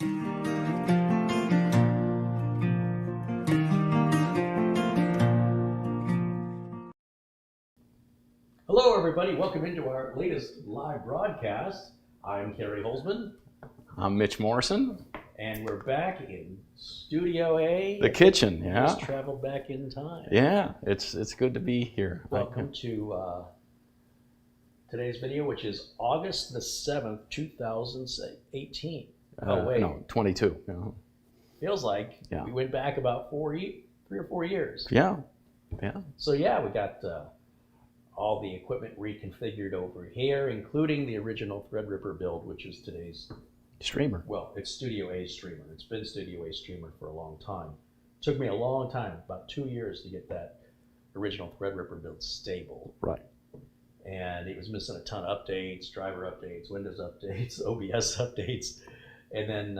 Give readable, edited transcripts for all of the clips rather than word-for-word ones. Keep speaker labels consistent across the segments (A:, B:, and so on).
A: Hello, everybody. Welcome into our latest live broadcast. I'm Kerry Holzman.
B: I'm Mitch Morrison.
A: And we're back in Studio A.
B: The kitchen, yeah.
A: Just traveled back in time.
B: Yeah, it's good to be here.
A: Welcome to today's video, which is August the 7th, 2018. Oh, wait.
B: No, 22. Yeah.
A: Feels like we went back about 3 or 4 years.
B: Yeah.
A: So, yeah, we got all the equipment reconfigured over here, including the original Threadripper build, which is today's
B: streamer.
A: Well, it's Studio A streamer. It's been Studio A streamer for a long time. It took me a long time, about 2 years, to get that original Threadripper build stable.
B: Right.
A: And it was missing a ton of updates, driver updates, Windows updates, OBS updates. And then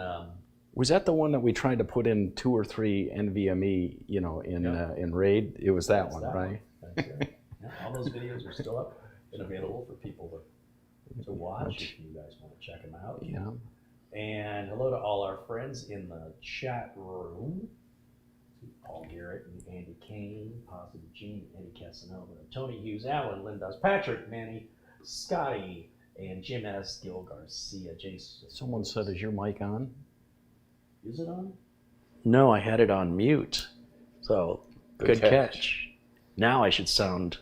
B: was that the one that we tried to put in 2 or 3 NVMe, in RAID? It was that one, right?
A: That's it. Yeah, all those videos are still up and available for people to watch if you guys want to check them out.
B: Yeah.
A: And hello to all our friends in the chat room. Paul Garrett and Andy Kane, Positive Gene, Eddie Casanova, Tony Hughes, Alan Lindos, Patrick, Manny, Scotty, and Jim S. Gil Garcia, Jason.
B: Someone said, is your mic on?
A: Is it on?
C: No, I had it on mute. So, good catch. Now I should sound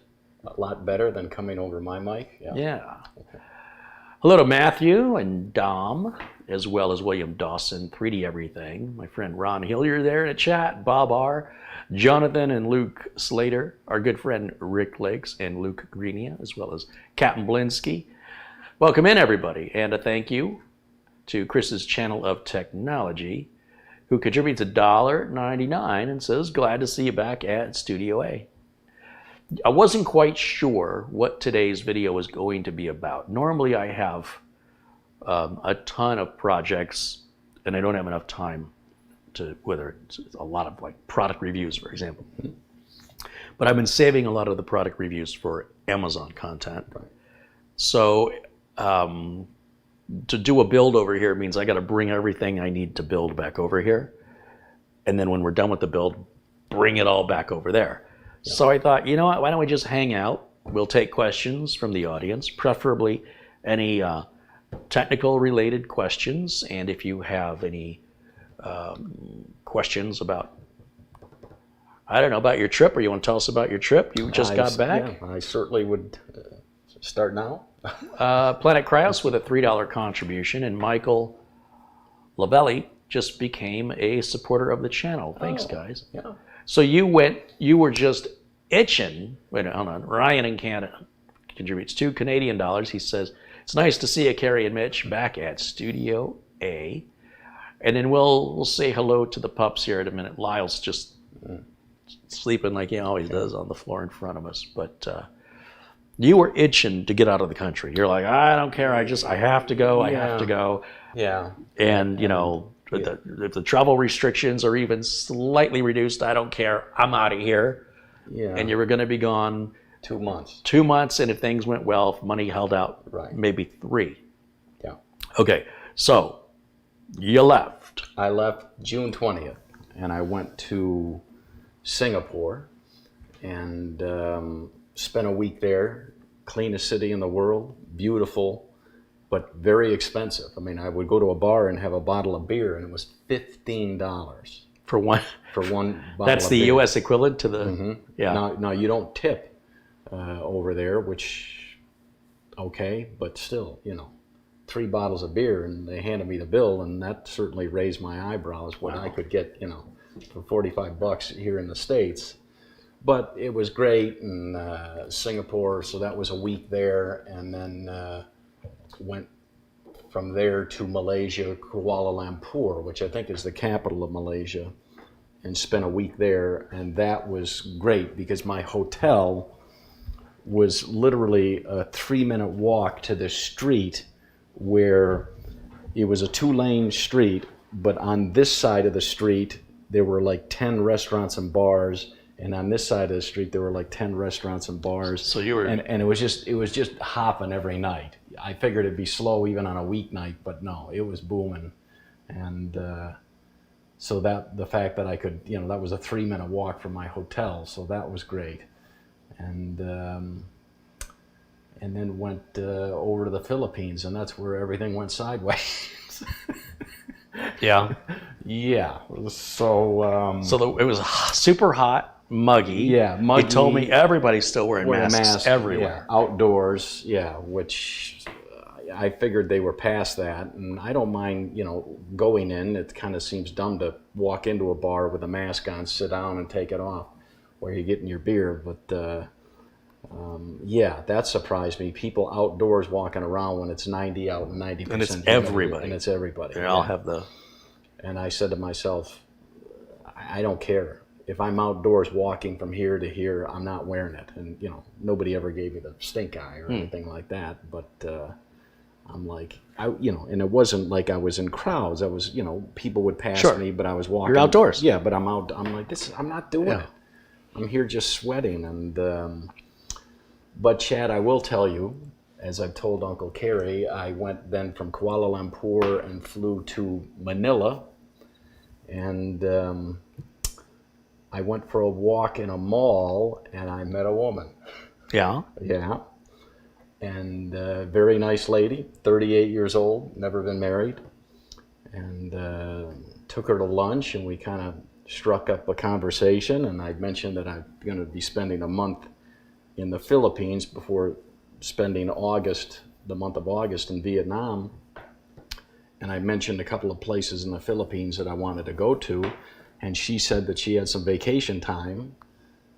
B: a lot better than coming over my mic.
C: Yeah. Okay. Hello to Matthew and Dom, as well as William Dawson, 3D Everything, my friend Ron Hillier there in the chat, Bob R., Jonathan and Luke Slater, our good friend Rick Lakes and Luke Greenia, as well as Captain Blinsky. Welcome in, everybody, and a thank you to Chris's Channel of Technology, who contributes $1.99 and says, glad to see you back at Studio A. I wasn't quite sure what today's video was going to be about. Normally I have a ton of projects and I don't have enough time to, whether it's a lot of like product reviews, for example. But I've been saving a lot of the product reviews for Amazon content. Right. So to do a build over here means I got to bring everything I need to build back over here. And then when we're done with the build, bring it all back over there. So I thought, you know what, why don't we just hang out? We'll take questions from the audience, preferably any technical related questions. And if you have any questions about, I don't know, about your trip, or you want to tell us about your trip? You just got back?
B: Yeah, I certainly would start now.
C: Planet Cryos with a $3 contribution, and Michael Lavelli just became a supporter of the channel. Thanks, guys.
B: Yeah.
C: So you were just itching. Wait, hold on. Ryan in Canada contributes $2 Canadian. He says, it's nice to see you, Kerry and Mitch, back at Studio A. And then we'll say hello to the pups here in a minute. Lyle's just sleeping like he always does on the floor in front of us. But you were itching to get out of the country. You're like, I don't care. I have to go. I have to go.
B: Yeah.
C: And, you know, if the travel restrictions are even slightly reduced, I don't care. I'm out of here.
B: Yeah.
C: And you were going to be gone
B: 2 months.
C: 2 months, and if things went well, if money held out, maybe 3.
B: Yeah.
C: Okay, so you left.
B: I left June 20th, and I went to Singapore and spent a week there. Cleanest city in the world, beautiful, but very expensive. I mean, I would go to a bar and have a bottle of beer, and it was $15
C: for one.
B: For one bottle.
C: That's
B: of
C: the
B: beer.
C: U.S. equivalent to the. Yeah.
B: Now you don't tip over there, which okay, but still, 3 bottles of beer, and they handed me the bill, and that certainly raised my eyebrows. What I could get, for $45 here in the States. But it was great in Singapore, so that was a week there, and then went from there to Malaysia, Kuala Lumpur, which I think is the capital of Malaysia, and spent a week there, and that was great because my hotel was literally a 3-minute walk to the street where it was a 2-lane street, but on this side of the street there were like 10 restaurants and bars, and on this side of the street there were like 10 restaurants and bars.
C: So you were,
B: and it was just hopping every night. I figured it'd be slow even on a weeknight, but no, it was booming And so that the fact that I could, that was a 3-minute walk from my hotel, so that was great. And then went over to the Philippines, and that's where everything went sideways.
C: Yeah.
B: Yeah. So
C: It was super hot, muggy.
B: Yeah, muggy.
C: You told me everybody's still wearing
B: wear a
C: masks
B: mask
C: everywhere.
B: Yeah, outdoors. Yeah, which I figured they were past that, and I don't mind, going in. It kind of seems dumb to walk into a bar with a mask on, sit down, and take it off while you're getting your beer. But yeah, that surprised me. People outdoors walking around when it's 90 out and 90%.
C: And it's everybody.
B: And it's everybody.
C: They all have the...
B: And I said to myself, I don't care. If I'm outdoors walking from here to here, I'm not wearing it. And, nobody ever gave me the stink eye or anything like that. But I'm like, and it wasn't like I was in crowds. I was, people would pass me, but I was walking.
C: You're outdoors.
B: Yeah, but I'm out. I'm like, I'm not doing it. I'm here just sweating. And, but Chad, I will tell you, as I've told Uncle Kerry, I went then from Kuala Lumpur and flew to Manila. And I went for a walk in a mall, and I met a woman.
C: Yeah?
B: Yeah. And very nice lady, 38 years old, never been married. And took her to lunch, and we kind of struck up a conversation. And I mentioned that I'm going to be spending a month in the Philippines before spending the month of August in Vietnam. And I mentioned a couple of places in the Philippines that I wanted to go to, and she said that she had some vacation time.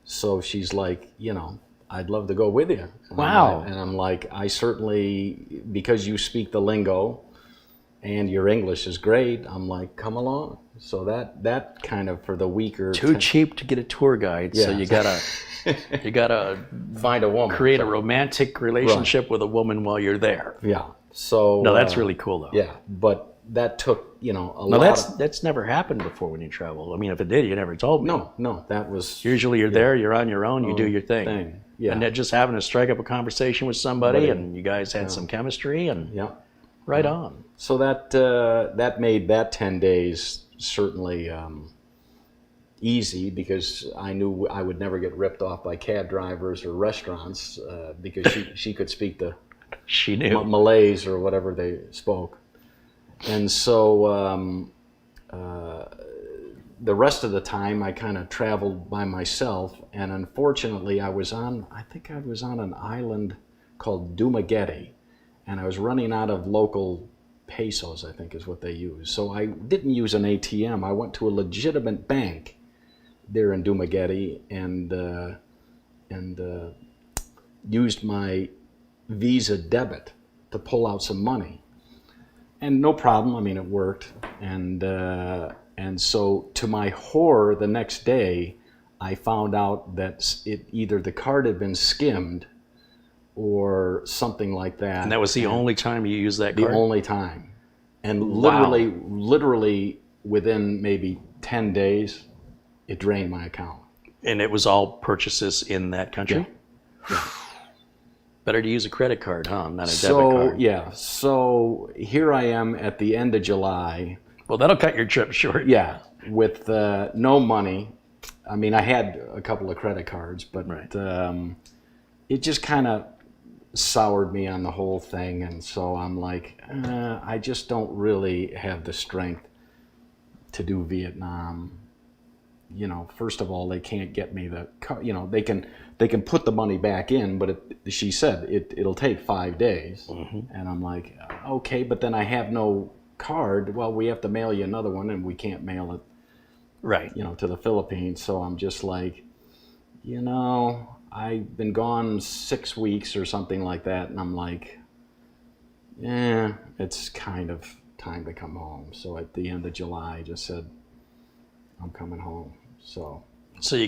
B: So she's like, I'd love to go with you.
C: Wow.
B: And I'm like, I certainly, because you speak the lingo and your English is great, I'm like, come along. So that kind of, for the weaker...
C: Too cheap to get a tour guide, so you gotta
B: find a woman.
C: Create a romantic relationship with a woman while you're there.
B: Yeah. So
C: no, that's really cool though.
B: Yeah, but that took a lot.
C: No, that's never happened before when you travel. I mean, if it did, you never told me.
B: No, that was
C: usually you're there, you're on your own, you do your thing.
B: Yeah.
C: And that just having to strike up a conversation with somebody, and you guys had some chemistry, and right on.
B: So that made that 10 days certainly easy, because I knew I would never get ripped off by cab drivers or restaurants, because she could speak the
C: she knew
B: Malays or whatever they spoke. And so the rest of the time I kind of traveled by myself, and unfortunately I think I was on an island called Dumaguete, and I was running out of local pesos, I think is what they use. So I didn't use an ATM. I went to a legitimate bank there in Dumaguete and used my Visa debit to pull out some money. And no problem, I mean, it worked. And so to my horror, the next day, I found out that either the card had been skimmed or something like that.
C: And that was the only time you used that card?
B: The only time. And literally within maybe 10 days, it drained my account.
C: And it was all purchases in that country?
B: Yeah.
C: Better to use a credit card, huh? Not a debit card.
B: Yeah. So here I am at the end of July.
C: Well, that'll cut your trip short.
B: Yeah. With no money. I mean, I had a couple of credit cards, but it just kind of soured me on the whole thing. And so I'm like, I just don't really have the strength to do Vietnam. First of all, they can't get me the car. They can put the money back in, but she said it'll take 5 days. Mm-hmm. And I'm like, okay, but then I have no card. Well, we have to mail you another one, and we can't mail it,
C: right?
B: To the Philippines. So I'm just like, I've been gone 6 weeks or something like that, and I'm like, it's kind of time to come home. So at the end of July, I just said, I'm coming home. So
C: did you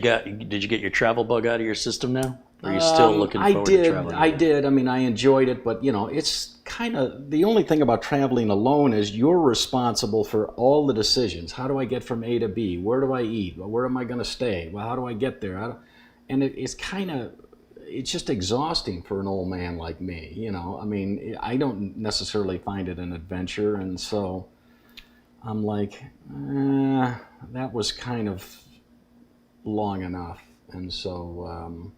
C: get your travel bug out of your system now? Or are you still looking forward to traveling?
B: I did. I mean, I enjoyed it, but it's kind of, the only thing about traveling alone is you're responsible for all the decisions. How do I get from A to B? Where do I eat? Well, where am I going to stay? Well, how do I get there? And it's just exhausting for an old man like me. I mean, I don't necessarily find it an adventure, and so I'm like, that was kind of long enough. And so,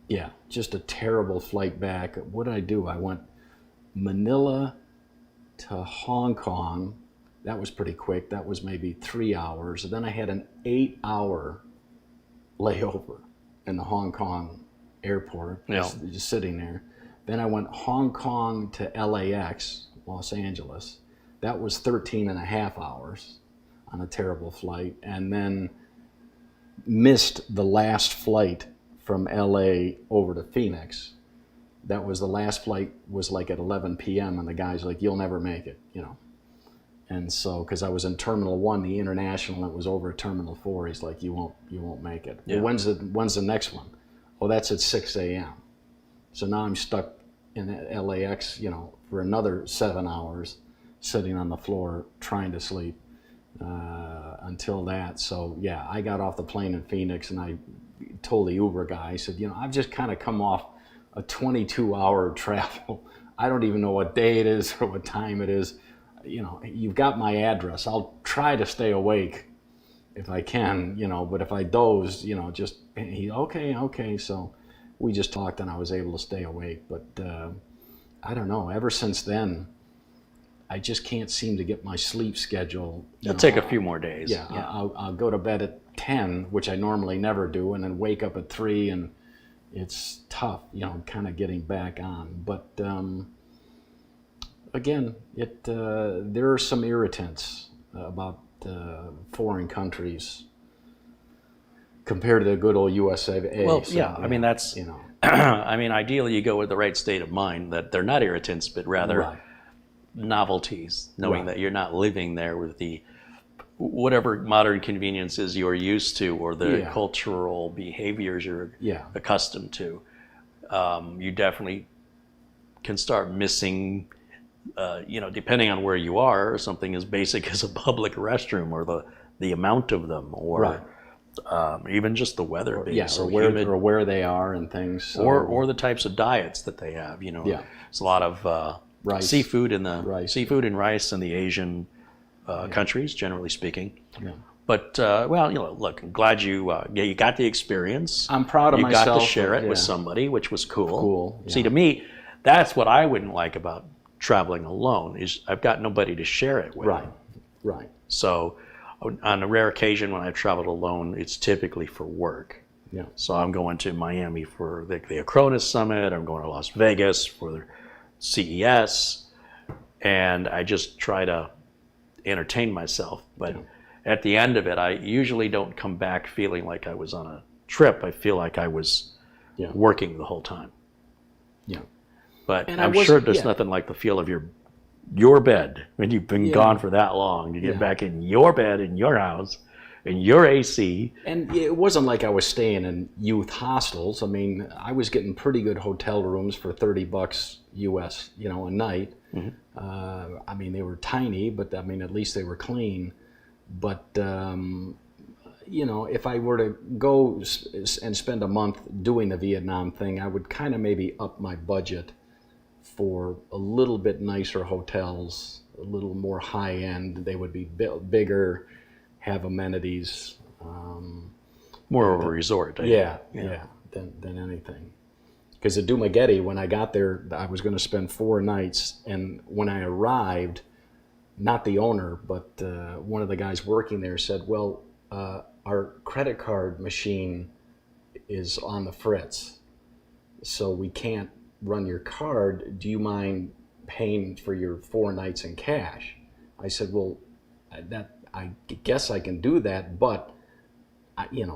B: yeah, just a terrible flight back. What did I do? I went Manila to Hong Kong. That was pretty quick. That was maybe 3 hours. Then I had an 8-hour layover in the Hong Kong airport, just sitting there. Then I went Hong Kong to LAX, Los Angeles. That was 13 and a half hours on a terrible flight. And then missed the last flight from LA over to Phoenix. That was the last flight, was like at 11 p.m. and the guy's like, "You'll never make it," And so, because I was in Terminal 1, the international, it was over at Terminal 4. He's like, you won't make it.
C: Yeah.
B: Well, when's the next one? Oh, that's at 6 a.m. So now I'm stuck in LAX, for another 7 hours, sitting on the floor trying to sleep until that. So yeah, I got off the plane in Phoenix and I told the Uber guy, I said, I've just kind of come off a 22-hour travel. I don't even know what day it is or what time it is. You've got my address. I'll try to stay awake if I can, but if I doze, okay. So we just talked and I was able to stay awake. But I don't know, ever since then, I just can't seem to get my sleep schedule.
C: It'll take a few more days.
B: Yeah. I'll go to bed at 10, which I normally never do, and then wake up at 3, and it's tough, kind of getting back on. But again, there are some irritants about foreign countries compared to the good old USA.
C: Well,
B: So,
C: yeah, I mean, that's, I mean, ideally you go with the right state of mind, that they're not irritants, but rather
B: Right.
C: novelties, knowing
B: Right.
C: that you're not living there with the whatever modern conveniences you're used to or the
B: Yeah.
C: cultural behaviors you're
B: Yeah.
C: accustomed to. You definitely can start missing, depending on where you are, something as basic as a public restroom or the amount of them, or
B: Right.
C: even just the weather being
B: Yeah,
C: so
B: or
C: humid,
B: where they are and things. So,
C: or the types of diets that they have.
B: Yeah.
C: There's a lot of
B: Rice.
C: seafood in the
B: Rice.
C: seafood and rice in the Asian countries, generally speaking.
B: Yeah.
C: But look, I'm glad you got the experience.
B: I'm proud of
C: you
B: myself.
C: You got to share it
B: yeah.
C: with somebody, which was cool.
B: Cool, yeah.
C: See, to me, that's what I wouldn't like about traveling alone, is I've got nobody to share it with.
B: Right.
C: So on a rare occasion when I've traveled alone, it's typically for work.
B: Yeah.
C: So I'm going to Miami for the Acronis Summit. I'm going to Las Vegas for the CES. And I just try to entertain myself. But at the end of it, I usually don't come back feeling like I was on a trip. I feel like I was working the whole time.
B: Yeah.
C: But
B: And
C: I'm sure there's nothing like the feel of your bed when you've been gone for that long. You get back in your bed, in your house, in your AC.
B: And it wasn't like I was staying in youth hostels. I mean, I was getting pretty good hotel rooms for $30 US, a night.
C: Mm-hmm.
B: I mean, they were tiny, but I mean, at least they were clean. But, if I were to go and spend a month doing the Vietnam thing, I would kind of maybe up my budget for a little bit nicer hotels, a little more high end. They would be bigger, have amenities.
C: More of a resort.
B: Than anything. Because at Dumaguete, when I got there, I was going to spend 4 nights, and when I arrived, not the owner, but one of the guys working there said, "Well, our credit card machine is on the fritz, so we can't run your card. Do you mind paying for your 4 nights in cash?" I said, "Well, I guess I can do that, but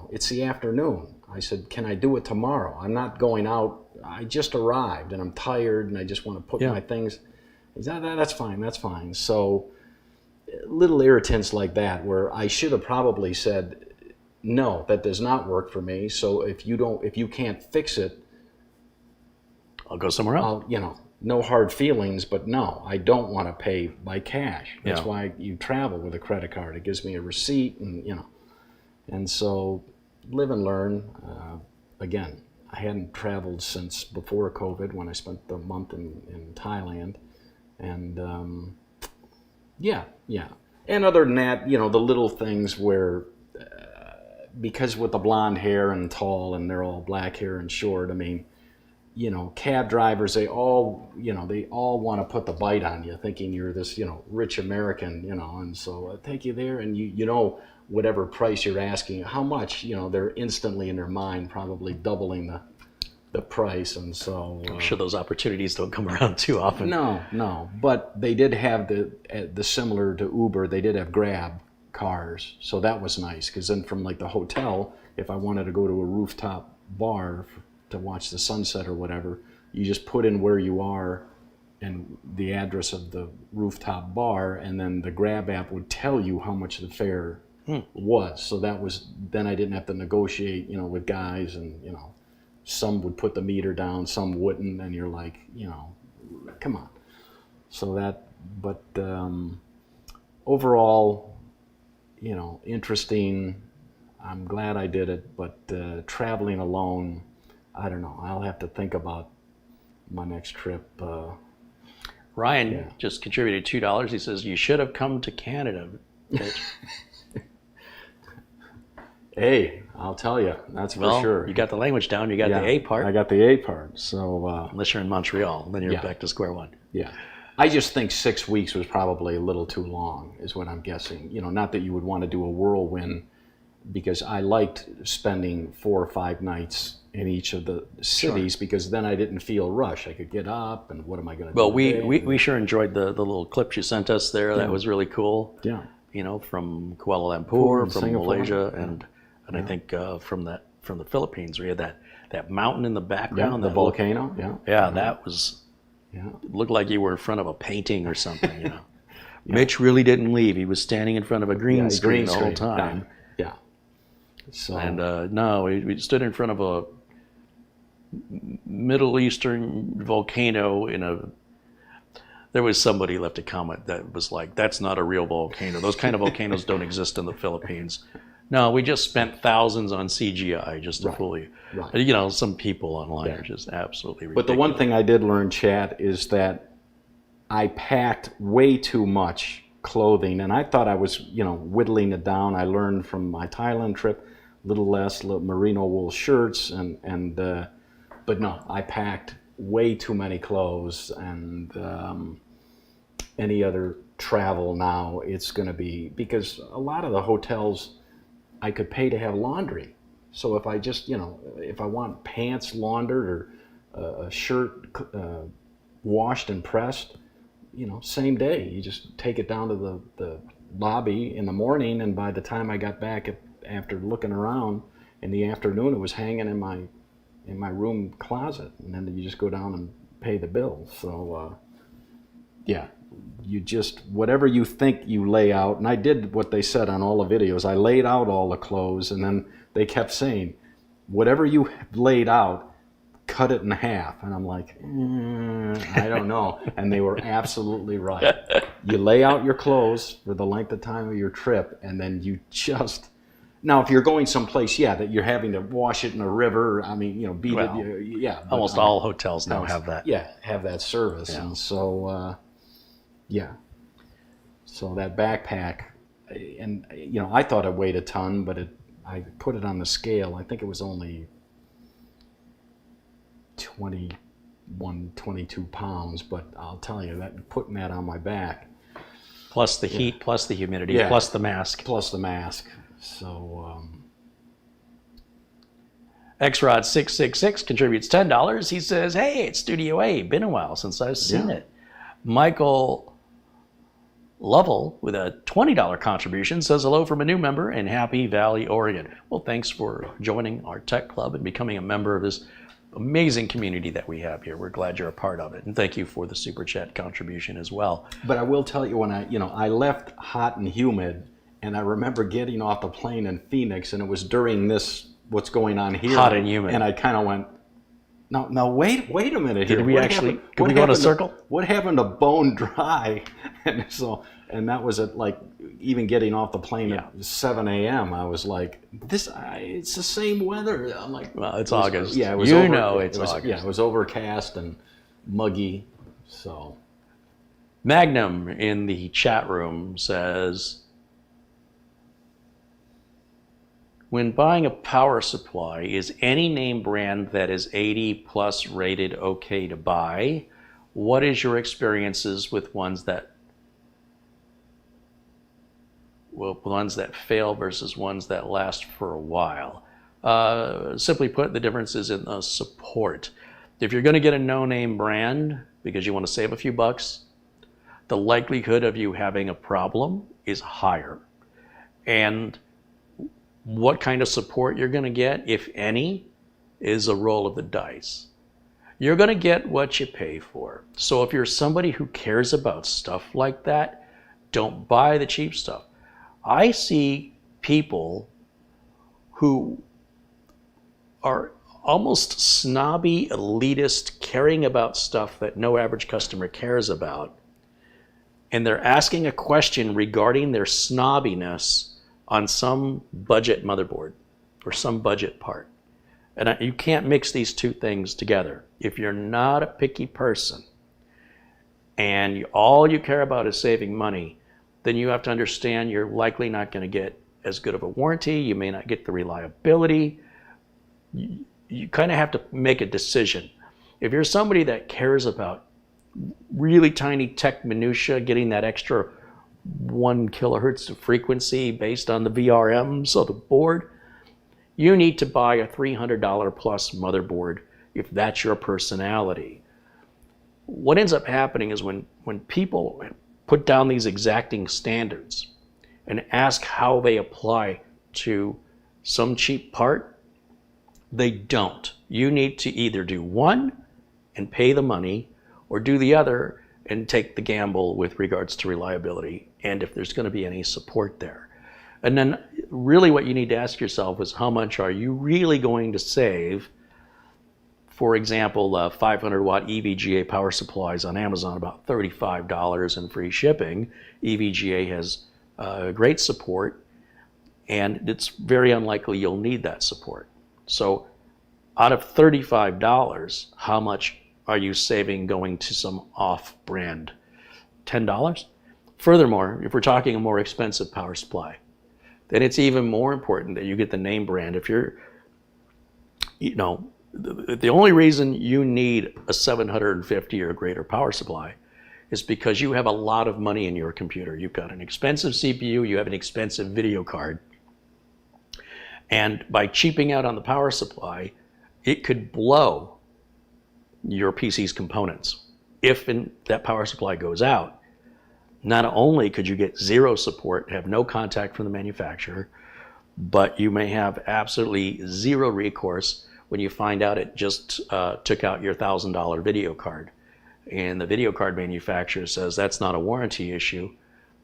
B: it's the afternoon." I said, "Can I do it tomorrow? I'm not going out. I just arrived and I'm tired and I just want to put my things." He said, "That's fine." So little irritants like that, where I should have probably said, "No, that does not work for me. So if you can't fix it,
C: I'll go somewhere else."
B: No hard feelings, but no, I don't want to pay by cash. That's why you travel with a credit card. It gives me a receipt, and so live and learn. Again, I hadn't traveled since before COVID, when I spent the month in Thailand, and And other than that, you know, the little things where, because with the blonde hair and tall and they're all black hair and short, I mean, you know, cab drivers, they all want to put the bite on you, thinking you're this, you know, rich American, you know, and so take you there, and you know, whatever price you're asking, how much, you know, they're instantly in their mind probably doubling the price, and so
C: I'm sure those opportunities don't come around too often.
B: No, but they did have the similar to Uber, they did have Grab cars, so that was nice, because then from like the hotel, if I wanted to go to a rooftop bar to watch the sunset or whatever, you just put in where you are and the address of the rooftop bar, and then the Grab app would tell you how much the fare was. So that was, then I didn't have to negotiate, you know, with guys, and, you know, some would put the meter down, some wouldn't, and you're like, you know, come on. So that, but overall, you know, interesting. I'm glad I did it, but traveling alone, I don't know. I'll have to think about my next trip.
C: Ryan just contributed $2. He says, you should have come to Canada, Mitch.
B: Hey, I'll tell you, that's for sure.
C: You got the language down. You got the A part.
B: I got the A part. So
C: unless you're in Montreal, then you're back to square one.
B: Yeah. I just think 6 weeks was probably a little too long, is what I'm guessing. You know, not that you would want to do a whirlwind, because I liked spending 4 or 5 nights in each of the cities, because then I didn't feel rushed. I could get up, and what am I going to do?
C: Well, we sure enjoyed the little clips you sent us there. That was really cool.
B: Yeah.
C: You know, from Kuala Lumpur, from
B: Singapore.
C: Malaysia, and I think from the Philippines, where you had that mountain in the background,
B: the volcano.
C: That was.
B: Yeah.
C: It looked like you were in front of a painting or something. You know, Mitch really didn't leave. He was standing in front of a green screen the whole time.
B: Yeah. So.
C: And no, we stood in front of a Middle Eastern volcano there was somebody left a comment that was like, that's not a real volcano. Those kind of volcanoes don't exist in the Philippines. No, we just spent thousands on CGI just to fool you.
B: Right.
C: You know, some people online are just absolutely ridiculous.
B: But the one thing I did learn, Chad, is that I packed way too much clothing, and I thought I was, you know, whittling it down. I learned from my Thailand trip, a little less merino wool shirts, but no, I packed way too many clothes, and any other travel now, it's going to be, because a lot of the hotels I could pay to have laundry. So if I just, you know, if I want pants laundered or a shirt washed and pressed, you know, same day, you just take it down to the lobby in the morning, and by the time I got back after looking around in the afternoon, it was hanging in my room closet, and then you just go down and pay the bill. So you just, whatever you think you lay out, and I did what they said on all the videos. I laid out all the clothes, and then they kept saying, whatever you laid out, cut it in half. And I'm like, I don't know. And they were absolutely right. You lay out your clothes for the length of time of your trip, and then you just, now if you're going someplace, that you're having to wash it in a river, I mean, you know, beat it,
C: almost all hotels now have that.
B: Yeah, have that service. Yeah. And so, so that backpack, and, you know, I thought it weighed a ton, but I put it on the scale. I think it was only 22 pounds, but I'll tell you that putting that on my back.
C: Plus the heat, plus the humidity, plus the mask.
B: So,
C: XRod666 contributes $10. He says, hey, it's Studio A. Been a while since I've seen it. Michael Lovell with a $20 contribution says hello from a new member in Happy Valley, Oregon. Well, thanks for joining our tech club and becoming a member of this amazing community that we have here. We're glad you're a part of it. And thank you for the super chat contribution as well.
B: But I will tell you, when I left hot and humid, and I remember getting off the plane in Phoenix, and it was during this, what's going on here.
C: Hot and humid.
B: And I kind of went, no, wait a minute here.
C: Did we go in a circle?
B: What happened to bone dry? And that was at, like, even getting off the plane at 7 a.m. I was like, it's the same weather. I'm like,
C: well, it's August.
B: Yeah, it was
C: August.
B: Yeah, it was overcast and muggy. So,
C: Magnum in the chat room says, when buying a power supply, is any name brand that is 80 plus rated okay to buy? What is your experiences with ones that fail versus ones that last for a while? Simply put, the difference is in the support. If you're going to get a no-name brand because you want to save a few bucks, the likelihood of you having a problem is higher. And what kind of support you're going to get, if any, is a roll of the dice. You're going to get what you pay for. So if you're somebody who cares about stuff like that, don't buy the cheap stuff. I see people who are almost snobby, elitist, caring about stuff that no average customer cares about. And they're asking a question regarding their snobbiness on some budget motherboard or some budget part. And you can't mix these two things together. If you're not a picky person and all you care about is saving money, then you have to understand you're likely not going to get as good of a warranty. You may not get the reliability. You kind of have to make a decision. If you're somebody that cares about really tiny tech minutia, getting that extra 1 kilohertz of frequency based on the VRMs of the board, you need to buy a $300 plus motherboard if that's your personality. What ends up happening is when people put down these exacting standards and ask how they apply to some cheap part, they don't. You need to either do one and pay the money, or do the other and take the gamble with regards to reliability and if there's going to be any support there. And then really what you need to ask yourself is, how much are you really going to save? For example, 500 watt EVGA power supplies on Amazon, about $35 and free shipping. EVGA has great support, and it's very unlikely you'll need that support. So out of $35, how much are you saving going to some off-brand? $10? Furthermore, if we're talking a more expensive power supply, then it's even more important that you get the name brand. If you're, the only reason you need a 750 or greater power supply is because you have a lot of money in your computer. You've got an expensive CPU, you have an expensive video card. And by cheaping out on the power supply, it could blow your PC's components. If that power supply goes out, not only could you get zero support, have no contact from the manufacturer, but you may have absolutely zero recourse when you find out it just took out your $1,000 video card. And the video card manufacturer says that's not a warranty issue.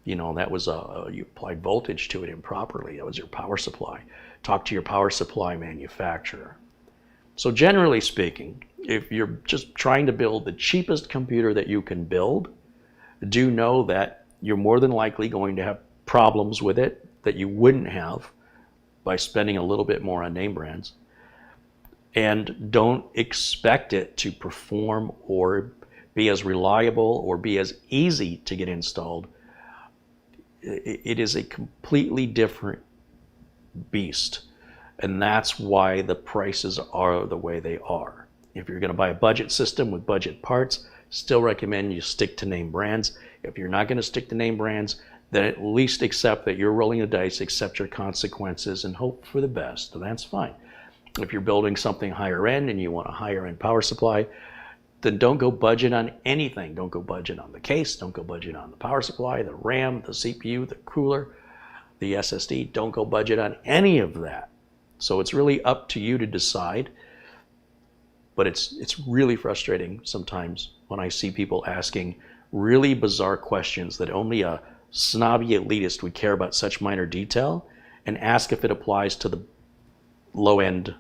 C: That was you applied voltage to it improperly. That was your power supply. Talk to your power supply manufacturer. So generally speaking, if you're just trying to build the cheapest computer that you can build, do know that you're more than likely going to have problems with it that you wouldn't have by spending a little bit more on name brands. And don't expect it to perform or be as reliable or be as easy to get installed. It is a completely different beast. And that's why the prices are the way they are. If you're going to buy a budget system with budget parts, still recommend you stick to name brands. If you're not going to stick to name brands, then at least accept that you're rolling the dice, accept your consequences, and hope for the best. And that's fine. If you're building something higher end and you want a higher end power supply, then don't go budget on anything. Don't go budget on the case. Don't go budget on the power supply, the RAM, the CPU, the cooler, the SSD. Don't go budget on any of that. So it's really up to you to decide. But it's really frustrating sometimes when I see people asking really bizarre questions that only a snobby elitist would care about such minor detail, and ask if it applies to the low-end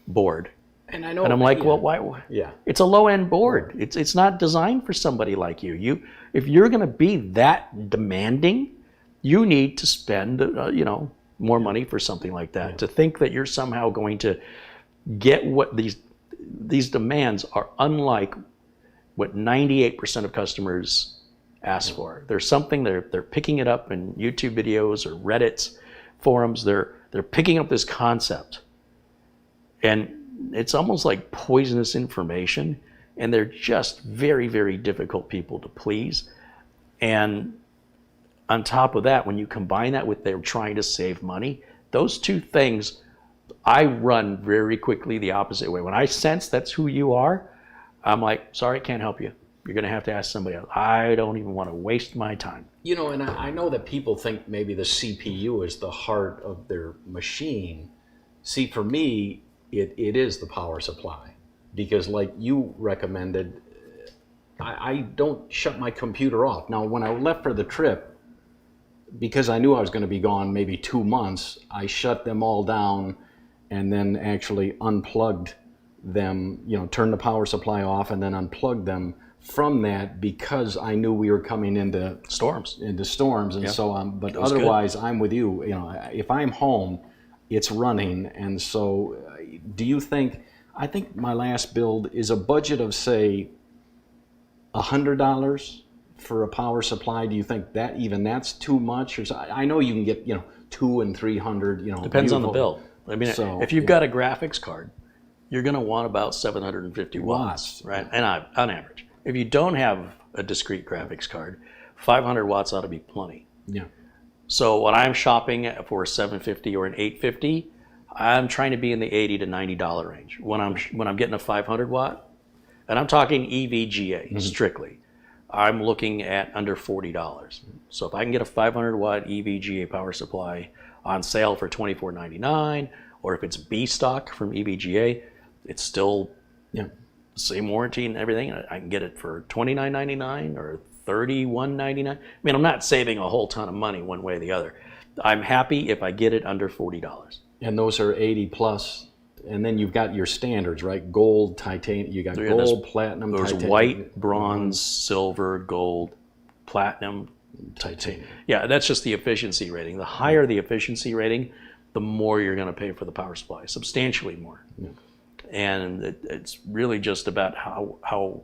C: board. And I know. And I'm like, well, why? Yeah. It's a low-end board. It's not designed for somebody like you. If you're going to be that demanding, you need to spend more money for something like that. Yeah. To think that you're somehow going to get what these demands are unlike what 98% of customers ask for. There's something they're picking it up in YouTube videos or Reddit forums. They're picking up this concept, and it's almost like poisonous information, and they're just very, very difficult people to please. And on top of that, when you combine that with they're trying to save money, those two things, I run very quickly the opposite way. When I sense that's who you are, I'm like, sorry, can't help you. You're going to have to ask somebody else. I don't even want to waste my time.
B: You know, and I know that people think maybe the CPU is the heart of their machine. See, for me, it is the power supply. Because like you recommended, I don't shut my computer off. Now, when I left for the trip, because I knew I was going to be gone maybe 2 months, I shut them all down and then actually unplugged them, you know, turned the power supply off and then unplugged them from that, because I knew we were coming into
C: storms
B: and
C: yeah.
B: so on. But
C: That's
B: otherwise,
C: good.
B: I'm with you. You know, if I'm home, it's running. And so do you think, I think my last build is a budget of, say, $100 for a power supply. Do you think that even that's too much? Or so, I know you can get, you know, 200 and 300, you know.
C: Depends on the build. I mean,
B: So,
C: if you've got a graphics card, you're going to want about 750 watts, right? And on average. If you don't have a discrete graphics card, 500 watts ought to be plenty.
B: Yeah.
C: So when I'm shopping for a 750 or an 850, I'm trying to be in the $80 to $90 range. When I'm getting a 500 watt, and I'm talking EVGA strictly, I'm looking at under $40. So if I can get a 500 watt EVGA power supply on sale for $24.99, or if it's B stock from EVGA, it's still same warranty and everything. I can get it for $29.99 or $31.99. I mean, I'm not saving a whole ton of money one way or the other. I'm happy if I get it under $40.
B: And those are 80 plus. And then you've got your standards, right? Gold, titanium. You got gold, platinum,
C: there's
B: titanium.
C: white, bronze, silver, gold, platinum, titanium. Yeah, that's just the efficiency rating. The higher the efficiency rating, the more you're going to pay for the power supply, substantially more.
B: Yeah.
C: And it's really just about how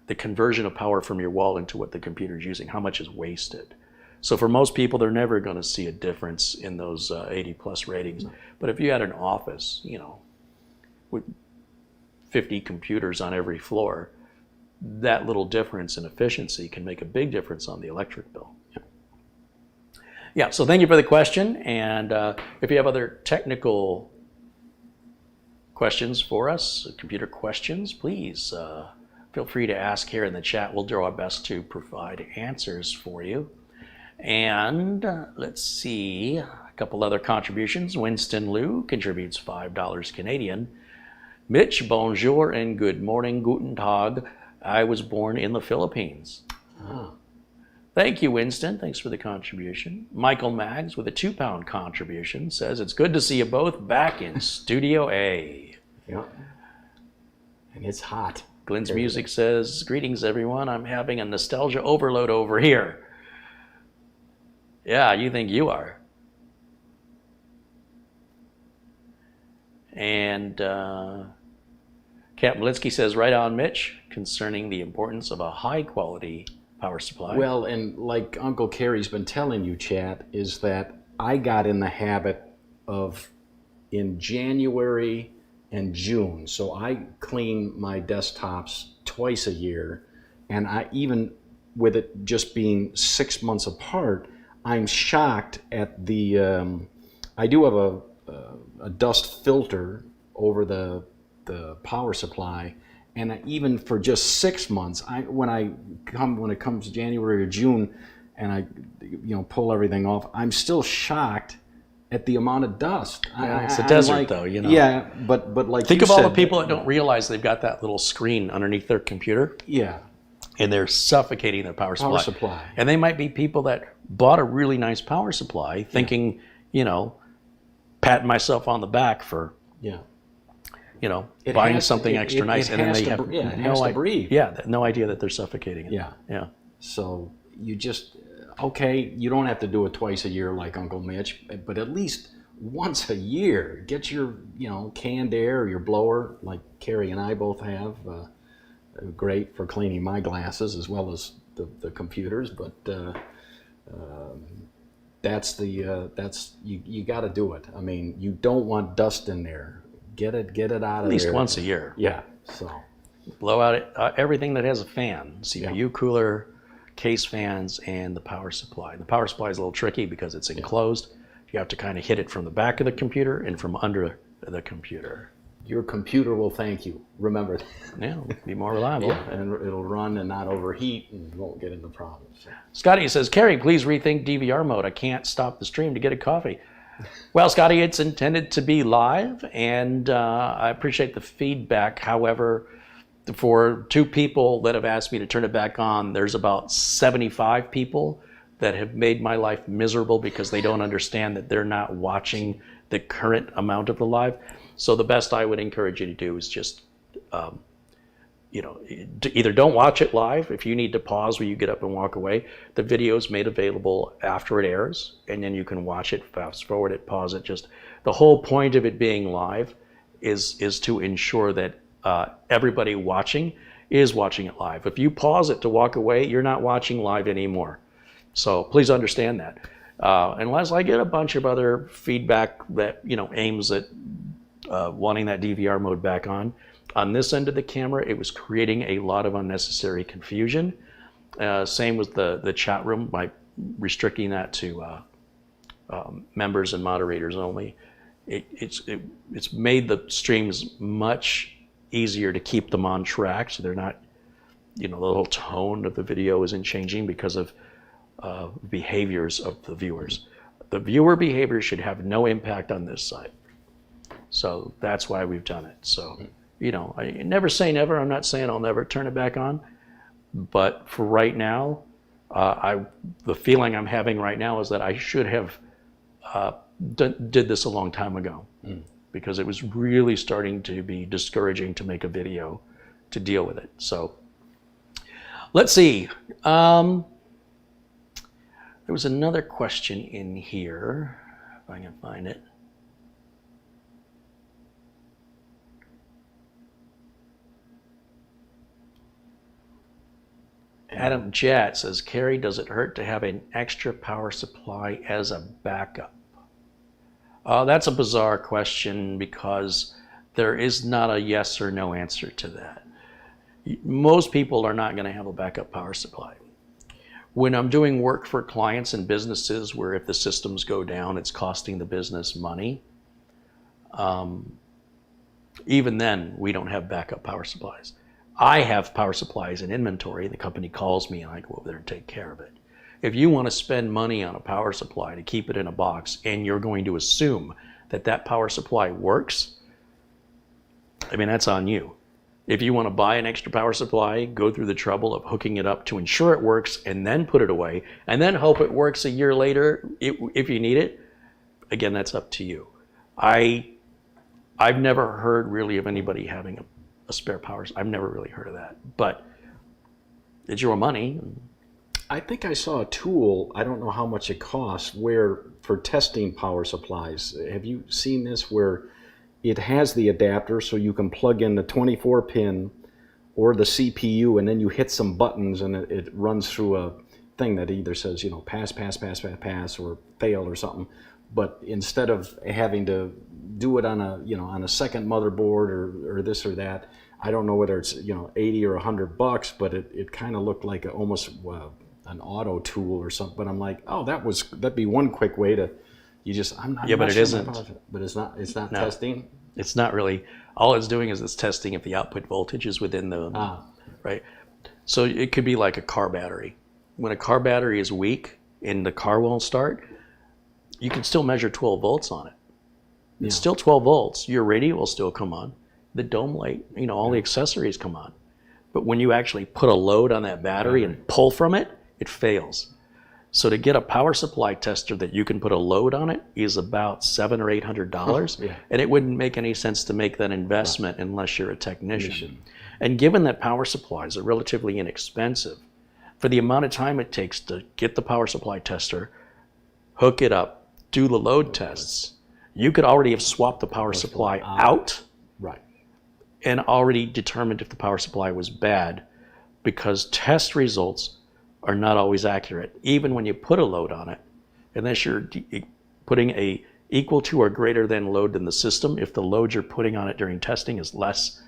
C: the conversion of power from your wall into what the computer's using, how much is wasted. So for most people, they're never going to see a difference in those 80 plus ratings. But if you had an office, you know, with 50 computers on every floor, that little difference in efficiency can make a big difference on the electric bill. Yeah, so thank you for the question. And if you have other technical questions for us, computer questions, please feel free to ask here in the chat. We'll do our best to provide answers for you. And let's see, a couple other contributions. Winston Liu contributes $5 Canadian. Mitch, bonjour and good morning, guten tag. I was born in the Philippines.
B: Oh.
C: Thank you, Winston. Thanks for the contribution. Michael Maggs with a £2 contribution says, it's good to see you both back in Studio A.
B: Yeah. And it's hot.
C: Glenn's Music says, greetings, everyone. I'm having a nostalgia overload over here. Yeah, you think you are. And Captain Blitzky says, right on, Mitch, concerning the importance of a high-quality power supply.
B: Well, and like Uncle Kerry's been telling you, Chat, is that I got in the habit of, in January and June, so I clean my desktops twice a year, and I even with it just being 6 months apart, I'm shocked at the, I do have a dust filter over the power supply, and even for just 6 months, when it comes January or June, and I pull everything off, I'm still shocked at the amount of dust.
C: It's a desert, though, you know.
B: Yeah, but like
C: think
B: you
C: of all
B: said,
C: the people that don't realize they've got that little screen underneath their computer.
B: Yeah.
C: And they're suffocating their power supply. And they might be people that bought a really nice power supply thinking, patting myself on the back for, buying something extra nice. And then they have
B: to breathe.
C: Yeah, no idea that they're suffocating it.
B: Yeah. So you just, you don't have to do it twice a year like Uncle Mitch, but at least once a year, get your, canned air or your blower like Carrie and I both have. Great for cleaning my glasses as well as the computers, but that's you got to do it. I mean, you don't want dust in there. Get it out of there.
C: At least once a year.
B: Yeah. So
C: Blow out everything that has a fan, CPU cooler, case fans, and the power supply. The power supply is a little tricky because it's enclosed. You have to kind of hit it from the back of the computer and from under the computer.
B: your computer will thank you. Remember that.
C: Yeah, be more reliable.
B: Yeah, and it'll run and not overheat and you won't get into problems. So.
C: Scotty says, Carrie, please rethink DVR mode. I can't stop the stream to get a coffee. Well, Scotty, it's intended to be live, and I appreciate the feedback. However, for 2 people that have asked me to turn it back on, there's about 75 people that have made my life miserable because they don't understand that they're not watching the current amount of the live. So the best I would encourage you to do is just, either don't watch it live. If you need to pause where you get up and walk away, the video is made available after it airs, and then you can watch it, fast forward it, pause it. Just the whole point of it being live is to ensure that everybody watching is watching it live. If you pause it to walk away, you're not watching live anymore. So please understand that. Unless I get a bunch of other feedback that aims at wanting that DVR mode back on this end of the camera, it was creating a lot of unnecessary confusion. Same with the chat room by restricting that to members and moderators only. It's made the streams much easier to keep them on track, so they're not, the little tone of the video isn't changing because of behaviors of the viewers. The viewer behavior should have no impact on this side. So that's why we've done it. So, I never say never. I'm not saying I'll never turn it back on. But for right now, the feeling I'm having right now is that I should have did this a long time ago, because it was really starting to be discouraging to make a video to deal with it. So let's see. There was another question in here, if I can find it. Adam Jett says, Carrie, does it hurt to have an extra power supply as a backup? That's a bizarre question because there is not a yes or no answer to that. Most people are not going to have a backup power supply. When I'm doing work for clients and businesses where if the systems go down, it's costing the business money, even then, we don't have backup power supplies. I have power supplies in inventory. The company calls me and I go over there and take care of it. If you want to spend money on a power supply to keep it in a box and you're going to assume that that power supply works, that's on you. If you want to buy an extra power supply, go through the trouble of hooking it up to ensure it works and then put it away and then hope it works a year later if you need it, again, that's up to you. I've never heard really of anybody having a spare power. I've never really heard of that, but it's your money.
B: I think I saw a tool, I don't know how much it costs, where for testing power supplies. Have you seen this where it has the adapter so you can plug in the 24 pin or the CPU and then you hit some buttons and it runs through a thing that either says, pass, or fail or something. But instead of having to do it on a second motherboard or this or that, I don't know whether it's 80 or $100, but it kind of looked like almost an auto tool or something. But I'm like, oh, that'd be one quick way to I'm not.
C: Yeah, but it isn't.
B: But it's not
C: No.
B: testing.
C: It's not really. All it's doing is it's testing if the output voltage is within the right. So it could be like a car battery. When a car battery is weak and the car won't start, you can still measure 12 volts on it. It's still 12 volts. Your radio will still come on. The dome light, all the accessories come on. But when you actually put a load on that battery and pull from it, it fails. So to get a power supply tester that you can put a load on it is about $700 or $800, and it wouldn't make any sense to make that investment unless you're a technician. And given that power supplies are relatively inexpensive, for the amount of time it takes to get the power supply tester, hook it up, do the load tests, you could already have swapped the power supply out, and already determined if the power supply was bad, because test results are not always accurate, even when you put a load on it, unless you're putting a equal to or greater than load in the system. If the load you're putting on it during testing is less,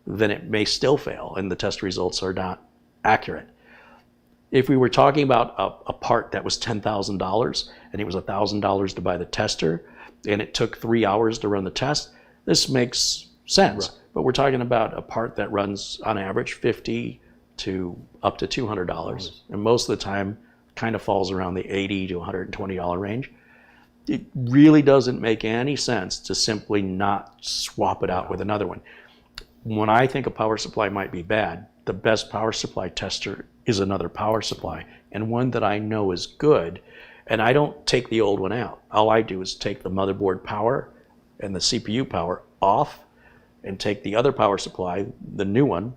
C: then it may still fail and the test results are not accurate. If we were talking about a part that was $10,000 and it was $1,000 to buy the tester and it took 3 hours to run the test, this makes sense. Right. But we're talking about a part that runs on average $50 to up to $200, and most of the time kind of falls around the $80 to $120 range. It really doesn't make any sense to simply not swap it out with another one. When I think a power supply might be bad, the best power supply tester is another power supply, and one that I know is good. And I don't take the old one out. All I do is take the motherboard power and the CPU power off and take the other power supply, the new one,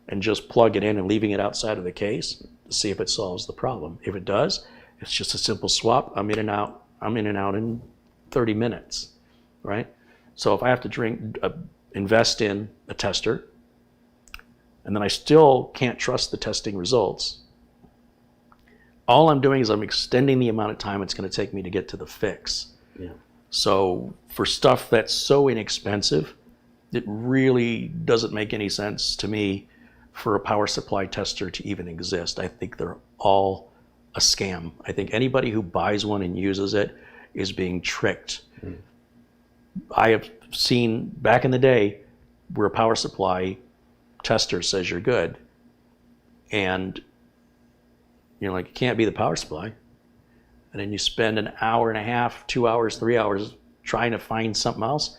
C: and just plug it in and leaving it outside of the case to see if it solves the problem. If it does, it's just a simple swap. I'm in and out in 30 minutes, right? So if I have to invest in a tester, and then I still can't trust the testing results, all I'm doing is I'm extending the amount of time it's going to take me to get to the fix. Yeah. So for stuff that's so inexpensive, it really doesn't make any sense to me for a power supply tester to even exist. I think they're all a scam. I think anybody who buys one and uses it is being tricked. Mm. I have seen back in the day where a power supply tester says you're good, and you're like, it can't be the power supply. And then you spend an hour and a half, 2 hours, 3 hours trying to find something else.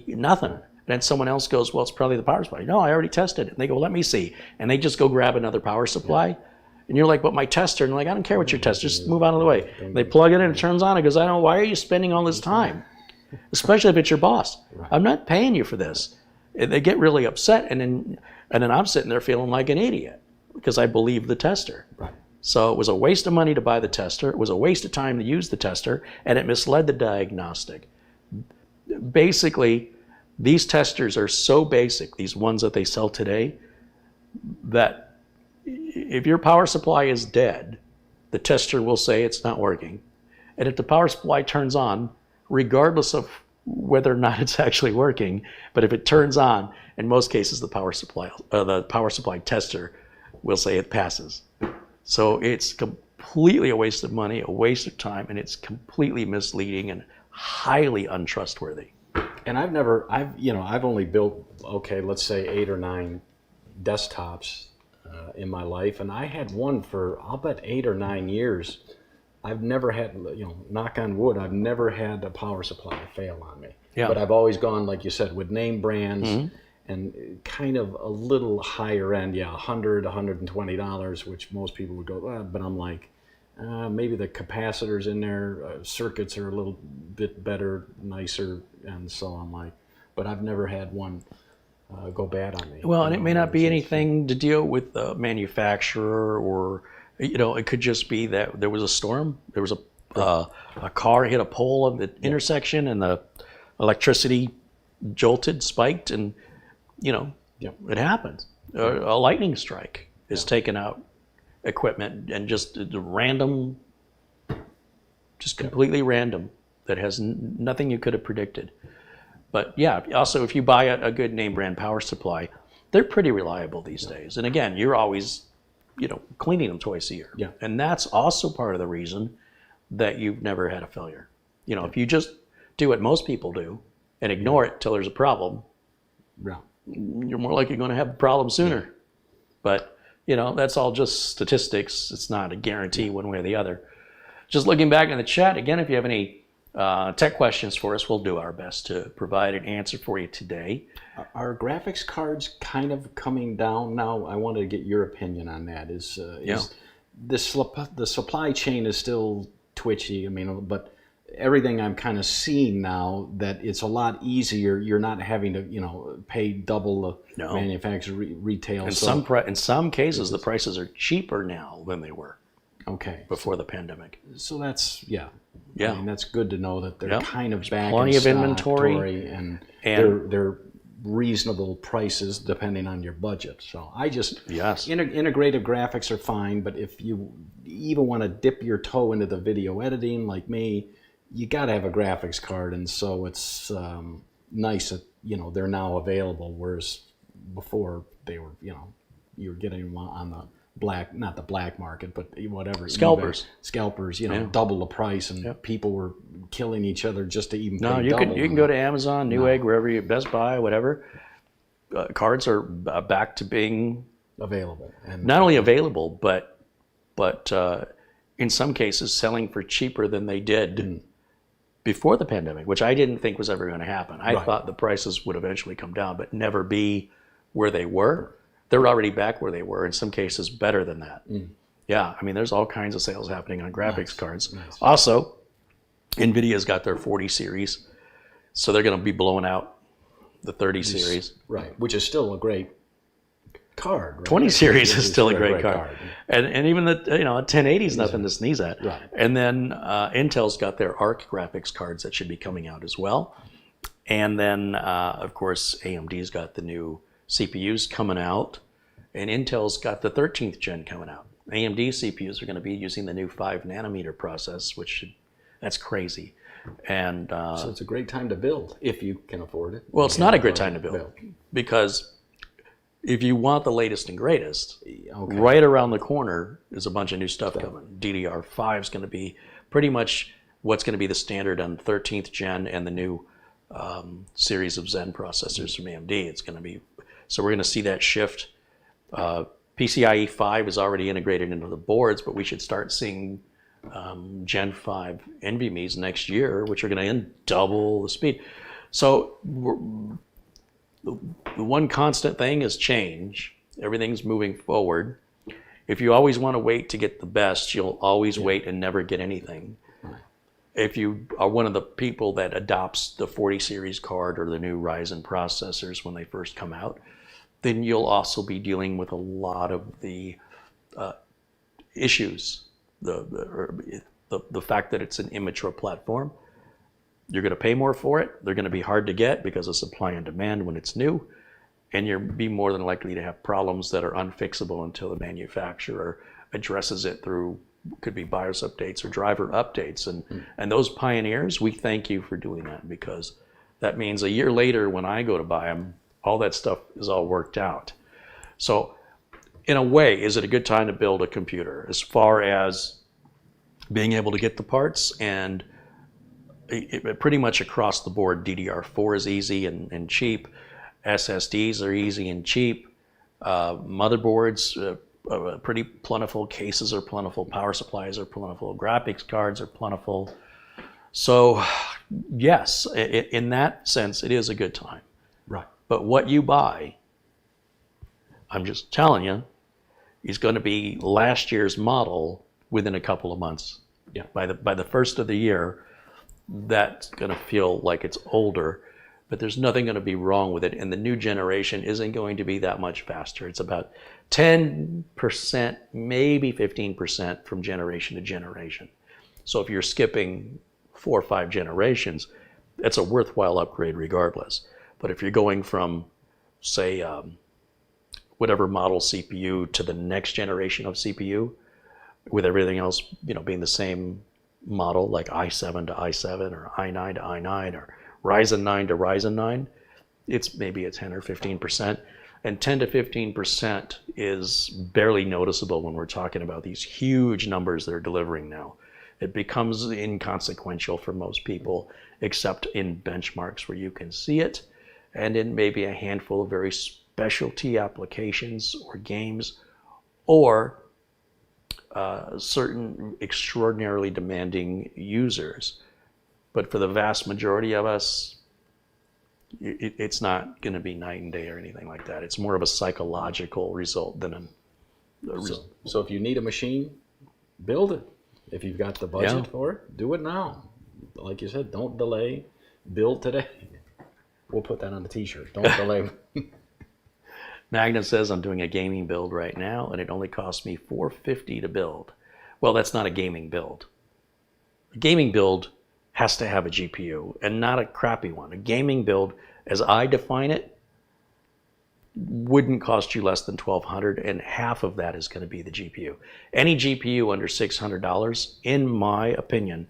C: Nothing. And then someone else goes, well, it's probably the power supply. No, I already tested it. And they go, well, let me see. And they just go grab another power supply. Yeah. And you're like, but my tester. And they're like, I don't care what your tester, just move out of the way. They plug it in, it turns on. It goes, I don't know, why are you spending all this time? Especially if it's your boss. Right. I'm not paying you for this. And they get really upset. And then I'm sitting there feeling like an idiot because I believe the tester. Right. So it was a waste of money to buy the tester. It was a waste of time to use the tester, and it misled the diagnostic. Basically, these testers are so basic, these ones that they sell today, that if your power supply is dead, the tester will say it's not working. And if the power supply turns on, regardless of whether or not it's actually working, but if it turns on, in most cases the power supply tester will say it passes. So it's completely a waste of money, a waste of time, and it's completely misleading and highly untrustworthy.
B: And I've only built, okay, let's say 8 or 9 desktops in my life, and I had one for, I'll bet 8 or 9 years. I've never had, knock on wood, I've never had a power supply fail on me. Yeah. But I've always gone, like you said, with name brands. Mm-hmm. And kind of a little higher end, $100, $120, which most people would go, but I'm like, maybe the capacitors in there, circuits are a little bit better, nicer, and so I'm like, but I've never had one go bad on me.
C: Well, and it may not be anything to deal with the manufacturer, or it could just be that there was a storm, there was a car hit a pole of the intersection, and the electricity spiked, and it happens. A lightning strike has taken out equipment, and just random, just completely random, that has nothing you could have predicted. But yeah, also if you buy a good name brand power supply, they're pretty reliable these days. And again, you're always, cleaning them twice a year. Yeah. And that's also part of the reason that you've never had a failure. If you just do what most people do and ignore it till there's a problem, you're more likely going to have a problem sooner. Yeah. But, that's all just statistics. It's not a guarantee one way or the other. Just looking back in the chat, again, if you have any tech questions for us, we'll do our best to provide an answer for you today.
B: Are graphics cards kind of coming down now? I wanted to get your opinion on that. Is the supply chain is still twitchy? But everything I'm kind of seeing now, that it's a lot easier. You're not having to, pay double the manufacturer retail.
C: In some cases, the prices are cheaper now than they were.
B: Okay.
C: Before the pandemic.
B: So that's that's good to know that they're kind of back
C: plenty
B: in
C: of inventory,
B: and they're reasonable prices depending on your budget. So I just,
C: Yes.
B: integrative graphics are fine, but if you even want to dip your toe into the video editing like me, you got to have a graphics card. And so it's nice that, they're now available, whereas before they were, you were getting one on the not the black market, but whatever.
C: Scalpers.
B: eBay, scalpers, double the price, and people were killing each other just to even
C: No,
B: pay
C: you
B: double.
C: can go to Amazon, Newegg, wherever you, Best Buy, whatever. Cards are back to being
B: available. And
C: not only available, but in some cases selling for cheaper than they did before the pandemic, which I didn't think was ever going to happen. I thought the prices would eventually come down, but never be where they were. They're already back where they were, in some cases better than that. Yeah, I mean, there's all kinds of sales happening on graphics cards.
B: Nice.
C: Also, NVIDIA's got their 40 series, so they're going to be blowing out the 30 series.
B: Right, which is still a great card. Right?
C: 20 series is still a great card.
B: card.
C: And even the 1080 is nothing to sneeze at.
B: Right.
C: And then Intel's got their Arc graphics cards that should be coming out as well. And then, of course, AMD's got the new CPUs coming out, and Intel's got the 13th gen coming out. AMD CPUs are going to be using the new 5 nanometer process, that's crazy. And
B: so it's a great time to build if you can afford it.
C: well, it's not a great time to build because if you want the latest and greatest, right around the corner is a bunch of new stuff coming. DDR5 is going to be pretty much what's going to be the standard on 13th gen and the new series of Zen processors from AMD. It's going to be, so we're going to see that shift. PCIe 5 is already integrated into the boards, but we should start seeing Gen 5 NVMe's next year, which are going to double the speed. So the one constant thing is change. Everything's moving forward. If you always want to wait to get the best, you'll always wait and never get anything. If you are one of the people that adopts the 40 series card or the new Ryzen processors when they first come out, then you'll also be dealing with a lot of the issues. The fact that it's an immature platform. You're going to pay more for it. They're going to be hard to get because of supply and demand when it's new. And you'll be more than likely to have problems that are unfixable until the manufacturer addresses it through, could be BIOS updates or driver updates. And those pioneers, we thank you for doing that, because that means a year later when I go to buy them, all that stuff is all worked out. So in a way, is it a good time to build a computer as far as being able to get the parts? And pretty much across the board, DDR4 is easy and cheap. SSDs are easy and cheap. Motherboards, pretty plentiful. Cases are plentiful. Power supplies are plentiful. Graphics cards are plentiful. So yes, in that sense, it is a good time.
B: Right.
C: But what you buy, I'm just telling you, is going to be last year's model within a couple of months.
B: Yeah.
C: By the first of the year, that's going to feel like it's older, but there's nothing going to be wrong with it. And the new generation isn't going to be that much faster. It's about 10%, maybe 15% from generation to generation. So if you're skipping 4 or 5 generations, that's a worthwhile upgrade regardless. But if you're going from, say, whatever model CPU to the next generation of CPU, with everything else, being the same model, like i7 to i7 or i9 to i9 or Ryzen 9 to Ryzen 9, it's maybe a 10 or 15%. And 10 to 15% is barely noticeable when we're talking about these huge numbers they're delivering now. It becomes inconsequential for most people, except in benchmarks where you can see it, and in maybe a handful of very specialty applications or games, or certain extraordinarily demanding users. But for the vast majority of us, it's not going to be night and day or anything like that. It's more of a psychological result than a result.
B: So if you need a machine, build it. If you've got the budget for it, do it now. Like you said, don't delay. Build today. We'll put that on a t-shirt. Don't delay.
C: Magna says, I'm doing a gaming build right now, and it only cost me $450 to build. Well, that's not a gaming build. A gaming build has to have a GPU, and not a crappy one. A gaming build, as I define it, wouldn't cost you less than $1,200, and half of that is going to be the GPU. Any GPU under $600, in my opinion,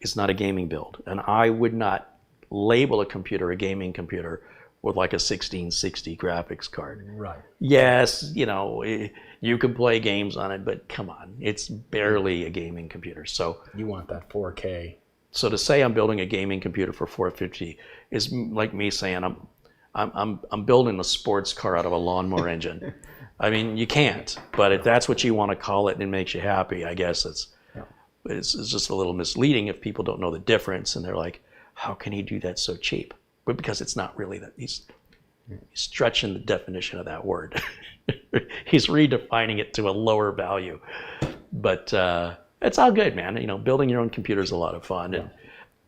C: is not a gaming build. And I would not label a computer a gaming computer with like a 1660 graphics card.
B: Right.
C: Yes, you can play games on it, but come on, it's barely a gaming computer. So
B: You want that 4K.
C: So to say I'm building a gaming computer for $450 is like me saying I'm building a sports car out of a lawnmower engine. I mean, you can't. But if that's what you want to call it and it makes you happy, I guess it's just a little misleading if people don't know the difference and they're like, how can he do that so cheap? But because it's not really that. He's stretching the definition of that word. He's redefining it to a lower value. But it's all good, man. Building your own computer is a lot of fun.
B: Yeah.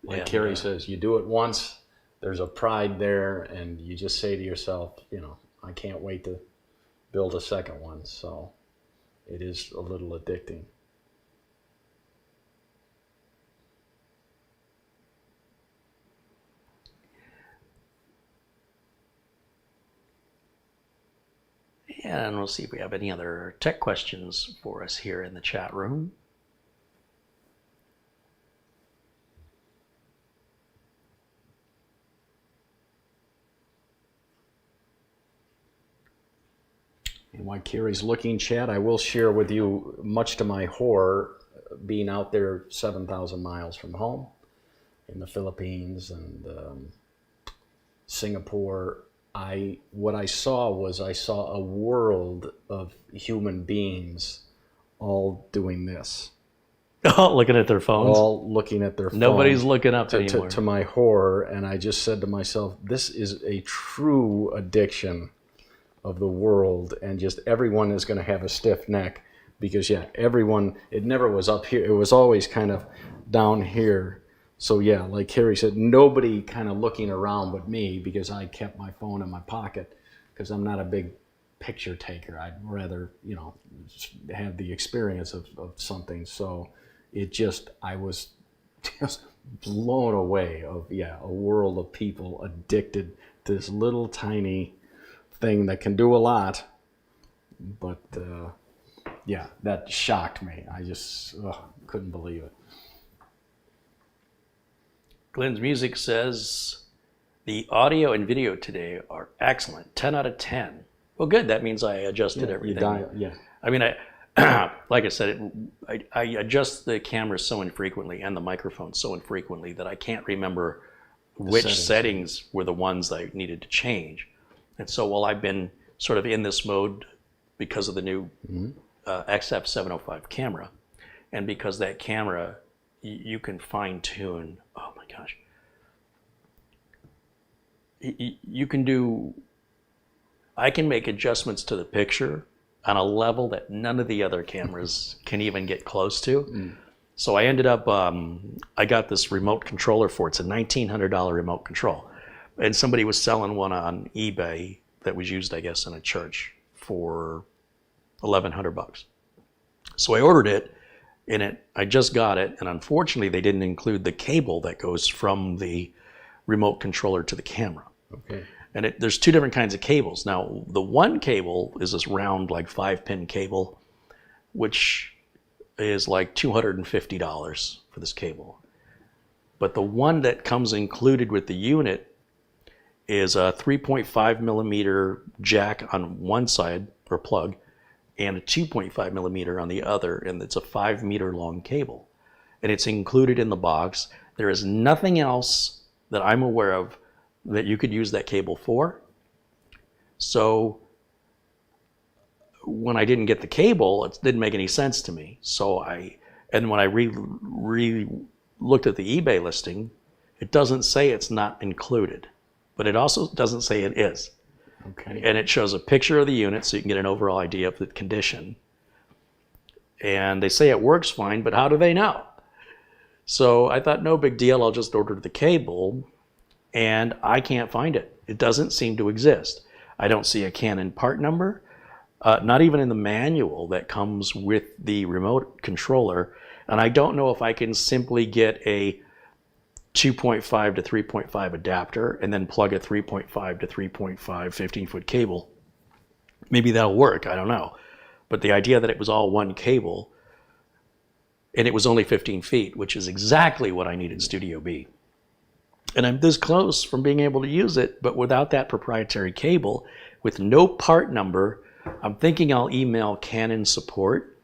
B: Like Carrie says, you do it once, there's a pride there, and you just say to yourself, I can't wait to build a second one. So it is a little addicting.
C: And we'll see if we have any other tech questions for us here in the chat room.
B: And while Carrie's looking, Chad, I will share with you, much to my horror, being out there 7,000 miles from home in the Philippines and Singapore, what I saw was a world of human beings all doing this.
C: All looking at their phones?
B: All looking at their phones.
C: Nobody's looking up anymore.
B: To my horror, and I just said to myself, this is a true addiction of the world, and just everyone is going to have a stiff neck because, everyone, it never was up here. It was always kind of down here. So like Carrie said, nobody kind of looking around but me because I kept my phone in my pocket because I'm not a big picture taker. I'd rather, have the experience of something. So I was just blown away of, a world of people addicted to this little tiny thing that can do a lot. But that shocked me. I just couldn't believe it.
C: Glenn's Music says, the audio and video today are excellent, 10 out of 10. Well, good. That means I adjusted everything. I mean, like I said, I adjust the camera so infrequently and the microphone so infrequently that I can't remember which settings were the ones I needed to change. And so while I've been sort of in this mode because of the new XF705 camera, and because that camera, you can fine tune, oh my gosh. I can make adjustments to the picture on a level that none of the other cameras can even get close to. So I ended up, I got this remote controller for it. It's a $1,900 remote control. And somebody was selling one on eBay that was used, I guess, in a church for $1,100. So I ordered it, and I just got it, and unfortunately they didn't include the cable that goes from the remote controller to the camera.
B: Okay.
C: And there's two different kinds of cables. Now, the one cable is this round, like 5-pin cable, which is like $250 for this cable. But the one that comes included with the unit is a 3.5 millimeter jack on one side, or plug, and a 2.5 millimeter on the other, and it's a 5 meter long cable. And it's included in the box. There is nothing else that I'm aware of that you could use that cable for. So when I didn't get the cable, it didn't make any sense to me. And when I looked at the eBay listing, it doesn't say it's not included, but it also doesn't say it is.
B: Okay.
C: And it shows a picture of the unit so you can get an overall idea of the condition. And they say it works fine, but how do they know? So I thought, no big deal, I'll just order the cable, and I can't find it. It doesn't seem to exist. I don't see a Canon part number, not even in the manual that comes with the remote controller. And I don't know if I can simply get a 2.5 to 3.5 adapter and then plug a 3.5 to 3.5 15-foot cable, maybe that'll work. I don't know. But the idea that it was all one cable and it was only 15 feet, which is exactly what I need in Studio B. And I'm this close from being able to use it, but without that proprietary cable, with no part number, I'm thinking I'll email Canon support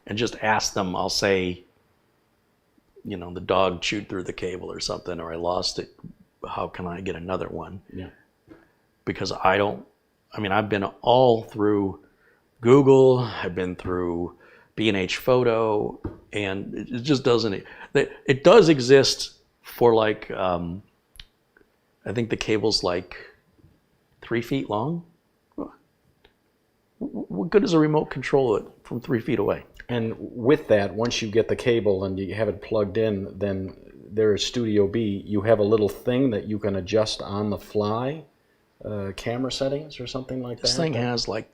C: and just ask them. I'll say, the dog chewed through the cable or something, or I lost it. How can I get another one?
B: Yeah.
C: Because I've been all through Google, I've been through B&H Photo, and it just doesn't, it does exist for like, I think the cable's like 3 feet long. What good is a remote control it from 3 feet away?
B: And with that, once you get the cable and you have it plugged in, then there is Studio B. You have a little thing that you can adjust on the fly, camera settings or something like that.
C: This thing has like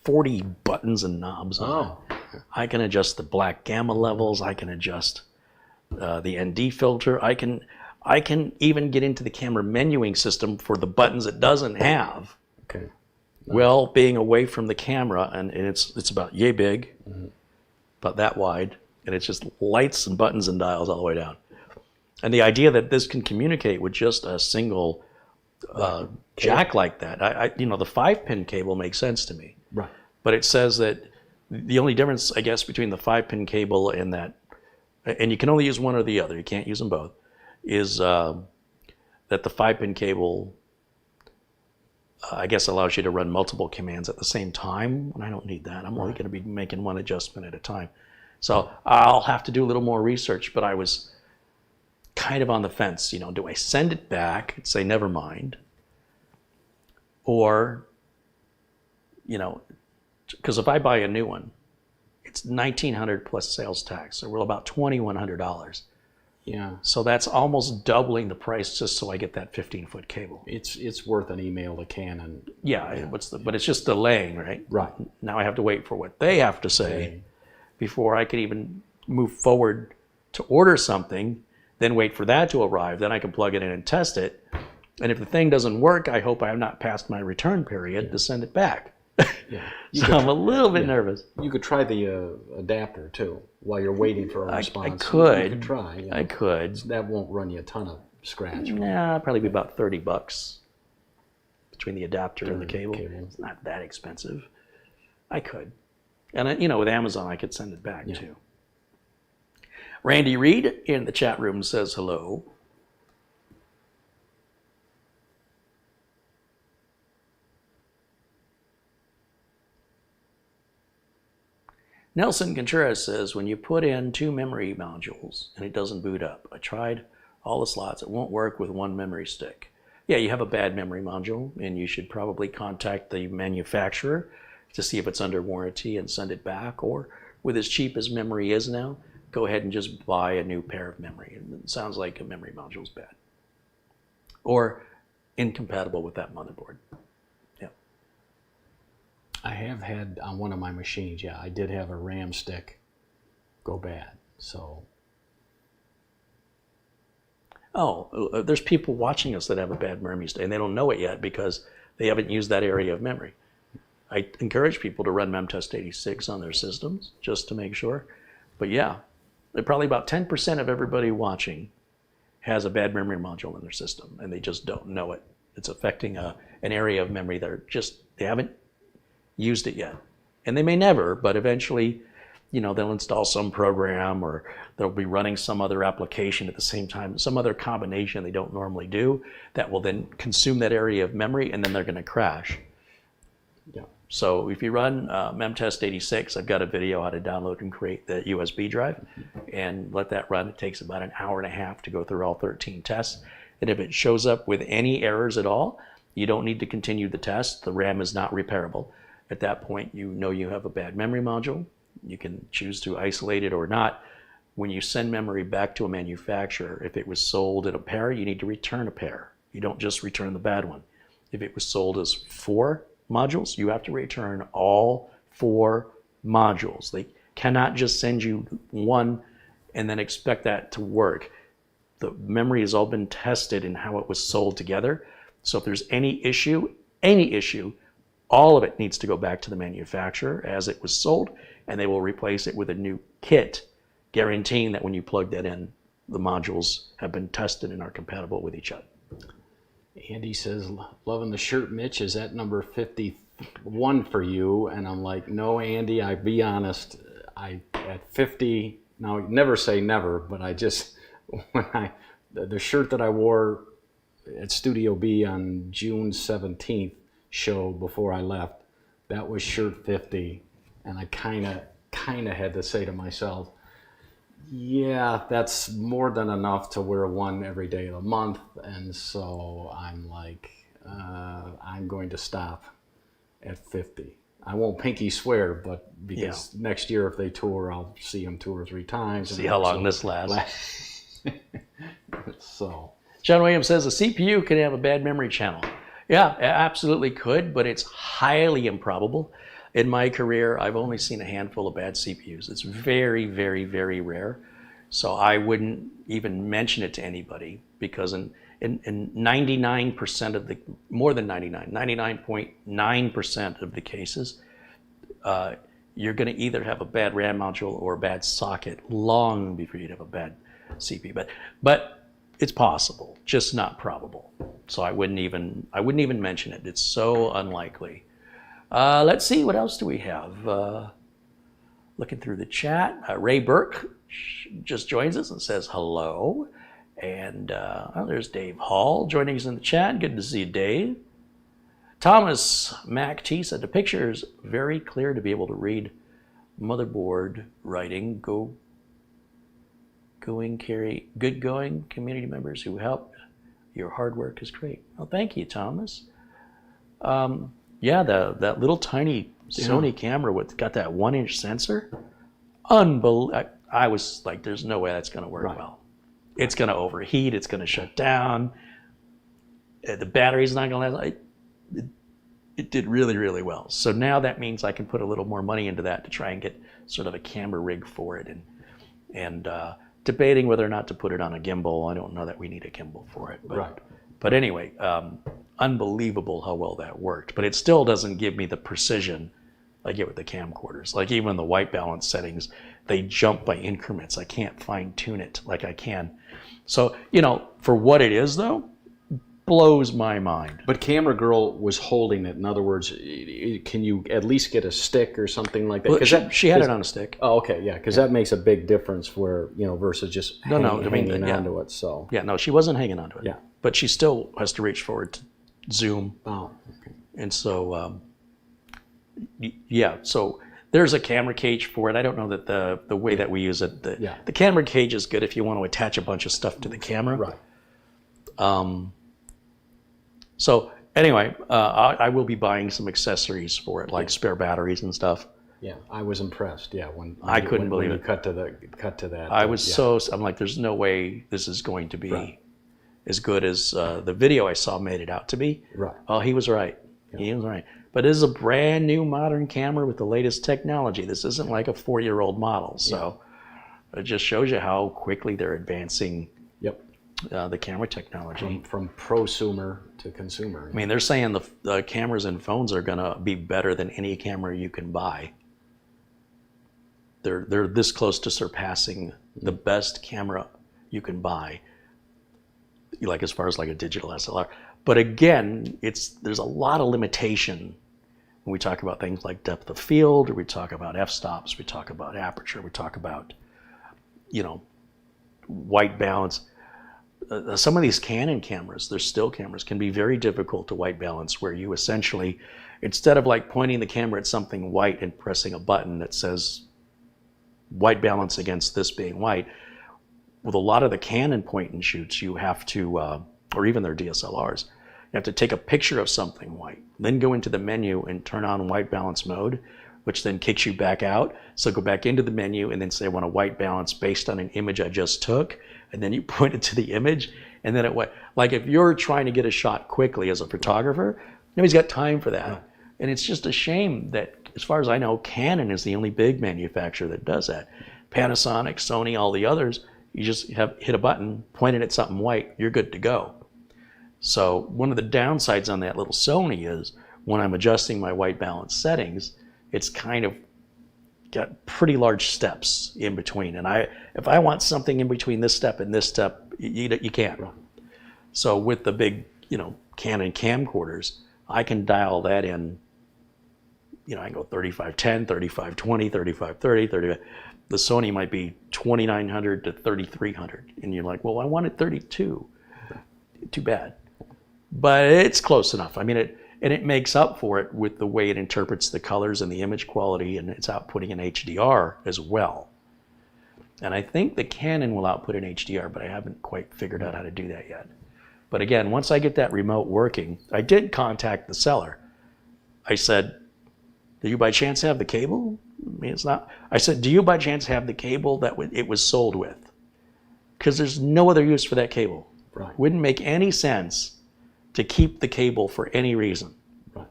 C: 40 buttons and knobs on it. I can adjust the black gamma levels. I can adjust the ND filter. I can even get into the camera menuing system for the buttons it doesn't have.
B: Okay.
C: Well, being away from the camera, and it's about yay big, about that wide, and it's just lights and buttons and dials all the way down. And the idea that this can communicate with just a single jack like that, the 5-pin cable makes sense to me.
B: Right.
C: But it says that the only difference, I guess, between the 5-pin cable and that, and you can only use one or the other, you can't use them both, is that the 5-pin cable, I guess, allows you to run multiple commands at the same time. And I don't need that. I'm only going to be making one adjustment at a time. So I'll have to do a little more research, but I was kind of on the fence. Do I send it back and say, never mind? Or, because if I buy a new one, it's $1,900 plus sales tax, so we're about $2,100.
B: Yeah.
C: So that's almost doubling the price just so I get that 15-foot cable.
B: It's worth an email to Canon.
C: Yeah. But it's just delaying, right?
B: Right.
C: Now I have to wait for what they have to say before I can even move forward to order something, then wait for that to arrive. Then I can plug it in and test it. And if the thing doesn't work, I hope I have not passed my return period to send it back.
B: Yeah.
C: So I'm a little bit nervous.
B: You could try the adapter too while you're waiting for a response.
C: I could.
B: You could try.
C: I could.
B: That won't run you a ton of scratch.
C: Nah, probably be about $30 between the adapter and the cable. It's not that expensive. I could. And with Amazon, I could send it back too. Randy Reed in the chat room says hello. Nelson Contreras says, when you put in 2 memory modules and it doesn't boot up, I tried all the slots, it won't work with 1 memory stick. Yeah, you have a bad memory module, and you should probably contact the manufacturer to see if it's under warranty and send it back, or with as cheap as memory is now, go ahead and just buy a new pair of memory. It sounds like a memory module is bad or incompatible with that motherboard.
B: I have had on one of my machines, I did have a RAM stick go bad. So.
C: There's people watching us that have a bad memory stick, and they don't know it yet because they haven't used that area of memory. I encourage people to run Memtest 86 on their systems just to make sure. But probably about 10% of everybody watching has a bad memory module in their system, and they just don't know it. It's affecting an area of memory that they haven't used it yet. And they may never, but eventually, they'll install some program, or they'll be running some other application at the same time, some other combination they don't normally do that will then consume that area of memory, and then they're going to crash.
B: Yeah.
C: So if you run Memtest 86, I've got a video how to download and create the USB drive and let that run. It takes about an hour and a half to go through all 13 tests. And if it shows up with any errors at all, you don't need to continue the test. The RAM is not repairable. At that point, you have a bad memory module. You can choose to isolate it or not. When you send memory back to a manufacturer, if it was sold in a pair, you need to return a pair. You don't just return the bad one. If it was sold as 4 modules, you have to return all 4 modules. They cannot just send you one and then expect that to work. The memory has all been tested in how it was sold together. So if there's any issue, all of it needs to go back to the manufacturer as it was sold, and they will replace it with a new kit, guaranteeing that when you plug that in, the modules have been tested and are compatible with each other.
B: Andy says, loving the shirt, Mitch. Is that number 51 for you? And I'm like, no, Andy, I be honest. At 50, now never say never, but I just, the shirt that I wore at Studio B on June 17th show before I left, that was shirt 50. And I kind of had to say to myself, yeah, that's more than enough to wear one every day of the month. And so I'm like, I'm going to stop at 50. I won't pinky swear, but because next year if they tour, I'll see them 2 or 3 times.
C: See how long this lasts.
B: So,
C: John Williams says a CPU can have a bad memory channel. Yeah, it absolutely could, but it's highly improbable. In my career, I've only seen a handful of bad CPUs. It's very, very, very rare. So I wouldn't even mention it to anybody, because in 99% of the, more than 99.9% of the cases, you're going to either have a bad RAM module or a bad socket long before you'd have a bad CPU. But it's possible, just not probable. So I wouldn't even mention it. It's so unlikely. Let's see, what else do we have? Looking through the chat, Ray Burke just joins us and says hello. And there's Dave Hall joining us in the chat. Good to see you, Dave. Thomas Mac T said the picture is very clear to be able to read motherboard writing. Good going community members who help. Your hard work is great. Well, thank you, Thomas. Yeah, that little tiny Sony camera got that 1-inch sensor. Unbelievable. I was like, there's no way that's going to work well. It's going to overheat. It's going to shut down. The battery's not going to last. It did really, really well. So now that means I can put a little more money into that to try and get sort of a camera rig for it. And debating whether or not to put it on a gimbal. I don't know that we need a gimbal for it. But anyway, unbelievable how well that worked. But it still doesn't give me the precision I get with the camcorders. Like even the white balance settings, they jump by increments. I can't fine tune it like I can. So, for what it is though, blows my mind.
B: But Camera Girl was holding it. In other words, can you at least get a stick or something like that?
C: Well, she had it on a stick.
B: Oh, okay, yeah, because that makes a big difference where, versus just hanging onto it. So
C: yeah, no, she wasn't hanging onto it.
B: Yeah.
C: But she still has to reach forward to zoom.
B: Oh, okay.
C: And so, so there's a camera cage for it. I don't know that the way that we use it, the camera cage is good if you want to attach a bunch of stuff to the camera.
B: Right.
C: So anyway, I will be buying some accessories for it, like spare batteries and stuff.
B: Yeah, I was impressed. Yeah, when
C: I couldn't believe
B: when
C: it.
B: You cut to that.
C: I was I'm like, there's no way this is going to be as good as the video I saw made it out to be.
B: Right.
C: Oh, he was right. Yeah. He was right. But it is a brand new modern camera with the latest technology. This isn't like a 4-year-old model. So it just shows you how quickly they're advancing.
B: Yep.
C: The camera technology.
B: From prosumer to consumer.
C: I mean, they're saying the cameras and phones are going to be better than any camera you can buy. They're this close to surpassing the best camera you can buy, like as far as like a digital SLR. But again, there's a lot of limitation when we talk about things like depth of field, or we talk about f-stops, we talk about aperture, we talk about, white balance. Some of these Canon cameras, they're still cameras, can be very difficult to white balance, where you essentially, instead of like pointing the camera at something white and pressing a button that says white balance against this being white, with a lot of the Canon point and shoots, you have to, or even their DSLRs, you have to take a picture of something white, then go into the menu and turn on white balance mode, which then kicks you back out. So go back into the menu and then say, I want a white balance based on an image I just took. And then you point it to the image, and then like if you're trying to get a shot quickly as a photographer, nobody's got time for that. Yeah. And it's just a shame that, as far as I know, Canon is the only big manufacturer that does that. Panasonic, Sony, all the others, You just hit a button, point it at something white, you're good to go. So one of the downsides on that little Sony is when I'm adjusting my white balance settings, it's kind of got pretty large steps in between. And if I want something in between this step and this step, you can't. So with the big, Canon camcorders, I can dial that in. I can go 3510, 3520, 3530, 35. The Sony might be 2900 to 3300. And you're like, well, I wanted 32. Too bad. But it's close enough. I mean, it makes up for it with the way it interprets the colors and the image quality, and it's outputting in HDR as well. And I think the Canon will output in HDR, but I haven't quite figured out how to do that yet. But again, once I get that remote working, I did contact the seller. I said, do you by chance have the cable? I mean, it's not. I said, do you by chance have the cable that it was sold with? Because there's no other use for that cable.
B: Right.
C: Wouldn't make any sense to keep the cable for any reason.
B: Right.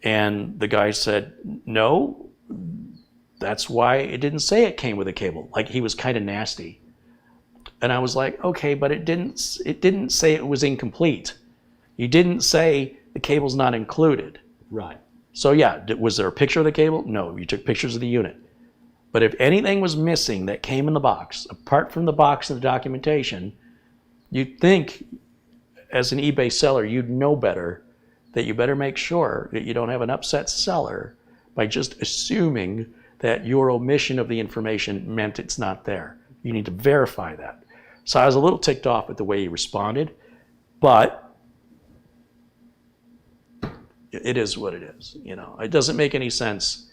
C: And the guy said, no, that's why it didn't say it came with a cable. Like, he was kind of nasty. And I was like, okay, but it didn't say it was incomplete. You didn't say the cable's not included.
B: Right.
C: So yeah, was there a picture of the cable? No, you took pictures of the unit. But if anything was missing that came in the box, apart from the box and the documentation, you'd think, as an eBay seller, you'd know better, that you better make sure that you don't have an upset seller by just assuming that your omission of the information meant it's not there. You need to verify that. So I was a little ticked off at the way he responded, but it is what it is. It doesn't make any sense.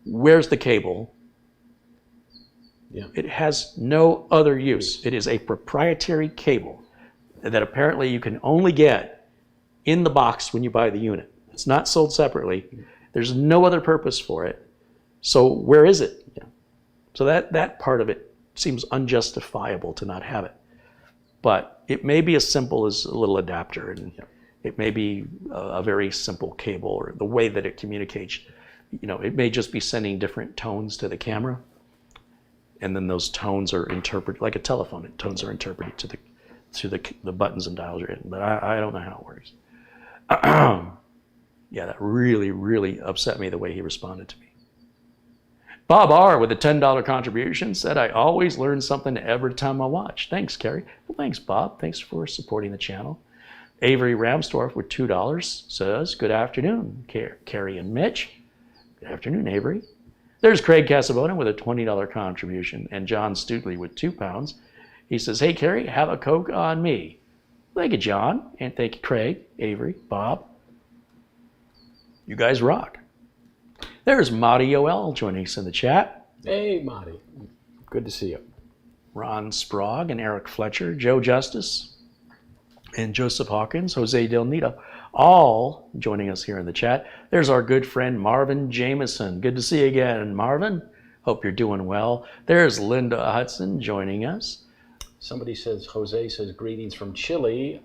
C: Where's the cable?
B: Yeah.
C: It has no other use. It is a proprietary cable that apparently you can only get in the box when you buy the unit. It's not sold separately. There's no other purpose for it. So where is it? Yeah. So that part of it seems unjustifiable to not have it. But it may be as simple as a little adapter, and it may be a very simple cable, or the way that it communicates. It may just be sending different tones to the camera. And then those tones are interpreted like a telephone. Tones are interpreted to the buttons and dials are in. But I don't know how it works. Yeah, that really, really upset me the way he responded to me. Bob R. with a $10 contribution said, I always learn something every time I watch. Thanks, Carrie. Well, thanks, Bob. Thanks for supporting the channel. Avery Ramstorff with $2 says, good afternoon, Carrie and Mitch. Good afternoon, Avery. There's Craig Casabona with a $20 contribution, and John Stutley with £2. He says, hey, Carrie, have a Coke on me. Thank you, John, and thank you, Craig, Avery, Bob. You guys rock. There's Marty Yoel joining us in the chat.
B: Hey, Marty. Good to see you.
C: Ron Sprague and Eric Fletcher, Joe Justice, and Joseph Hawkins, Jose Del Nito, all joining us here in the chat. There's our good friend Marvin Jameson. Good to see you again, Marvin. Hope you're doing well. There's Linda Hudson joining us.
B: Somebody says, Jose says, greetings from Chile.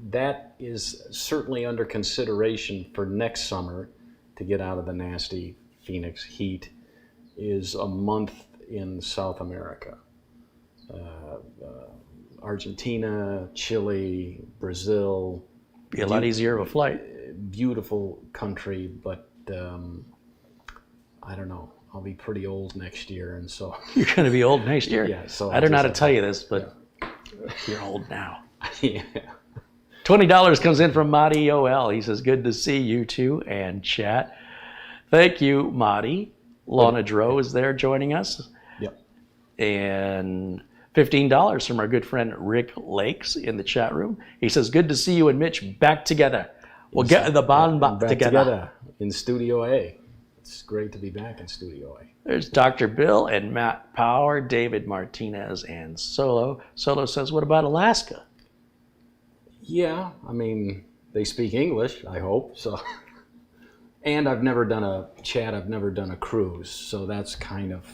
B: That is certainly under consideration for next summer to get out of the nasty Phoenix heat, is a month in South America. Argentina, Chile, Brazil.
C: Be a lot easier of a flight.
B: Beautiful country, but I don't know. I'll be pretty old next year, and so
C: You're going to be old next year.
B: Yeah. So
C: I don't know how to tell you this, but you're old now.
B: Yeah.
C: $20 comes in from Marty Yoel. He says, good to see you two and chat. Thank you, Marty. Lana Dro is there joining us.
B: Yep.
C: And $15 from our good friend Rick Lakes in the chat room. He says, good to see you and Mitch back together. We'll get the bond back together.
B: In Studio A. It's great to be back in Studio A.
C: There's Dr. Bill and Matt Power, David Martinez, and Solo. Solo says, what about Alaska?
B: Yeah, I mean, they speak English, I hope, so. And I've never done a cruise, so that's kind of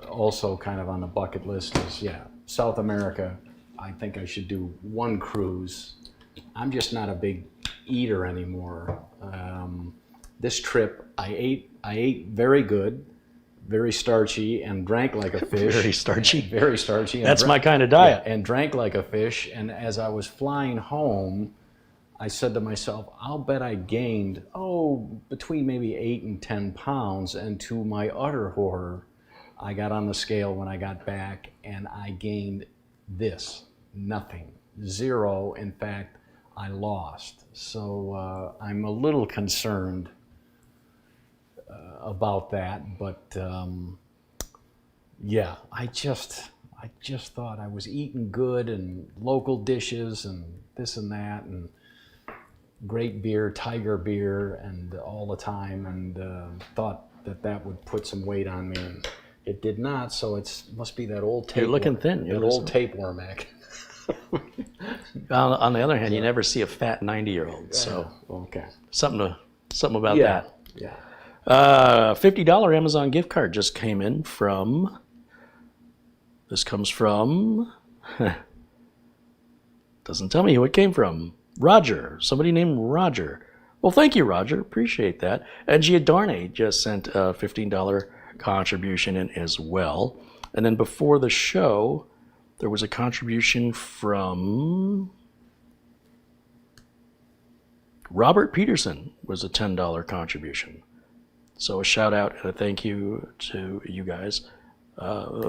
B: also kind of on the bucket list is, South America. I think I should do one cruise. I'm just not a big eater anymore. this trip, I ate very good, very starchy, and drank like a fish.
C: Very starchy.
B: Very starchy. And
C: That's my kind of diet.
B: Yeah, and drank like a fish. And as I was flying home, I said to myself, I'll bet I gained, between maybe 8 and 10 pounds. And to my utter horror, I got on the scale when I got back, and I gained nothing, 0. In fact, I lost. So I'm a little concerned about that, but yeah, I just thought I was eating good and local dishes and this and that and great beer, Tiger beer, and all the time, and thought that would put some weight on me, and it did not. So it must be that old tapeworm.
C: You're looking thin.
B: That old tapeworm act.
C: On the other hand, you never see a fat 90-year-old. So
B: okay,
C: something about that.
B: Yeah.
C: $50 Amazon gift card just came in from. This comes from. Doesn't tell me who it came from. Roger. Somebody named Roger. Well, thank you, Roger. Appreciate that. And Giordane just sent a $15 contribution in as well. And then before the show, there was a contribution from Robert Peterson. Was a $10 contribution. So a shout out and a thank you to you guys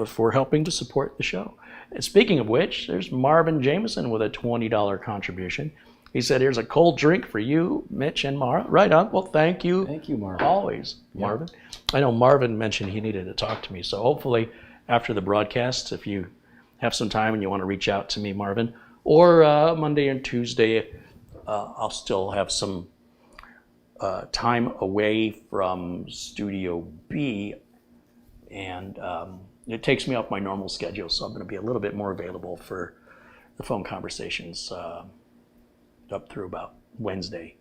C: for helping to support the show. And speaking of which, there's Marvin Jameson with a $20 contribution. He said, here's a cold drink for you, Mitch and Mara. Right on. Well, thank you.
B: Thank you, Marvin.
C: Always, Marvin. I know Marvin mentioned he needed to talk to me. So hopefully after the broadcast, if you have some time and you want to reach out to me, Marvin, or Monday and Tuesday, I'll still have some time away from Studio B, and it takes me off my normal schedule, so I'm going to be a little bit more available for the phone conversations up through about Wednesday.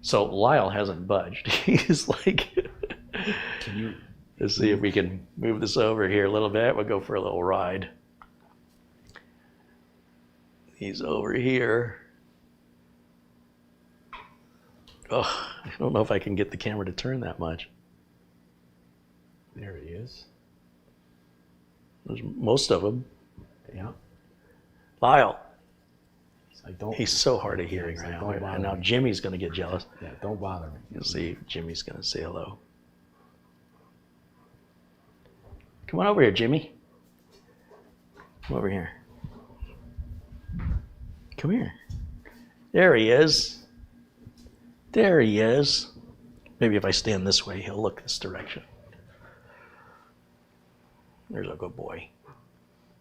C: So Lyle hasn't budged. He's like, let's see if we can move this over here a little bit. We'll go for a little ride. He's over here. Oh, I don't know if I can get the camera to turn that much.
B: There he is.
C: There's most of them.
B: Yeah.
C: Lyle.
B: Like,
C: he's so hard of hearing right now. And now Jimmy's going to get jealous.
B: Yeah, don't bother me.
C: You'll see if Jimmy's going to say hello. Come on over here, Jimmy. Come over here. Come here. There he is. There he is. Maybe if I stand this way, he'll look this direction. There's a good boy.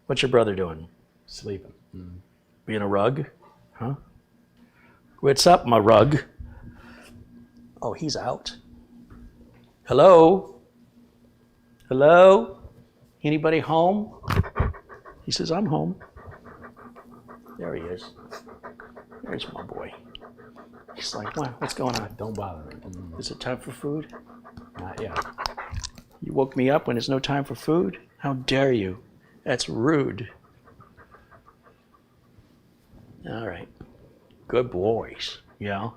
C: What's your brother doing?
B: Sleeping. Mm.
C: Being a rug? Huh? What's up, my rug? Oh, he's out. Hello? Hello? Anybody home? He says, I'm home. There he is. There's my boy. He's like, what's going on?
B: Don't bother me. Mm.
C: Is it time for food?
B: Not yet.
C: You woke me up when there's no time for food? How dare you? That's rude. All right. Good boys. Yeah.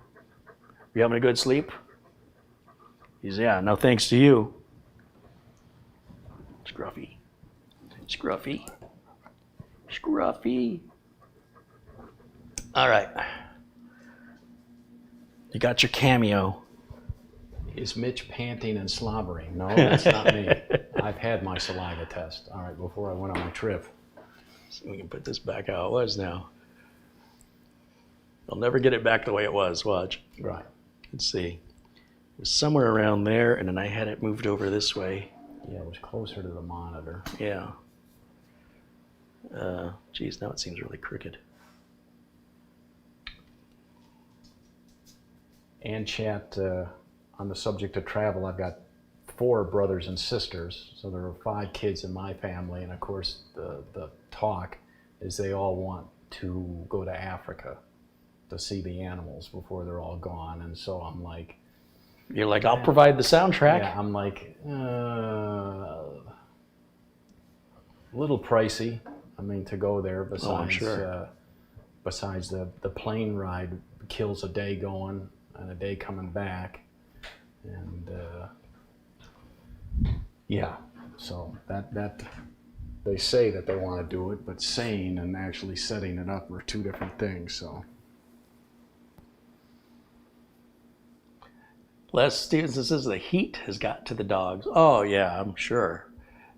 C: You having a good sleep? He's, yeah, no thanks to you. Scruffy. Scruffy. Scruffy. All right. You got your cameo.
B: Is Mitch panting and slobbering? No, that's not me. I've had my saliva test. All right, before I went on my trip.
C: So we can put this back how it was now. I'll never get it back the way it was. Watch.
B: Right.
C: Let's see. It was somewhere around there, and then I had it moved over this way.
B: Yeah, it was closer to the monitor.
C: Yeah. Geez, now it seems really crooked.
B: And chat, on the subject of travel, I've got 4 brothers and sisters, so there are 5 kids in my family, and of course the talk is they all want to go to Africa to see the animals before they're all gone, and so I'm like...
C: You're like, I'll provide the soundtrack.
B: Yeah, I'm like, a little pricey, I mean, to go there, besides,
C: I'm sure.
B: Besides the plane ride kills a day going. and a day coming back. And so that they say that they want to do it, but saying and actually setting it up are two different things. So
C: Les Stevenson says the heat has got to the dogs. Oh yeah, I'm sure.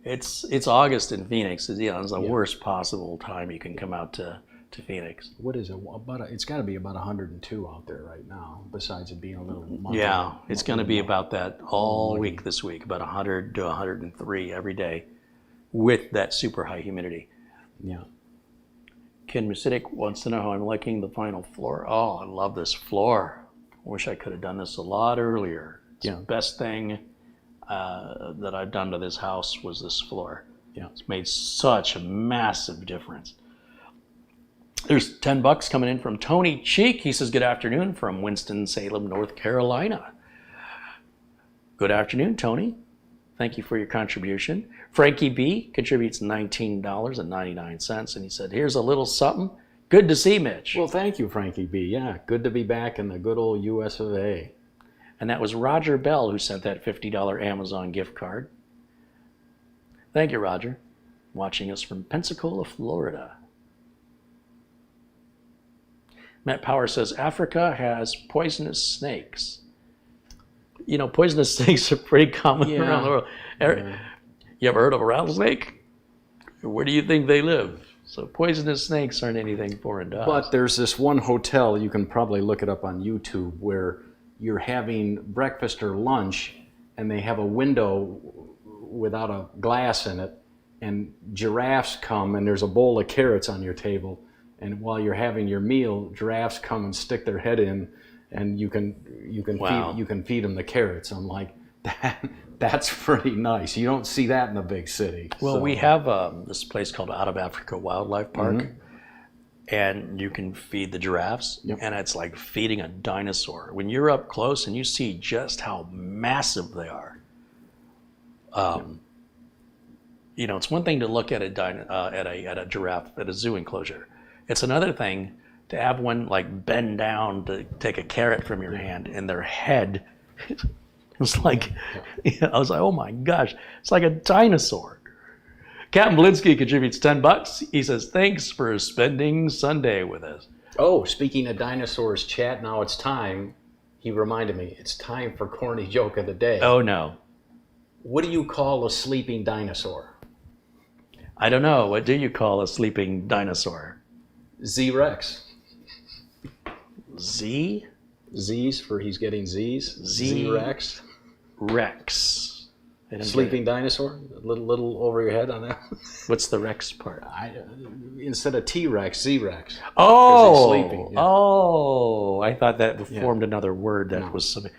C: It's August in Phoenix. It's the worst possible time you can come out to Phoenix.
B: what is it? It's got to be about 102 out there right now. Besides it being a little.
C: It's going to be about that all week this week, about 100 to 103 every day, with that super high humidity.
B: Yeah.
C: Ken Musidic wants to know how I'm liking the final floor. Oh, I love this floor. I wish I could have done this a lot earlier. It's the best thing that I've done to this house was this floor.
B: Yeah.
C: It's made such a massive difference. There's $10 coming in from Tony Cheek. He says, good afternoon from Winston-Salem, North Carolina. Good afternoon, Tony. Thank you for your contribution. Frankie B contributes $19.99, and he said, here's a little something. Good to see Mitch.
B: Well, thank you, Frankie B. Yeah, good to be back in the good old US of A.
C: And that was Roger Bell who sent that $50 Amazon gift card. Thank you, Roger. Watching us from Pensacola, Florida. Matt Power says, Africa has poisonous snakes. You know, poisonous snakes are pretty common around the world. You ever heard of a rattlesnake? Where do you think they live? So poisonous snakes aren't anything foreign to us.
B: But there's this one hotel, you can probably look it up on YouTube, where you're having breakfast or lunch and they have a window without a glass in it, and giraffes come and there's a bowl of carrots on your table, and while you're having your meal, giraffes come and stick their head in, and you can feed them the carrots. I'm like, that's pretty nice. You don't see that in a big city.
C: Well, we have this place called Out of Africa Wildlife Park, and you can feed the giraffes, and it's like feeding a dinosaur. When you're up close and you see just how massive they are, you know, it's one thing to look at a giraffe at a zoo enclosure. It's another thing to have one like bend down to take a carrot from your hand, and their head was like, I was like, oh my gosh, it's like a dinosaur. Captain Blinsky contributes $10. He says, thanks for spending Sunday with us.
B: Oh, speaking of dinosaurs, chat, now it's time. He reminded me, it's time for corny joke of the day.
C: Oh no.
B: What do you call a sleeping dinosaur?
C: I don't know. What do you call a sleeping dinosaur?
B: Z-Rex.
C: Z?
B: Z's for he's getting Z's. Z-Rex.
C: Rex.
B: Sleeping dinosaur? A little over your head on that?
C: What's the Rex part?
B: Instead of T-Rex, Z-Rex.
C: Oh!
B: Sleeping, yeah.
C: Oh! I thought that formed another word that was something.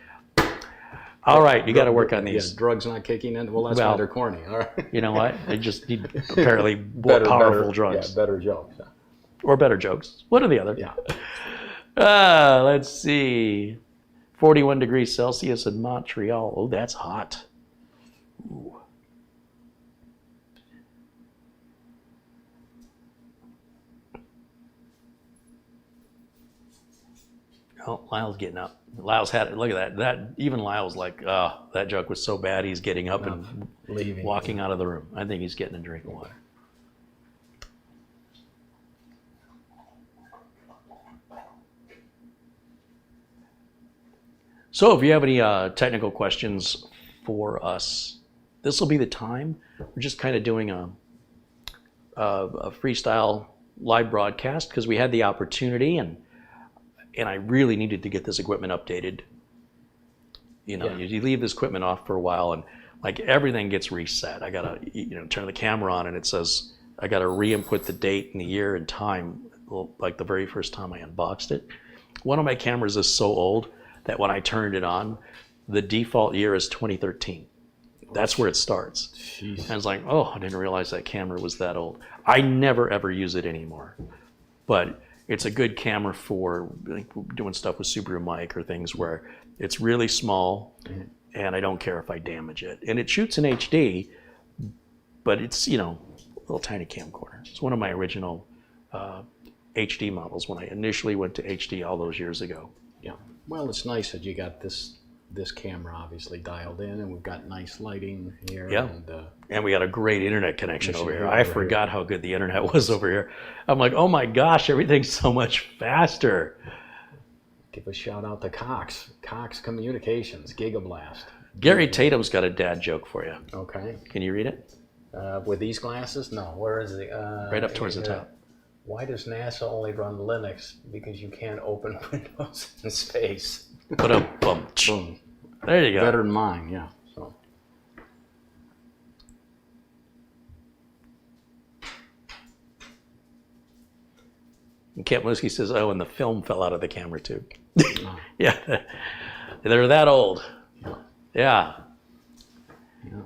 C: All right, you got to work on these.
B: Yeah, drugs not kicking in. Well, that's why they're corny. All right.
C: You know what? They just need apparently more powerful drugs.
B: Yeah, better jokes. Yeah.
C: Or better jokes. One or the other.
B: Yeah.
C: Let's see. 41 degrees Celsius in Montreal. Oh, that's hot. Ooh. Oh, Lyle's getting up. Lyle's had it. Look at that. Even Lyle's like, that joke was so bad he's getting up and
B: leaving,
C: walking out of the room. I think he's getting a drink of water. So if you have any technical questions for us, this will be the time. We're just kind of doing a freestyle live broadcast because we had the opportunity, and I really needed to get this equipment updated. You know, you leave this equipment off for a while, and like everything gets reset. I gotta turn the camera on, and it says I gotta re-input the date and the year and time, like the very first time I unboxed it. One of my cameras is so old that when I turned it on, the default year is 2013. That's where it starts. Jeez. And I was like, oh, I didn't realize that camera was that old. I never ever use it anymore. But it's a good camera for like, doing stuff with Subaru mic or things where it's really small and I don't care if I damage it. And it shoots in HD, but it's, a little tiny camcorder. It's one of my original HD models when I initially went to HD all those years ago.
B: Yeah. Well, it's nice that you got this camera obviously dialed in, and we've got nice lighting here.
C: Yeah. And we got a great internet connection
B: Yes,
C: over
B: you
C: here.
B: do
C: I
B: over
C: forgot how good the internet was over here. I'm like, oh my gosh, everything's so much faster.
B: Give a shout out to Cox Communications, Gigablast.
C: Gary Tatum's got a dad joke for you.
B: Okay.
C: Can you read it?
B: With these glasses? No. Where is it?
C: Right up towards the top.
B: Why does NASA only run Linux? Because you can't open Windows in space.
C: Put a bum.
B: Boom.
C: There you go.
B: Better than mine, yeah. So.
C: And Camp Muskie says, oh, and the film fell out of the camera too.
B: Oh.
C: Yeah. They're that old. Yeah.
B: Yeah.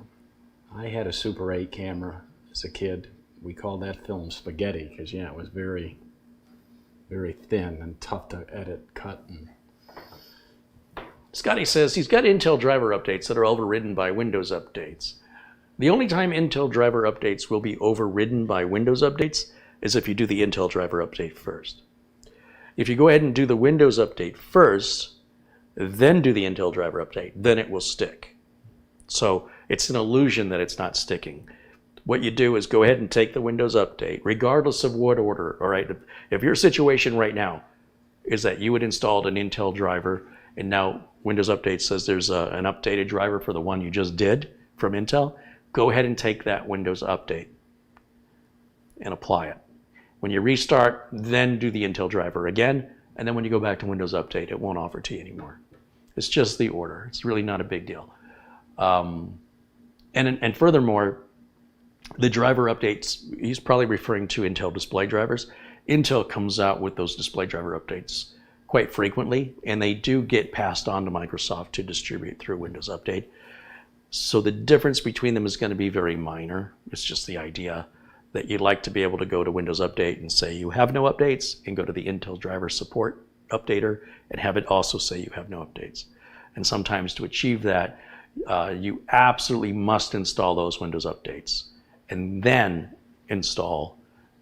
B: I had a Super 8 camera as a kid. We called that film spaghetti because, yeah, it was very, very thin and tough to edit, cut. And
C: Scotty says he's got Intel driver updates that are overridden by Windows updates. The only time Intel driver updates will be overridden by Windows updates is if you do the Intel driver update first. If you go ahead and do the Windows update first, then do the Intel driver update, then it will stick. So it's an illusion that it's not sticking. What you do is go ahead and take the Windows update, regardless of what order, all right? If your situation right now is that you had installed an Intel driver and now Windows Update says there's an updated driver for the one you just did from Intel, go ahead and take that Windows Update and apply it. When you restart, then do the Intel driver again, and then when you go back to Windows Update, it won't offer to you anymore. It's just the order. It's really not a big deal. And furthermore, the driver updates, he's probably referring to Intel display drivers. Intel comes out with those display driver updates quite frequently, and they do get passed on to Microsoft to distribute through Windows Update. So the difference between them is going to be very minor. It's just the idea that you'd like to be able to go to Windows Update and say you have no updates, and go to the Intel driver support updater and have it also say you have no updates. And sometimes to achieve that, you absolutely must install those Windows updates and then install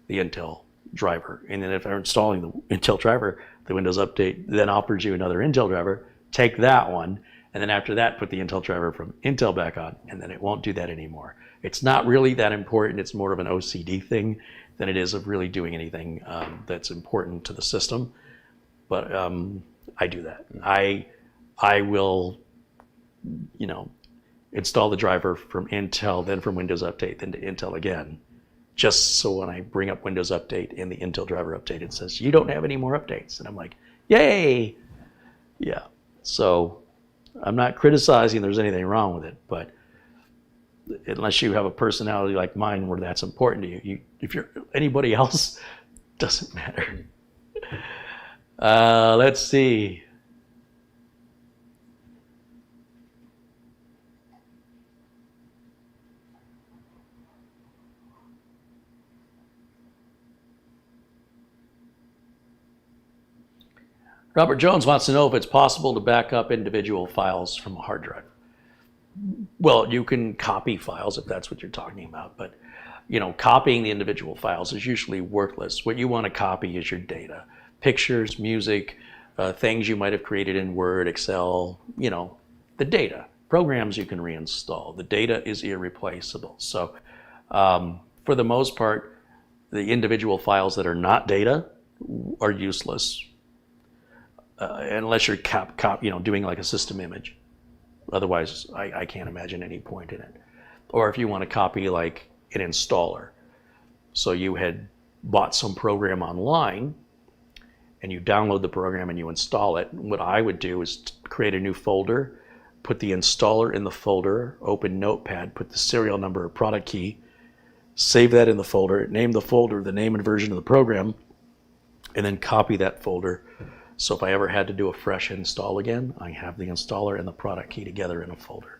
C: the Intel driver. And then if they're installing the Intel driver, the Windows Update then offers you another Intel driver, take that one, and then after that, put the Intel driver from Intel back on, and then it won't do that anymore. It's not really that important. It's more of an OCD thing than it is of really doing anything that's important to the system. But I do that. I will, install the driver from Intel, then from Windows Update, then to Intel again, just so when I bring up Windows Update in the Intel driver update, it says, you don't have any more updates. And I'm like, yay! Yeah, so I'm not criticizing there's anything wrong with it, but unless you have a personality like mine where that's important to you, if you're anybody else, doesn't matter. Let's see. Robert Jones wants to know if it's possible to back up individual files from a hard drive. Well, you can copy files if that's what you're talking about, but copying the individual files is usually worthless. What you want to copy is your data, pictures, music, things you might have created in Word, Excel, the data. Programs you can reinstall. The data is irreplaceable. So for the most part, the individual files that are not data are useless. Unless you're doing like a system image. Otherwise, I can't imagine any point in it. Or if you want to copy like an installer. So you had bought some program online and you download the program and you install it. What I would do is create a new folder, put the installer in the folder, open Notepad, put the serial number or product key, save that in the folder, name the folder, the name and version of the program, and then copy that folder. So if I ever had to do a fresh install again, I have the installer and the product key together in a folder.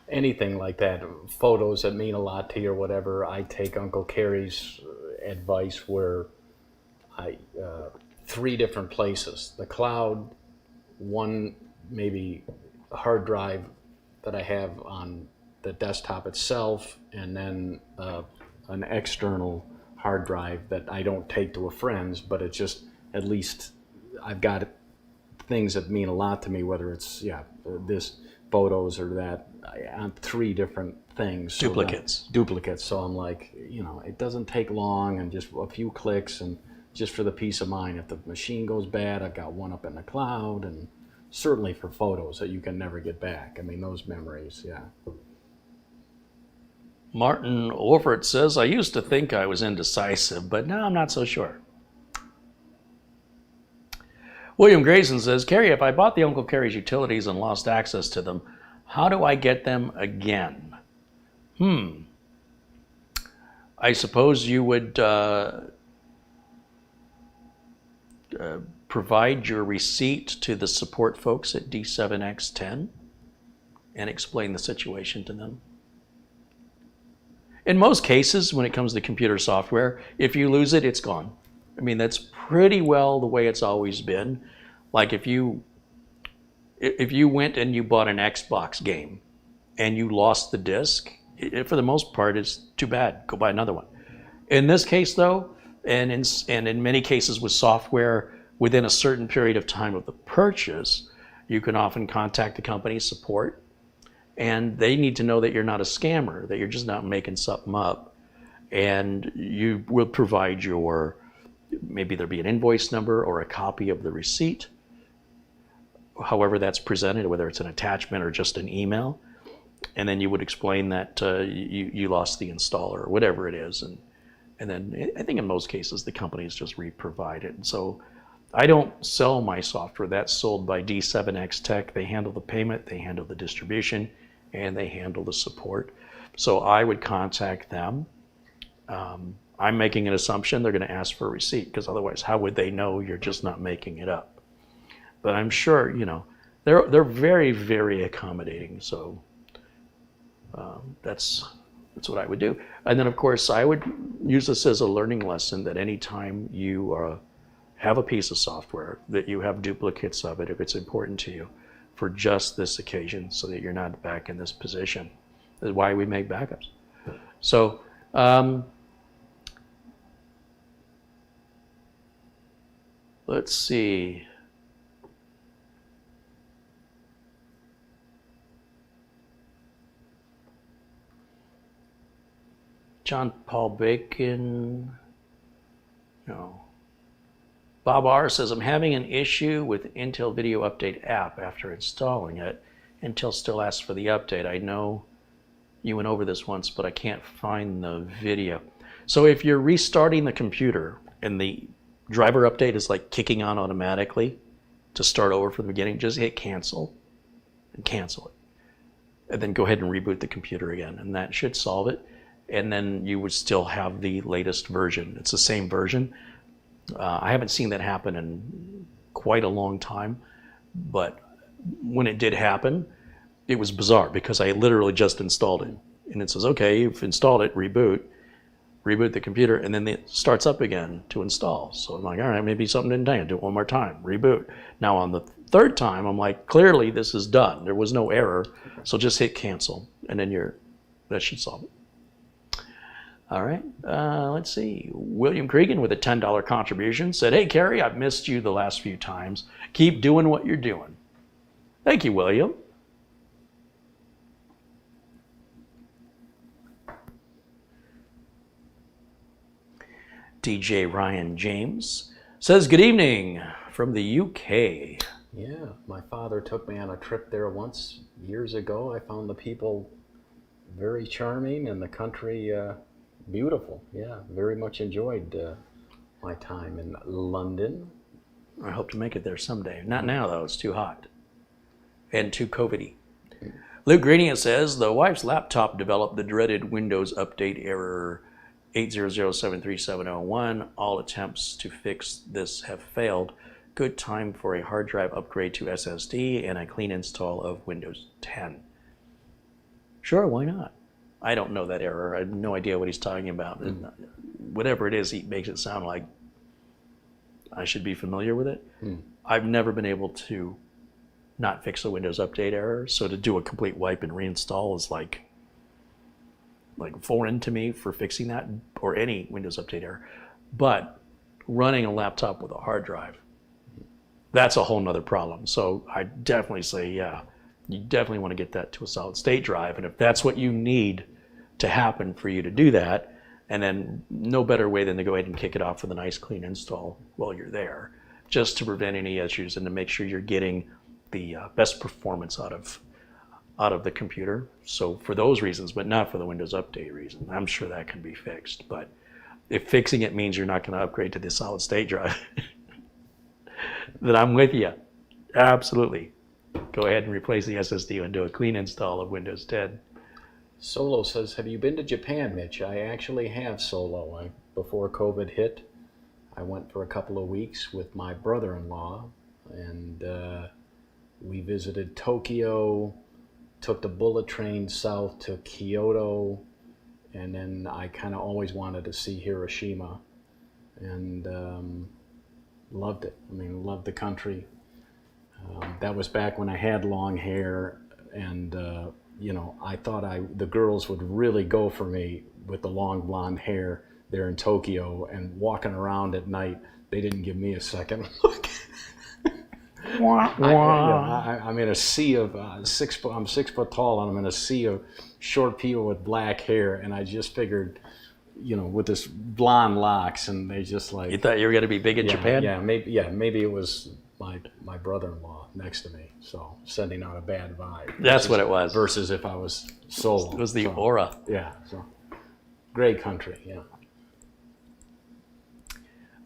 B: Anything like that, photos that mean a lot to you or whatever, I take Uncle Kerry's advice where I 3 different places. The cloud, one maybe a hard drive that I have on the desktop itself, and then an external hard drive that I don't take to a friend's, but it's just at least I've got things that mean a lot to me, whether it's this photos or that, on 3 different things. Duplicates. So I'm like, it doesn't take long and just a few clicks, and just for the peace of mind. If the machine goes bad, I've got one up in the cloud, and certainly for photos that you can never get back. I mean, those memories, yeah.
C: Martin Wolfert says, I used to think I was indecisive, but now I'm not so sure. William Grayson says, Carrie, if I bought the Uncle Carrie's utilities and lost access to them, how do I get them again? I suppose you would provide your receipt to the support folks at D7X10 and explain the situation to them. In most cases, when it comes to computer software, if you lose it, it's gone. I mean, that's pretty well the way it's always been. Like if you went and you bought an Xbox game and you lost the disc, for the most part, it's too bad. Go buy another one. In this case, though, and in many cases with software, within a certain period of time of the purchase, you can often contact the company support, and they need to know that you're not a scammer, that you're just not making something up, and you will provide maybe there'll be an invoice number or a copy of the receipt, however that's presented, whether it's an attachment or just an email, and then you would explain that you lost the installer or whatever it is, and then I think in most cases the companies just re-provide it. And so I don't sell my software. That's sold by D7X Tech. They handle the payment, they handle the distribution, and they handle the support. So I would contact them. I'm making an assumption they're going to ask for a receipt, because otherwise how would they know you're just not making it up? But I'm sure, they're very, very accommodating. So that's what I would do. And then of course I would use this as a learning lesson, that anytime you have a piece of software, that you have duplicates of it if it's important to you, for just this occasion, so that you're not back in this position. That's why we make backups. So let's see. John Paul Bacon, no. Bob R. says, I'm having an issue with Intel Video Update app after installing it. Intel still asks for the update. I know you went over this once, but I can't find the video. So if you're restarting the computer and the driver update is like kicking on automatically to start over from the beginning, just hit cancel and cancel it. And then go ahead and reboot the computer again, and that should solve it. And then you would still have the latest version. It's the same version. I haven't seen that happen in quite a long time, but when it did happen, it was bizarre, because I literally just installed it. And it says, okay, you've installed it, reboot the computer, and then it starts up again to install. So I'm like, all right, maybe something didn't do it one more time, reboot. Now on the 3rd time, I'm like, clearly this is done. There was no error, so just hit cancel, and then that should solve it. All right, let's see. William Cregan with a $10 contribution said, hey, Carrie, I've missed you the last few times. Keep doing what you're doing. Thank you, William. DJ Ryan James says, good evening from the UK.
B: Yeah, my father took me on a trip there once years ago. I found the people very charming and the country beautiful. Yeah, very much enjoyed my time in London.
C: I hope to make it there someday. Not now, though. It's too hot and too COVID-y. Luke Grania says, the wife's laptop developed the dreaded Windows update error 800-73701. All attempts to fix this have failed. Good time for a hard drive upgrade to SSD and a clean install of Windows 10. Sure, why not? I don't know that error. I have no idea what he's talking about. And whatever it is, he makes it sound like I should be familiar with it. I've never been able to not fix a Windows update error, so to do a complete wipe and reinstall is like foreign to me for fixing that, or any Windows update error. But running a laptop with a hard drive, that's a whole nother problem. So I definitely say, yeah, you definitely want to get that to a solid state drive. And if that's what you need to happen for you to do that, and then no better way than to go ahead and kick it off with a nice clean install while you're there, just to prevent any issues and to make sure you're getting the best performance out of the computer. So for those reasons, but not for the Windows Update reason, I'm sure that can be fixed. But if fixing it means you're not going to upgrade to the solid state drive, then I'm with you. Absolutely. Go ahead and replace the SSD and do a clean install of Windows 10.
B: Solo says, have you been to Japan, Mitch? I actually have, Solo. Before COVID hit, I went for a couple of weeks with my brother-in-law, and we visited Tokyo, took the bullet train south to Kyoto, and then I kind of always wanted to see Hiroshima, and loved it. I mean, loved the country. That was back when I had long hair, and I thought the girls would really go for me with the long blonde hair there in Tokyo, and walking around at night, they didn't give me a second look. I'm in a sea of I'm 6 foot tall, and I'm in a sea of short people with black hair, and I just figured, with this blonde locks, and they just like.
C: You thought you were going to be big in Japan?
B: Maybe it was my brother-in-law next to me, so sending out a bad vibe.
C: That's what it was.
B: Versus if I was solo.
C: It was the aura.
B: Yeah, so great country, yeah.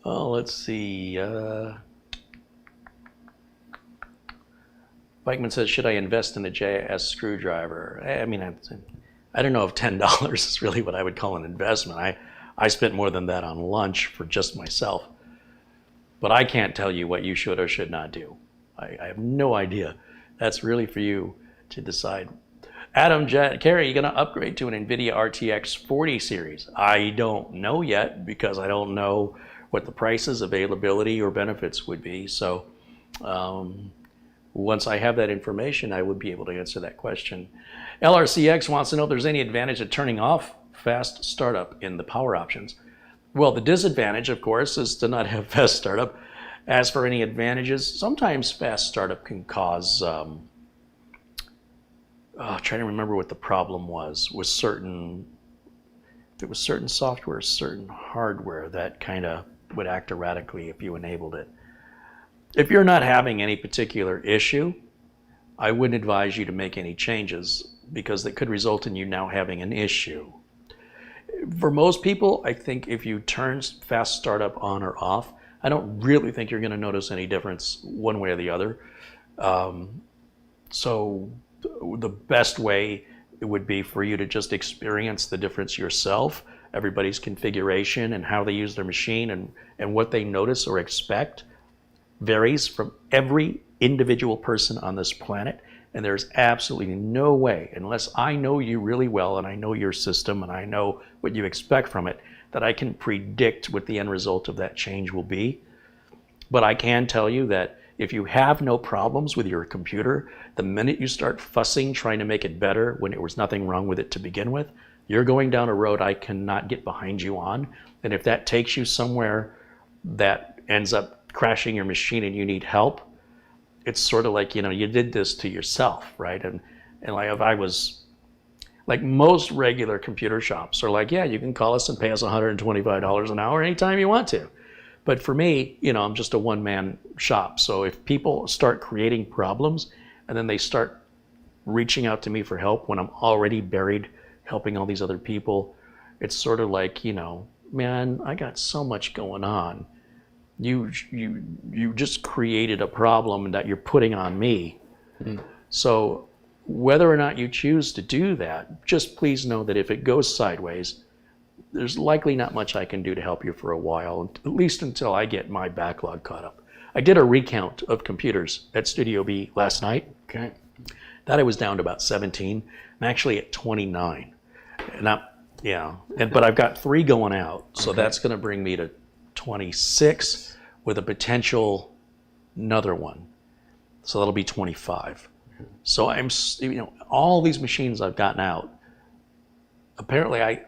C: Oh, let's see. Bikeman says, should I invest in a JS screwdriver? I mean, I don't know if $10 is really what I would call an investment. I spent more than that on lunch for just myself. But I can't tell you what you should or should not do. I have no idea. That's really for you to decide. Adam Carey, you going to upgrade to an NVIDIA RTX 40 series? I don't know yet, because I don't know what the prices, availability, or benefits would be. So once I have that information, I would be able to answer that question. LRCX wants to know if there's any advantage of turning off fast startup in the power options. Well, the disadvantage, of course, is to not have fast startup. As for any advantages, sometimes fast startup can cause, trying to remember what the problem was, with certain software, certain hardware that kind of would act erratically if you enabled it. If you're not having any particular issue, I wouldn't advise you to make any changes, because that could result in you now having an issue. For most people, I think if you turn fast startup on or off, I don't really think you're going to notice any difference one way or the other. So the best way it would be for you to just experience the difference yourself, everybody's configuration and how they use their machine, and what they notice or expect varies from every individual person on this planet. And there's absolutely no way, unless I know you really well and I know your system and I know what you expect from it, that I can predict what the end result of that change will be. But I can tell you that if you have no problems with your computer, the minute you start fussing trying to make it better when there was nothing wrong with it to begin with, you're going down a road I cannot get behind you on. And if that takes you somewhere that ends up crashing your machine and you need help, it's sort of like, you did this to yourself, right? And like, if I was, like, most regular computer shops are like, yeah, you can call us and pay us $125 an hour anytime you want to. But for me, I'm just a one-man shop. So if people start creating problems and then they start reaching out to me for help when I'm already buried helping all these other people, it's sort of like, man, I got so much going on. You just created a problem that you're putting on me. Mm. So whether or not you choose to do that, just please know that if it goes sideways, there's likely not much I can do to help you for a while, at least until I get my backlog caught up. I did a recount of computers at Studio B last night.
B: Okay.
C: That I was down to about 17. I'm actually at 29. But I've got 3 going out, so that's going to bring me to 26 with a potential another one. So that'll be 25. So I'm, all these machines I've gotten out, apparently I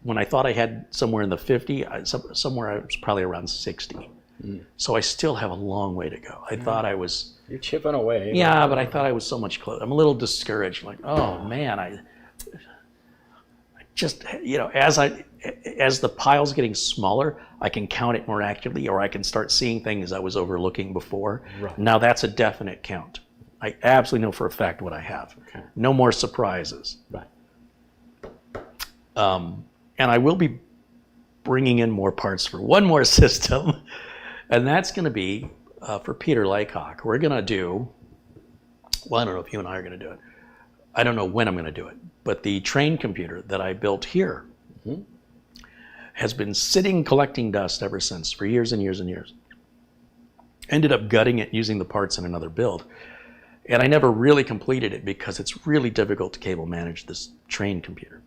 C: when I thought I had somewhere in the 50, somewhere I was probably around 60. So I still have a long way to go. I thought I was,
B: You're chipping away.
C: yeah, but I thought I was so much closer. I'm a little discouraged. Like, oh man, I just, as the pile's getting smaller, I can count it more accurately, or I can start seeing things I was overlooking before.
B: Right.
C: Now that's a definite count. I absolutely know for a fact what I have.
B: Okay.
C: No more surprises.
B: Right.
C: And I will be bringing in more parts for one more system, and that's going to be for Peter Laycock. We're going to do, well, I don't know if you and I are going to do it. I don't know when I'm going to do it, but the train computer that I built here has been sitting collecting dust ever since, for years and years and years. Ended up gutting it using the parts in another build. And I never really completed it because it's really difficult to cable manage this train computer.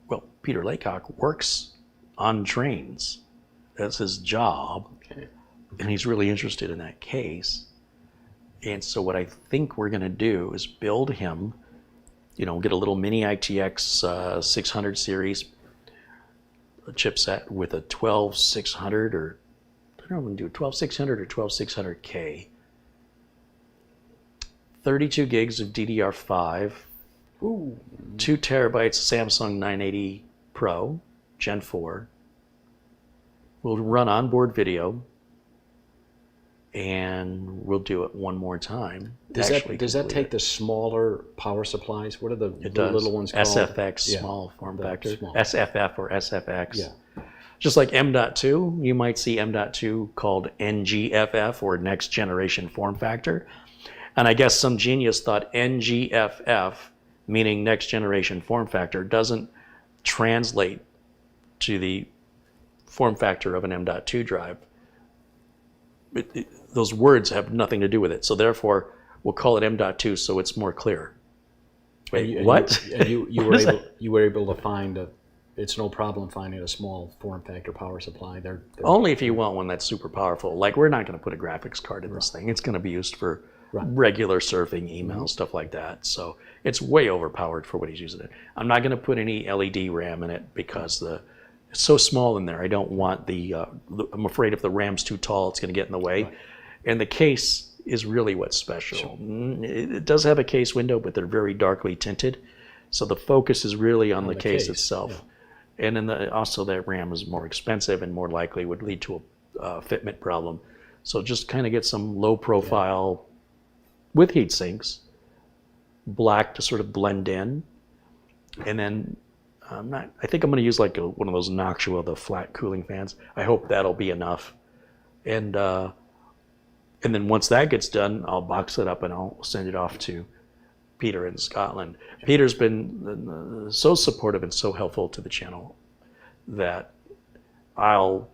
C: Well, Peter Laycock works on trains. That's his job.
B: Okay.
C: And he's really interested in that case. And so what I think we're going to do is build him, get a little mini ITX 600 series chipset with a 12600 or, I don't know if I'm going to do a 12600 or 12600K. 32 gigs of DDR5,
B: Ooh.
C: 2 terabytes Samsung 980 Pro, Gen 4. We'll run onboard video, and we'll do it one more time.
B: Does that take the smaller power supplies? What are the little ones called?
C: SFX,
B: Yeah.
C: small form
B: The
C: factor.
B: small.
C: SFF or SFX.
B: Yeah.
C: Just like M.2, you might see M.2 called NGFF or next generation form factor. And I guess some genius thought NGFF, meaning next generation form factor, doesn't translate to the form factor of an M.2 drive. Those words have nothing to do with it. So therefore, we'll call it M.2 so it's more clear. Wait, what?
B: You were able to find it's no problem finding a small form factor power supply. They're
C: Only if you want one that's super powerful. Like, we're not going to put a graphics card in this thing. It's going to be used for regular surfing, email, stuff like that. So it's way overpowered for what he's using it. I'm not going to put any LED RAM in it because it's so small in there. I don't want I'm afraid if the RAM's too tall, it's going to get in the way. Right. And the case is really what's special. Sure. It does have a case window, but they're very darkly tinted. So the focus is really on the case itself. Yeah. And then also that RAM is more expensive and more likely would lead to a fitment problem. So just kind of get some low profile with heat sinks, black to sort of blend in. And then I think I'm going to use like one of those Noctua, the flat cooling fans. I hope that'll be enough. And then once that gets done, I'll box it up and I'll send it off to Peter in Scotland. Peter's been so supportive and so helpful to the channel that I'll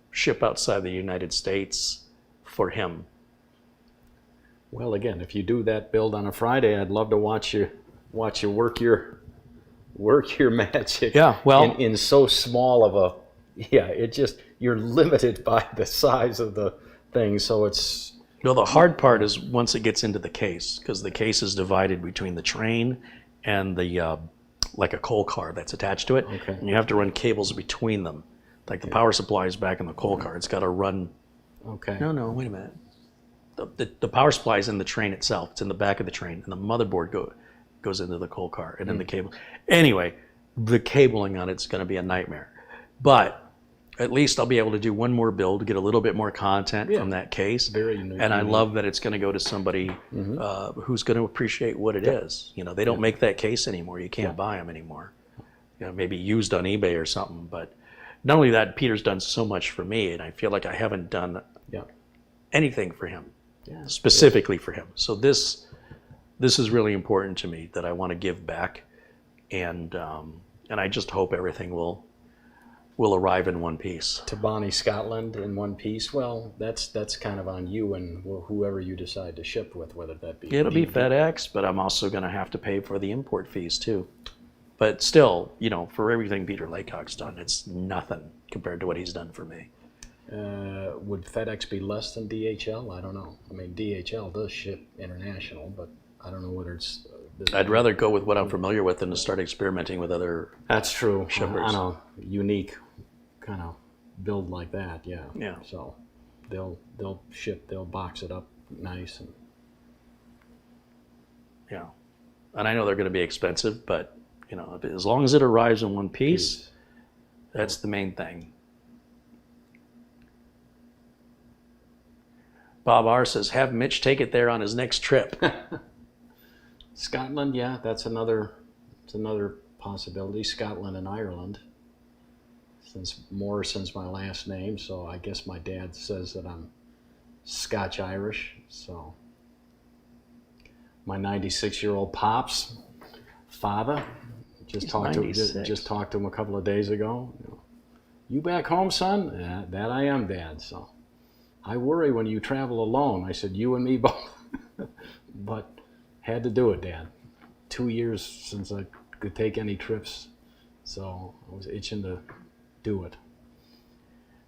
C: ship outside the United States for him.
B: Well, again, if you do that build on a Friday, I'd love to watch you work your magic.
C: Yeah, well,
B: in so small of a, you're limited by the size of the thing, so it's.
C: No, the hard part is once it gets into the case, because the case is divided between the train and the like a coal car that's attached to it, and you have to run cables between them. Like the power supply is back in the coal car. It's got to run.
B: Okay.
C: No, wait a minute. The power supply is in the train itself. It's in the back of the train, and the motherboard goes into the coal car, and then the cable. Anyway, the cabling on it's going to be a nightmare, but at least I'll be able to do one more build to get a little bit more content from that case. Very unique. And I love that it's going to go to somebody who's going to appreciate what it is. They don't make that case anymore. You can't buy them anymore. Maybe used on eBay or something. But not only that, Peter's done so much for me, and I feel like I haven't done anything for him, specifically for him. So this is really important to me that I want to give back, and I just hope everything will arrive in one piece.
B: To Bonnie, Scotland in one piece. Well, that's kind of on you and whoever you decide to ship with, whether that be.
C: It'll be FedEx, but I'm also going to have to pay for the import fees too. But still, for everything Peter Laycock's done, it's nothing compared to what he's done for me.
B: Would FedEx be less than DHL? I don't know. I mean, DHL does ship international, but I don't know whether it's.
C: I'd rather go with what I'm familiar with than to start experimenting with other.
B: That's true.
C: Shippers.
B: On a unique kind of build like that, yeah.
C: Yeah.
B: So they'll box it up nice. And
C: Yeah. And I know they're going to be expensive, but as long as it arrives in one piece, that's the main thing. Bob R says, have Mitch take it there on his next trip.
B: Scotland, yeah, it's another possibility. Scotland and Ireland. Since Morrison's my last name, so I guess my dad says that I'm Scotch-Irish. So my 96-year-old pops, father, just talked to him a couple of days ago. You back home, son? Yeah, that I am, Dad. So I worry when you travel alone. I said, you and me both. But had to do it, Dad. 2 years since I could take any trips, so I was itching to do it.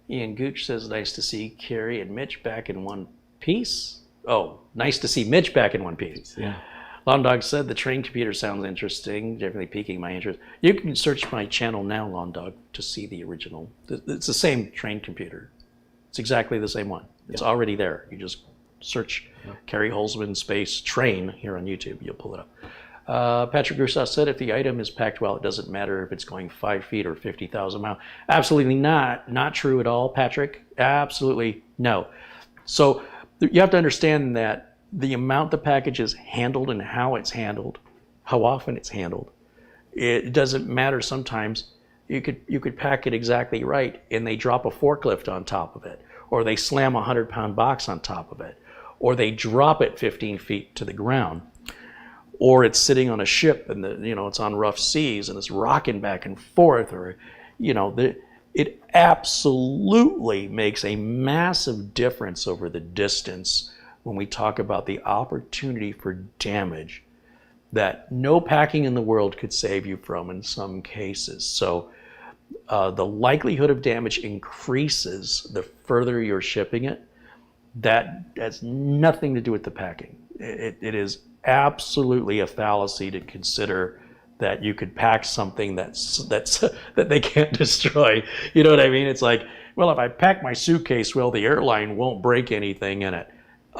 C: Ian Gooch says, nice to see Carrie and Mitch back in one piece. Oh, nice to see Mitch back in one piece.
B: Yeah.
C: Long Dog said, the train computer sounds interesting, definitely piquing my interest. You can search my channel now, Long Dog, to see the original. It's the same train computer. It's exactly the same one. It's already there. You just search Carrie Holzman space train here on YouTube. You'll pull it up. Patrick Rousseau said, if the item is packed well, it doesn't matter if it's going 5 feet or 50,000 miles. Absolutely not. Not true at all, Patrick. Absolutely no. So you have to understand that the amount the package is handled and how it's handled, how often it's handled, it doesn't matter. Sometimes you could pack it exactly right and they drop a forklift on top of it, or they slam a 100-pound box on top of it, or they drop it 15 feet to the ground, or it's sitting on a ship and it's on rough seas and it's rocking back and forth, or it absolutely makes a massive difference over the distance when we talk about the opportunity for damage that no packing in the world could save you from in some cases. So the likelihood of damage increases the further you're shipping it. That has nothing to do with the packing. It is absolutely a fallacy to consider that you could pack something that they can't destroy. You know what I mean? It's like, well, if I pack my suitcase, well, the airline won't break anything in it.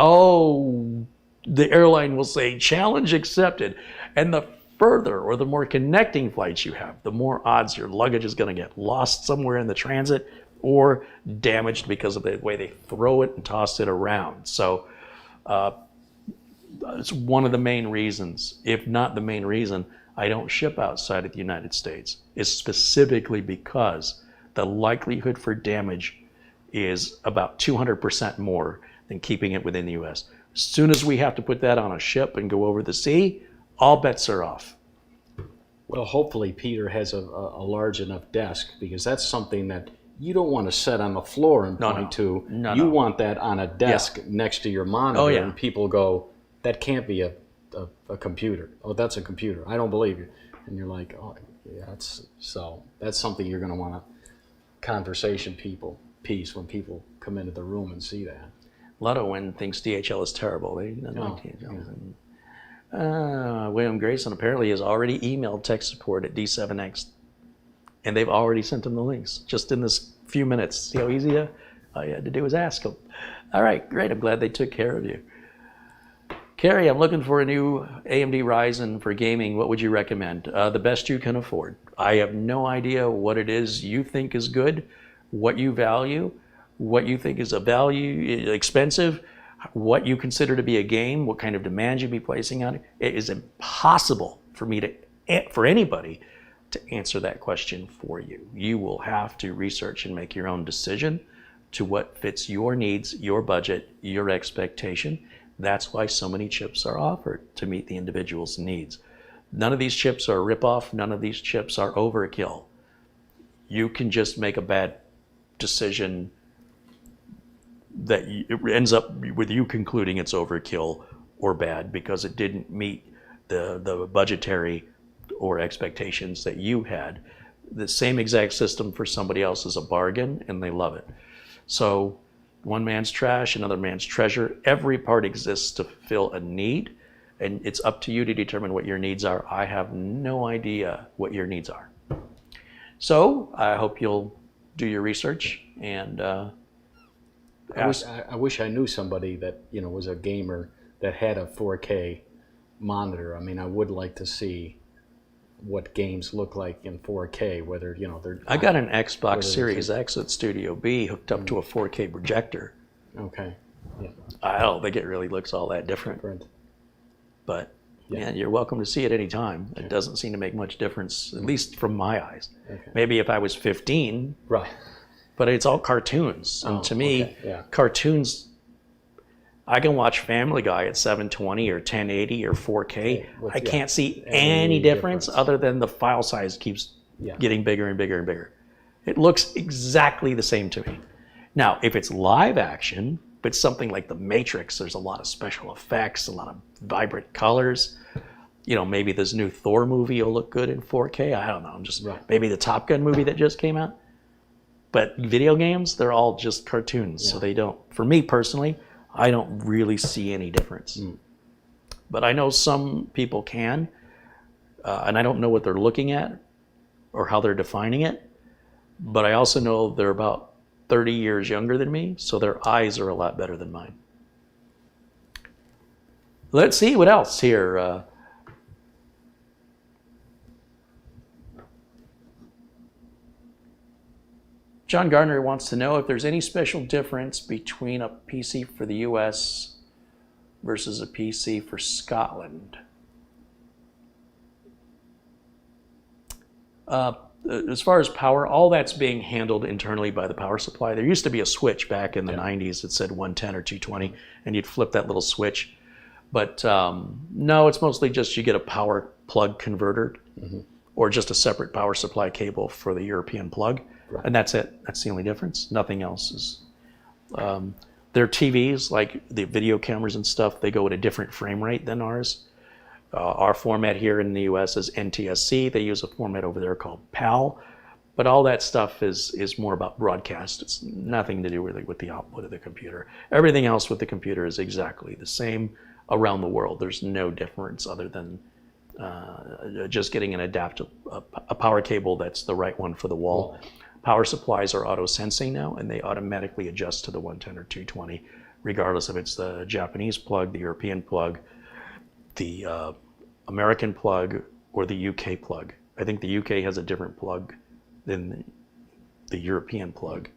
C: Oh, the airline will say, challenge accepted. And the further or the more connecting flights you have, the more odds your luggage is going to get lost somewhere in the transit or damaged because of the way they throw it and toss it around. So it's one of the main reasons, if not the main reason, I don't ship outside of the United States, is specifically because the likelihood for damage is about 200% more than keeping it within the U.S. As soon as we have to put that on a ship and go over the sea, all bets are off.
B: Well, hopefully Peter has a large enough desk, because that's something that you don't want to set on the floor and point to. You want that on a desk next to your monitor, and people go, that can't be a computer. Oh, that's a computer. I don't believe you. And you're like, oh, yeah, that's something you're going to want a conversation piece when people come into the room and see that.
C: Ludwin thinks DHL is terrible. They don't like DHL. William Grayson apparently has already emailed tech support at D7X, and they've already sent him the links just in this few minutes. See how easy all you had to do was ask them. All right, great. I'm glad they took care of you. Carrie, I'm looking for a new AMD Ryzen for gaming. What would you recommend? The best you can afford. I have no idea what it is you think is good, what you value, what you think is expensive, what you consider to be a game, what kind of demand you'd be placing on it. It is impossible for anybody to answer that question for you. You will have to research and make your own decision to what fits your needs, your budget, your expectation. That's why so many chips are offered, to meet the individual's needs. None of these chips are a ripoff. None of these chips are overkill. You can just make a bad decision that it ends up with you concluding it's overkill or bad because it didn't meet the budgetary or expectations that you had. The same exact system for somebody else is a bargain, and they love it. So one man's trash, another man's treasure. Every part exists to fill a need, and it's up to you to determine what your needs are. I have no idea what your needs are. So I hope you'll do your research and
B: I wish I knew somebody that, you know, was a gamer that had a 4K monitor. I mean, I would like to see what games look like in 4K, whether, you know, they're...
C: I got an Xbox Series X at Studio B hooked up to a 4K projector.
B: Okay. Yeah.
C: I don't think it really looks all that different. But yeah, you're welcome to see it anytime. It doesn't seem to make much difference, at least from my eyes.
B: Okay.
C: Maybe if I was 15,
B: Right.
C: but it's all cartoons. And to me, cartoons, I can watch Family Guy at 720 or 1080 or 4K. I can't see any difference other than the file size keeps getting bigger and bigger and bigger. It looks exactly the same to me. Now, if it's live action, if it's something like The Matrix, there's a lot of special effects, a lot of vibrant colors. You know, maybe this new Thor movie will look good in 4K. I don't know. I'm just maybe the Top Gun movie that just came out. But video games, they're all just cartoons, so they don't. For me personally, I don't really see any difference. But I know some people can, and I don't know what they're looking at or how they're defining it. But I also know they're about 30 years younger than me, so their eyes are a lot better than mine. Let's see what else here. John Gardner wants to know if there's any special difference between a PC for the US versus a PC for Scotland. As far as power, all that's being handled internally by the power supply. There used to be a switch back in the 90s that said 110 or 220, and you'd flip that little switch. But no, it's mostly just you get a power plug converter or just a separate power supply cable for the European plug. And that's it. That's the only difference. Nothing else is. Their TVs, like the video cameras and stuff, they go at a different frame rate than ours. Our format here in the US is NTSC. They use a format over there called PAL. But all that stuff is more about broadcast. It's nothing to do really with the output of the computer. Everything else with the computer is exactly the same around the world. There's no difference other than just getting an adaptive, a power cable that's the right one for the wall. Power supplies are auto-sensing now, and they automatically adjust to the 110 or 220, regardless if it's the Japanese plug, the European plug, the American plug, or the UK plug. I think the UK has a different plug than the European plug,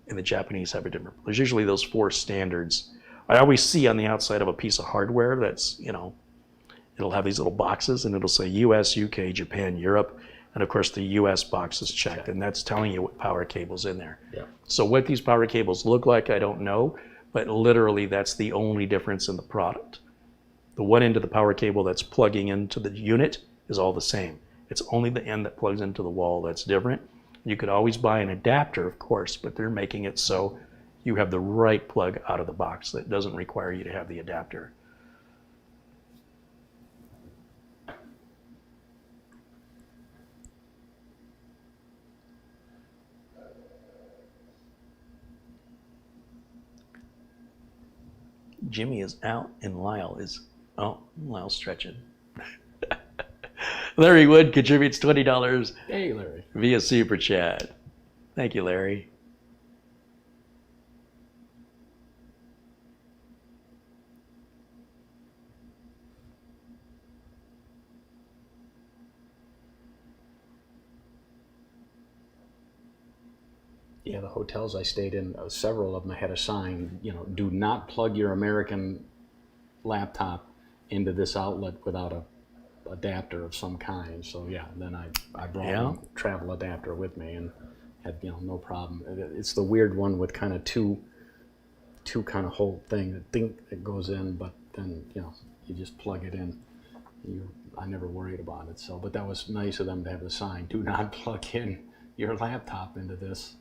C: and the Japanese have a different. There's usually those four standards. I always see on the outside of a piece of hardware that's, you know, it'll have these little boxes, and it'll say US, UK, Japan, Europe. And of course, the US box is checked, and that's telling you what power cable's in there. So what these power cables look like, I don't know, but literally that's the only difference in the product. The one end of the power cable that's plugging into the unit is all the same. It's only the end that plugs into the wall that's different. You could always buy an adapter, of course, but they're making it so you have the right plug out of the box that doesn't require you to have the adapter. Jimmy is out and Lyle is, Lyle's stretching. Larry Wood contributes $20
B: Hey, Larry.
C: via Super Chat. Thank you, Larry.
B: Yeah, the hotels I stayed in, several of them had a sign, you know, do not plug your American laptop into this outlet without a adapter of some kind. So yeah, then I brought a travel adapter with me and had, you know, no problem. It's the weird one with kind of two kind of hole thing that goes in, but then, you know, you just plug it in. I never worried about it. So, but that was nice of them to have the sign, do not plug in your laptop into this.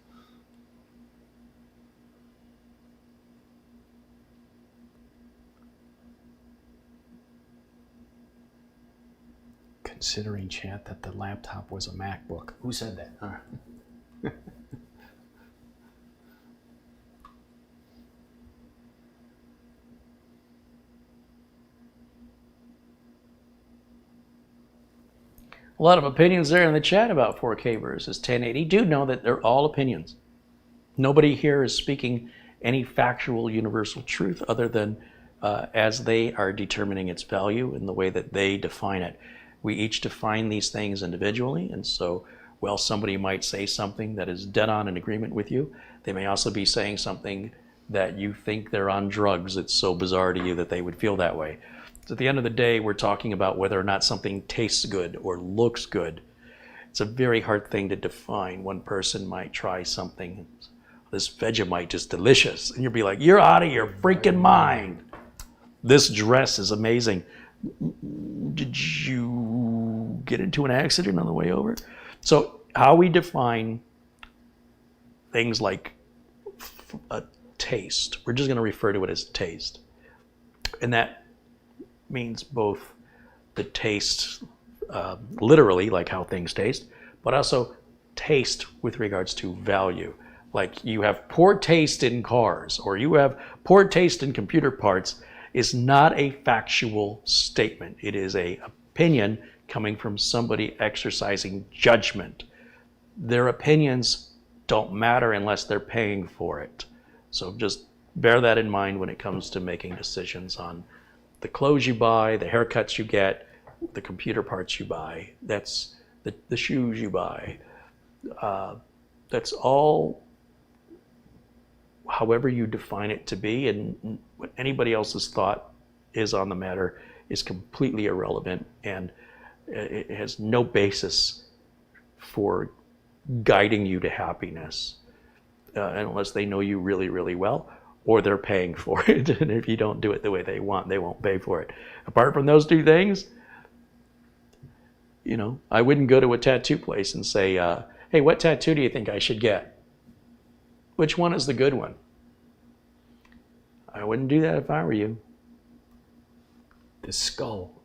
B: Considering, chat, that the laptop was a MacBook. Who said that? Huh?
C: A lot of opinions there in the chat about 4K versus 1080. Do know that they're all opinions. Nobody here is speaking any factual universal truth other than as they are determining its value in the way that they define it. We each define these things individually, and so while somebody might say something that is dead on in agreement with you, they may also be saying something that you think they're on drugs. It's so bizarre to you that they would feel that way. So at the end of the day, we're talking about whether or not something tastes good or looks good. It's a very hard thing to define. One person might try something, this Vegemite is delicious, and you'll be like, you're out of your freaking mind. This dress is amazing. Did you get into an accident on the way over? So how we define things like a taste, we're just going to refer to it as taste. And that means both the taste, literally, like how things taste, but also taste with regards to value. Like you have poor taste in cars or you have poor taste in computer parts is not a factual statement. It is an opinion coming from somebody exercising judgment. Their opinions don't matter unless they're paying for it. So just bear that in mind when it comes to making decisions on the clothes you buy, the haircuts you get, the computer parts you buy, that's the shoes you buy. That's all however you define it to be, and what anybody else's thought is on the matter is completely irrelevant, and it has no basis for guiding you to happiness unless they know you really, really well, or they're paying for it. And if you don't do it the way they want, they won't pay for it. Apart from those two things, you know, I wouldn't go to a tattoo place and say, hey, what tattoo do you think I should get? Which one is the good one? I wouldn't do that if I were you.
B: The skull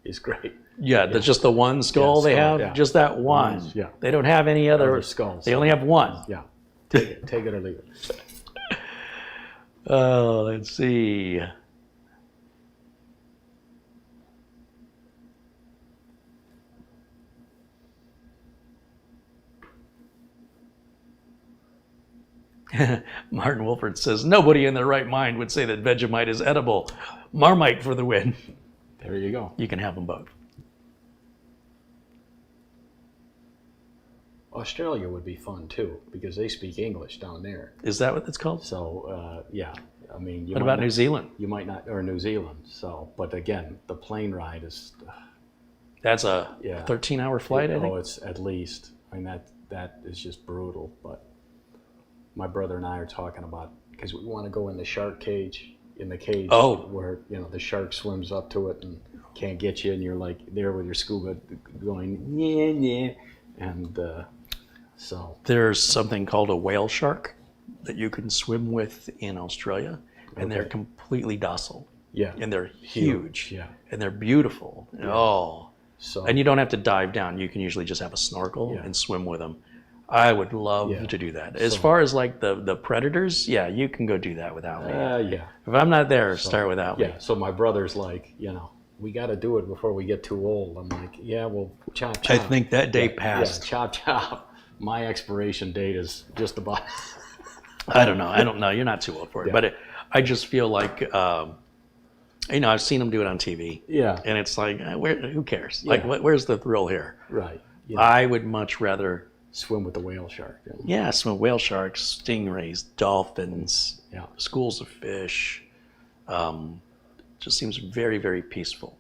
B: is great.
C: Yeah, that's just the one skull they have?
B: Yeah.
C: Just that one.
B: Yeah.
C: They don't have any other
B: skulls.
C: They only have one.
B: Yeah. Take it or leave it.
C: Oh, let's see. Martin Wolford says, nobody in their right mind would say that Vegemite is edible. Marmite for the win.
B: There you go.
C: You can have them both.
B: Australia would be fun too because they speak English down there.
C: Is that what it's called?
B: So yeah, I mean.
C: What about New Zealand?
B: You might not, or New Zealand. So, but again, the plane ride is.
C: That's a 13-hour flight, I think.
B: Oh, it's at least. I mean that is just brutal. But my brother and I are talking about because we want to go in the shark cage. In the cage, where the shark swims up to it and can't get you, and you're like there with your scuba going yeah, and so
C: there's something called a whale shark that you can swim with in Australia, and they're completely docile.
B: Yeah,
C: and they're huge.
B: Yeah,
C: and they're beautiful. Yeah. Oh,
B: so
C: and you don't have to dive down. You can usually just have a snorkel and swim with them. I would love to do that. As far as like the predators, you can go do that without me.
B: Yeah.
C: If I'm not there, start without me.
B: Yeah. So my brother's like, we got to do it before we get too old. I'm like, yeah, well, chop, chop.
C: I think that day passed.
B: Yeah, chop, chop. My expiration date is just about.
C: I don't know. You're not too old for it. But I just feel like, I've seen them do it on TV.
B: Yeah.
C: And it's like, who cares? Like, where's the thrill here?
B: Right. Yeah.
C: I would much rather
B: swim with the whale shark.
C: Yeah, swim with whale sharks, stingrays, dolphins, schools of fish. Just seems very, very peaceful.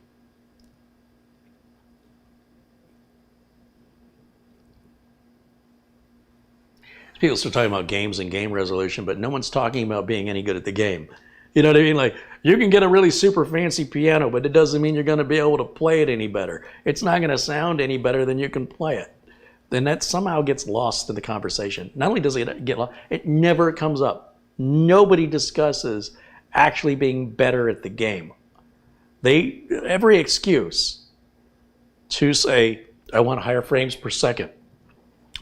C: People start talking about games and game resolution, but no one's talking about being any good at the game. You know what I mean? Like, you can get a really super fancy piano, but it doesn't mean you're going to be able to play it any better. It's not going to sound any better than you can play it. Then that somehow gets lost in the conversation. Not only does it get lost, it never comes up. Nobody discusses actually being better at the game. Every excuse to say, I want higher frames per second,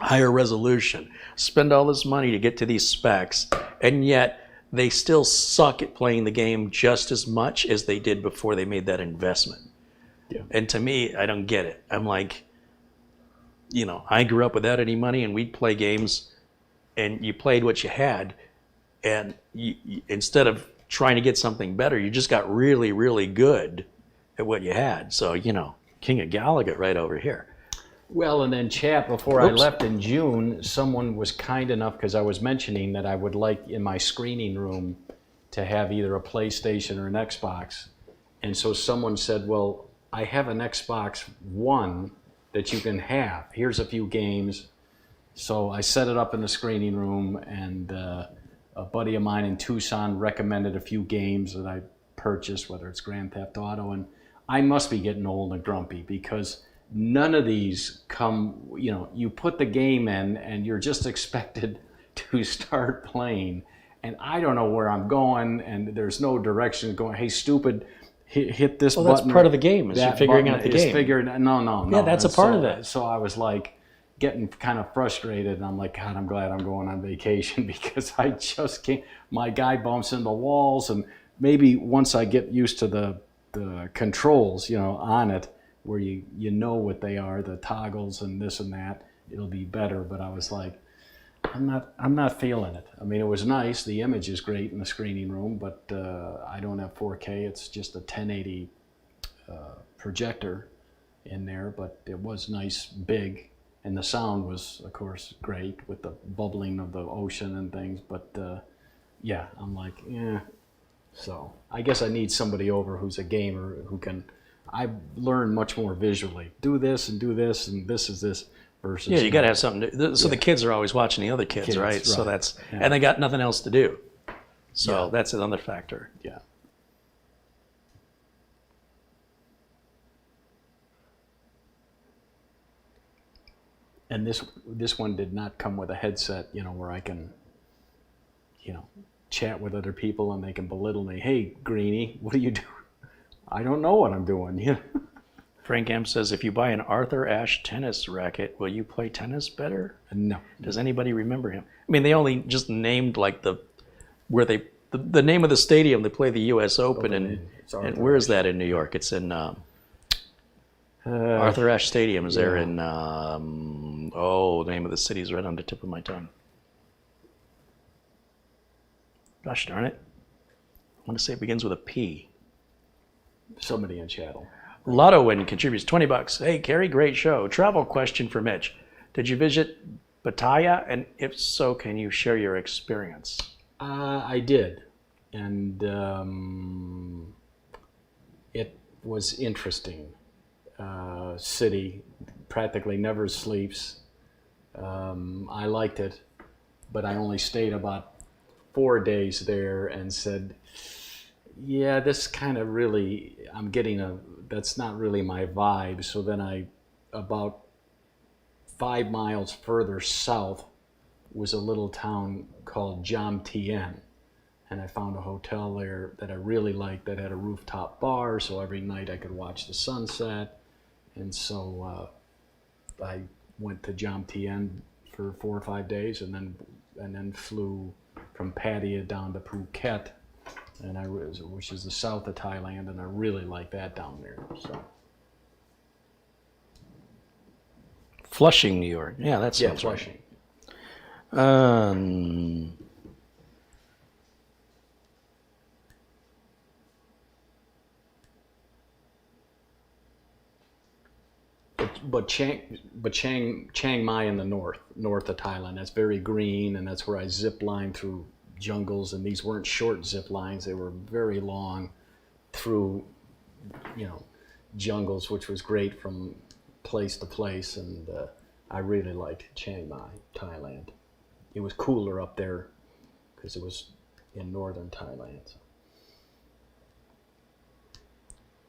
C: higher resolution, spend all this money to get to these specs, and yet they still suck at playing the game just as much as they did before they made that investment. Yeah. And to me, I don't get it. I'm like, I grew up without any money, and we'd play games, and you played what you had, and instead of trying to get something better, you just got really, really good at what you had. So, King of Gallagher right over here.
B: Well, and then chat, before I left in June, someone was kind enough, because I was mentioning that I would like in my screening room to have either a PlayStation or an Xbox. And so someone said, well, I have an Xbox One that you can have. Here's a few games. So I set it up in the screening room, and a buddy of mine in Tucson recommended a few games that I purchased, whether it's Grand Theft Auto. And I must be getting old and grumpy, because none of these come, you put the game in and you're just expected to start playing. And I don't know where I'm going, and there's no direction going, hey, stupid, hit this button.
C: Well, that's part of the game, is you're figuring out the game.
B: No.
C: Yeah, that's a part of it.
B: So I was like getting kind of frustrated, and I'm like, God, I'm glad I'm going on vacation, because I just can't. My guy bumps into walls, and maybe once I get used to the controls, on it, where you know what they are, the toggles and this and that, it'll be better. But I was like, I'm not feeling it. I mean, it was nice. The image is great in the screening room, but I don't have 4K. It's just a 1080 projector in there, but it was nice, big, and the sound was, of course, great with the bubbling of the ocean and things. But yeah, I'm like, yeah. So I guess I need somebody over who's a gamer who can. I've learned much more visually. Do this, and this is this. Versus,
C: yeah, you got to have something so the kids are always watching the other kids, right? So that's, and they got nothing else to do. So that's another factor.
B: Yeah. And this one did not come with a headset, where I can, chat with other people and they can belittle me. Hey, Greenie, what are you doing? I don't know what I'm doing.
C: Frank M says, if you buy an Arthur Ashe tennis racket, will you play tennis better?
B: No.
C: Does anybody remember him? I mean, they only just named like the name of the stadium they play the U.S. Open, and where is that in New York? It's in Arthur Ashe Stadium is there in, the name of the city is right on the tip of my tongue. Gosh darn it. I want to say it begins with a P.
B: Somebody in chattel.
C: Lotto Win contributes $20. Hey, Kerry, great show. Travel question for Mitch. Did you visit Pattaya? And if so, can you share your experience?
B: I did. And it was interesting. City practically never sleeps. I liked it, but I only stayed about 4 days there and said, yeah, this kind of really, that's not really my vibe. So then about 5 miles further south was a little town called Jam Tien. And I found a hotel there that I really liked that had a rooftop bar, so every night I could watch the sunset. And so I went to Jam Tien for 4 or 5 days, and then flew from Pattaya down to Phuket, which is the south of Thailand, and I really like that down there. So.
C: Flushing, New York. Yeah, that's
B: Flushing. But Chiang Mai in the north of Thailand, that's very green, and that's where I zip lined through jungles, and these weren't short zip lines, they were very long through, jungles, which was great from place to place, and I really liked Chiang Mai, Thailand. It was cooler up there because it was in northern Thailand. So.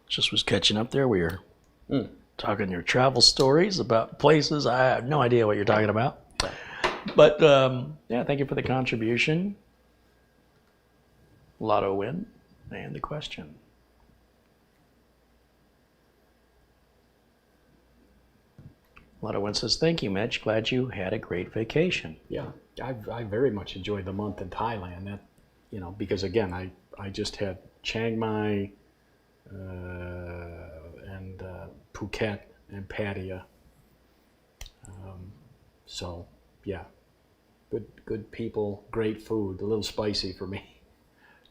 C: Just was catching up there. We were talking your travel stories about places. I have no idea what you're talking about. But thank you for the contribution. Lotto Win and the question. Lotto Win says, thank you, Mitch. Glad you had a great vacation.
B: Yeah, I very much enjoyed the month in Thailand. That, because again, I just had Chiang Mai and Phuket and Pattaya. So, yeah, good people, great food, a little spicy for me.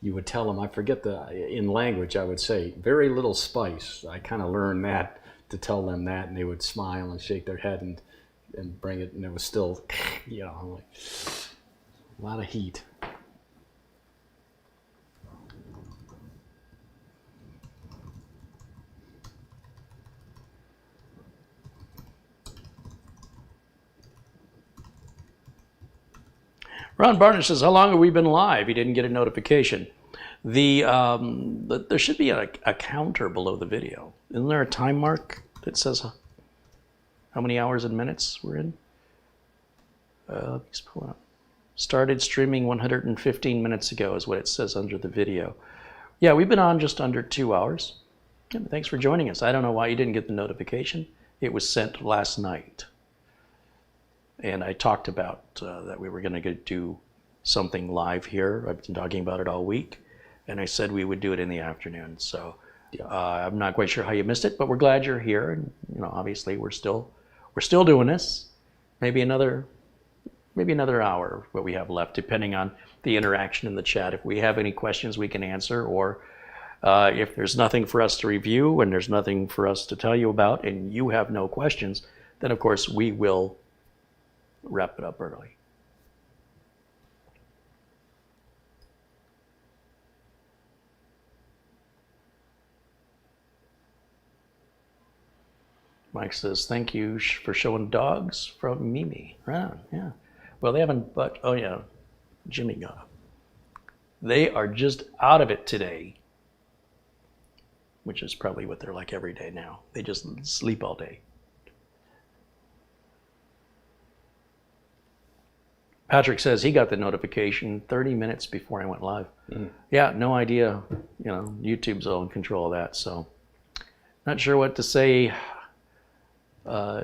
B: You would tell them, I forget in language I would say, very little spice. I kind of learned that to tell them that, and they would smile and shake their head and bring it, and it was still, I'm like, a lot of heat.
C: Ron Barnish says, how long have we been live? He didn't get a notification. There should be a counter below the video. Isn't there a time mark that says how many hours and minutes we're in? Let's pull it up. Started streaming 115 minutes ago is what it says under the video. Yeah, we've been on just under 2 hours. Yeah, thanks for joining us. I don't know why you didn't get the notification. It was sent last night. And I talked about that we were going to do something live here. I've been talking about it all week. And I said we would do it in the afternoon. So I'm not quite sure how you missed it, but we're glad you're here. And obviously we're still doing this. Maybe another hour what we have left, depending on the interaction in the chat. If we have any questions we can answer, or if there's nothing for us to review and there's nothing for us to tell you about, and you have no questions, then of course we will wrap it up early. Mike says, thank you for showing dogs from Mimi. Right on, yeah. Well, they haven't, but, oh yeah, Jimmy got them. They are just out of it today, which is probably what they're like every day now. They just sleep all day. Patrick says he got the notification 30 minutes before I went live. Mm. Yeah, no idea. YouTube's all in control of that, so not sure what to say.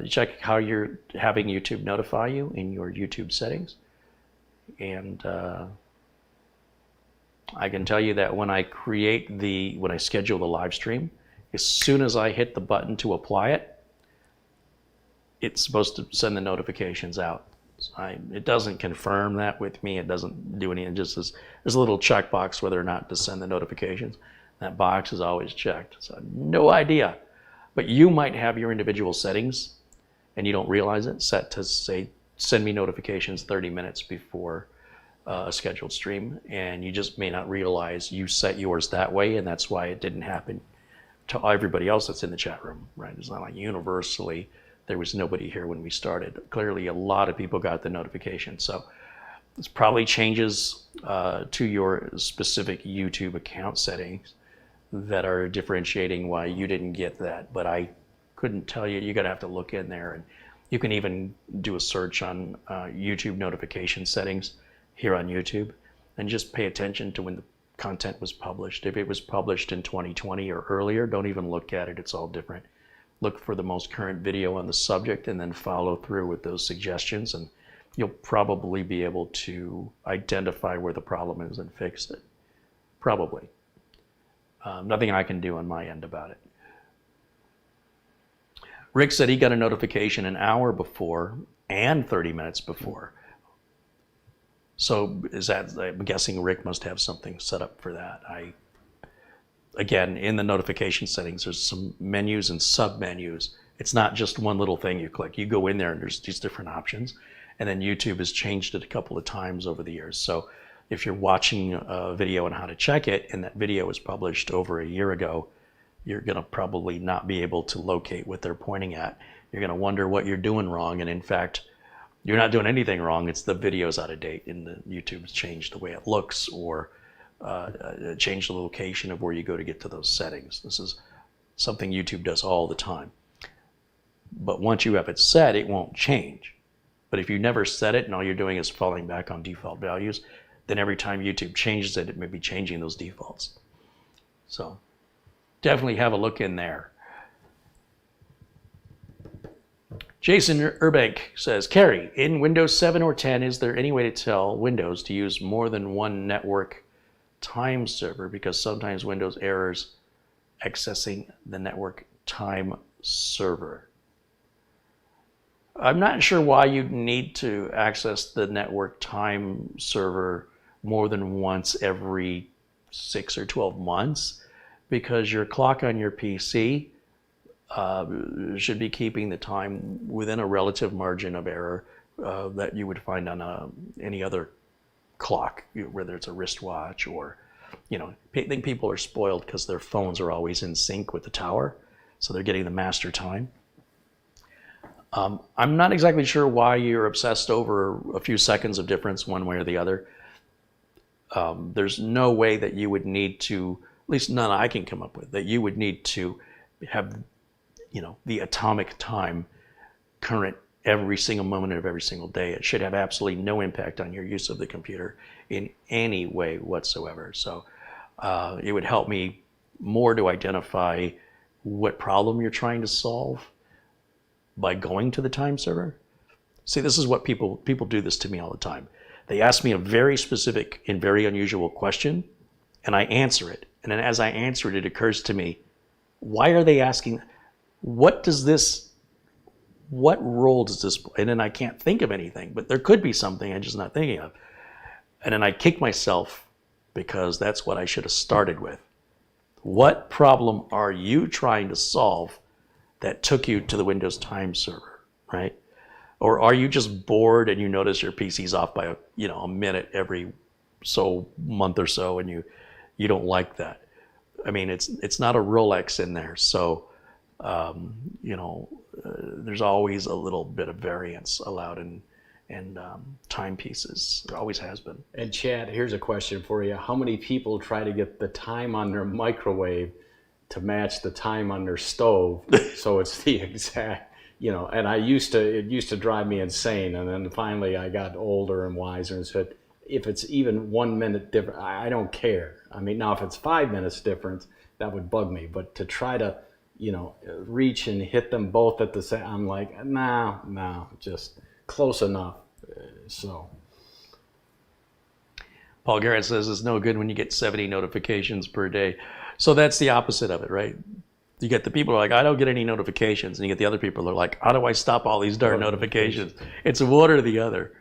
C: Check how you're having YouTube notify you in your YouTube settings. And I can tell you that when I schedule the live stream, as soon as I hit the button to apply it, it's supposed to send the notifications out. It doesn't confirm that with me. It doesn't do anything. Just there's a little checkbox whether or not to send the notifications. That box is always checked. So no idea. But you might have your individual settings and you don't realize it, set to say, send me notifications 30 minutes before a scheduled stream. And you just may not realize you set yours that way, and that's why it didn't happen to everybody else that's in the chat room, right? It's not like universally there was nobody here when we started. Clearly a lot of people got the notification. So this probably changes to your specific YouTube account settings that are differentiating why you didn't get that. But I couldn't tell you. You're gonna have to look in there, and you can even do a search on YouTube notification settings here on YouTube, and just pay attention to when the content was published. If it was published in 2020 or earlier, don't even look at it. It's all different. Look for the most current video on the subject and then follow through with those suggestions, and you'll probably be able to identify where the problem is and fix it. Probably. Nothing I can do on my end about it. Rick said he got a notification an hour before and 30 minutes before. So I'm guessing Rick must have something set up for that. Again, in the notification settings, there's some menus and sub-menus. It's not just one little thing you click. You go in there and there's these different options. And then YouTube has changed it a couple of times over the years. So if you're watching a video on how to check it, and that video was published over a year ago, you're gonna probably not be able to locate what they're pointing at. You're gonna wonder what you're doing wrong. And in fact, you're not doing anything wrong. It's the video's out of date and the YouTube's changed the way it looks, or change the location of where you go to get to those settings. This is something YouTube does all the time. But once you have it set, it won't change. But if you never set it and all you're doing is falling back on default values, then every time YouTube changes it, it may be changing those defaults. So definitely have a look in there. Jason Urbank says, Carrie, in Windows 7 or 10, is there any way to tell Windows to use more than one network time server, because sometimes Windows errors accessing the network time server? I'm not sure why you'd need to access the network time server more than once every 6 or 12 months, because your clock on your PC should be keeping the time within a relative margin of error that you would find on any other clock, whether it's a wristwatch or, I think people are spoiled because their phones are always in sync with the tower, so they're getting the master time. I'm not exactly sure why you're obsessed over a few seconds of difference one way or the other. There's no way that you would need to, at least none I can come up with, that you would need to have, the atomic time current every single moment of every single day. It should have absolutely no impact on your use of the computer in any way whatsoever. So it would help me more to identify what problem you're trying to solve by going to the time server. See, this is what people do this to me all the time. They ask me a very specific and very unusual question, and I answer it. And then as I answer it, it occurs to me, why are they asking, what role does this play? And then I can't think of anything, but there could be something I'm just not thinking of. And then I kick myself because that's what I should have started with. What problem are you trying to solve that took you to the Windows time server, right? Or are you just bored and you notice your PC's off by a minute every month or so, and you don't like that? I mean, it's not a Rolex in there, so there's always a little bit of variance allowed in timepieces. There always has been.
B: And Chad, here's a question for you. How many people try to get the time on their microwave to match the time on their stove so it's the exact, and it used to drive me insane, and then finally I got older and wiser and said, if it's even 1 minute different, I don't care. I mean, now if it's 5 minutes difference, that would bug me, but to try to reach and hit them both at the same, I'm like, no, just close enough. So
C: Paul Garrett says it's no good when you get 70 notifications per day. So that's the opposite of it, right? You get the people who are like, I don't get any notifications. And you get the other people who are like, how do I stop all these darn notifications? It's one or the other.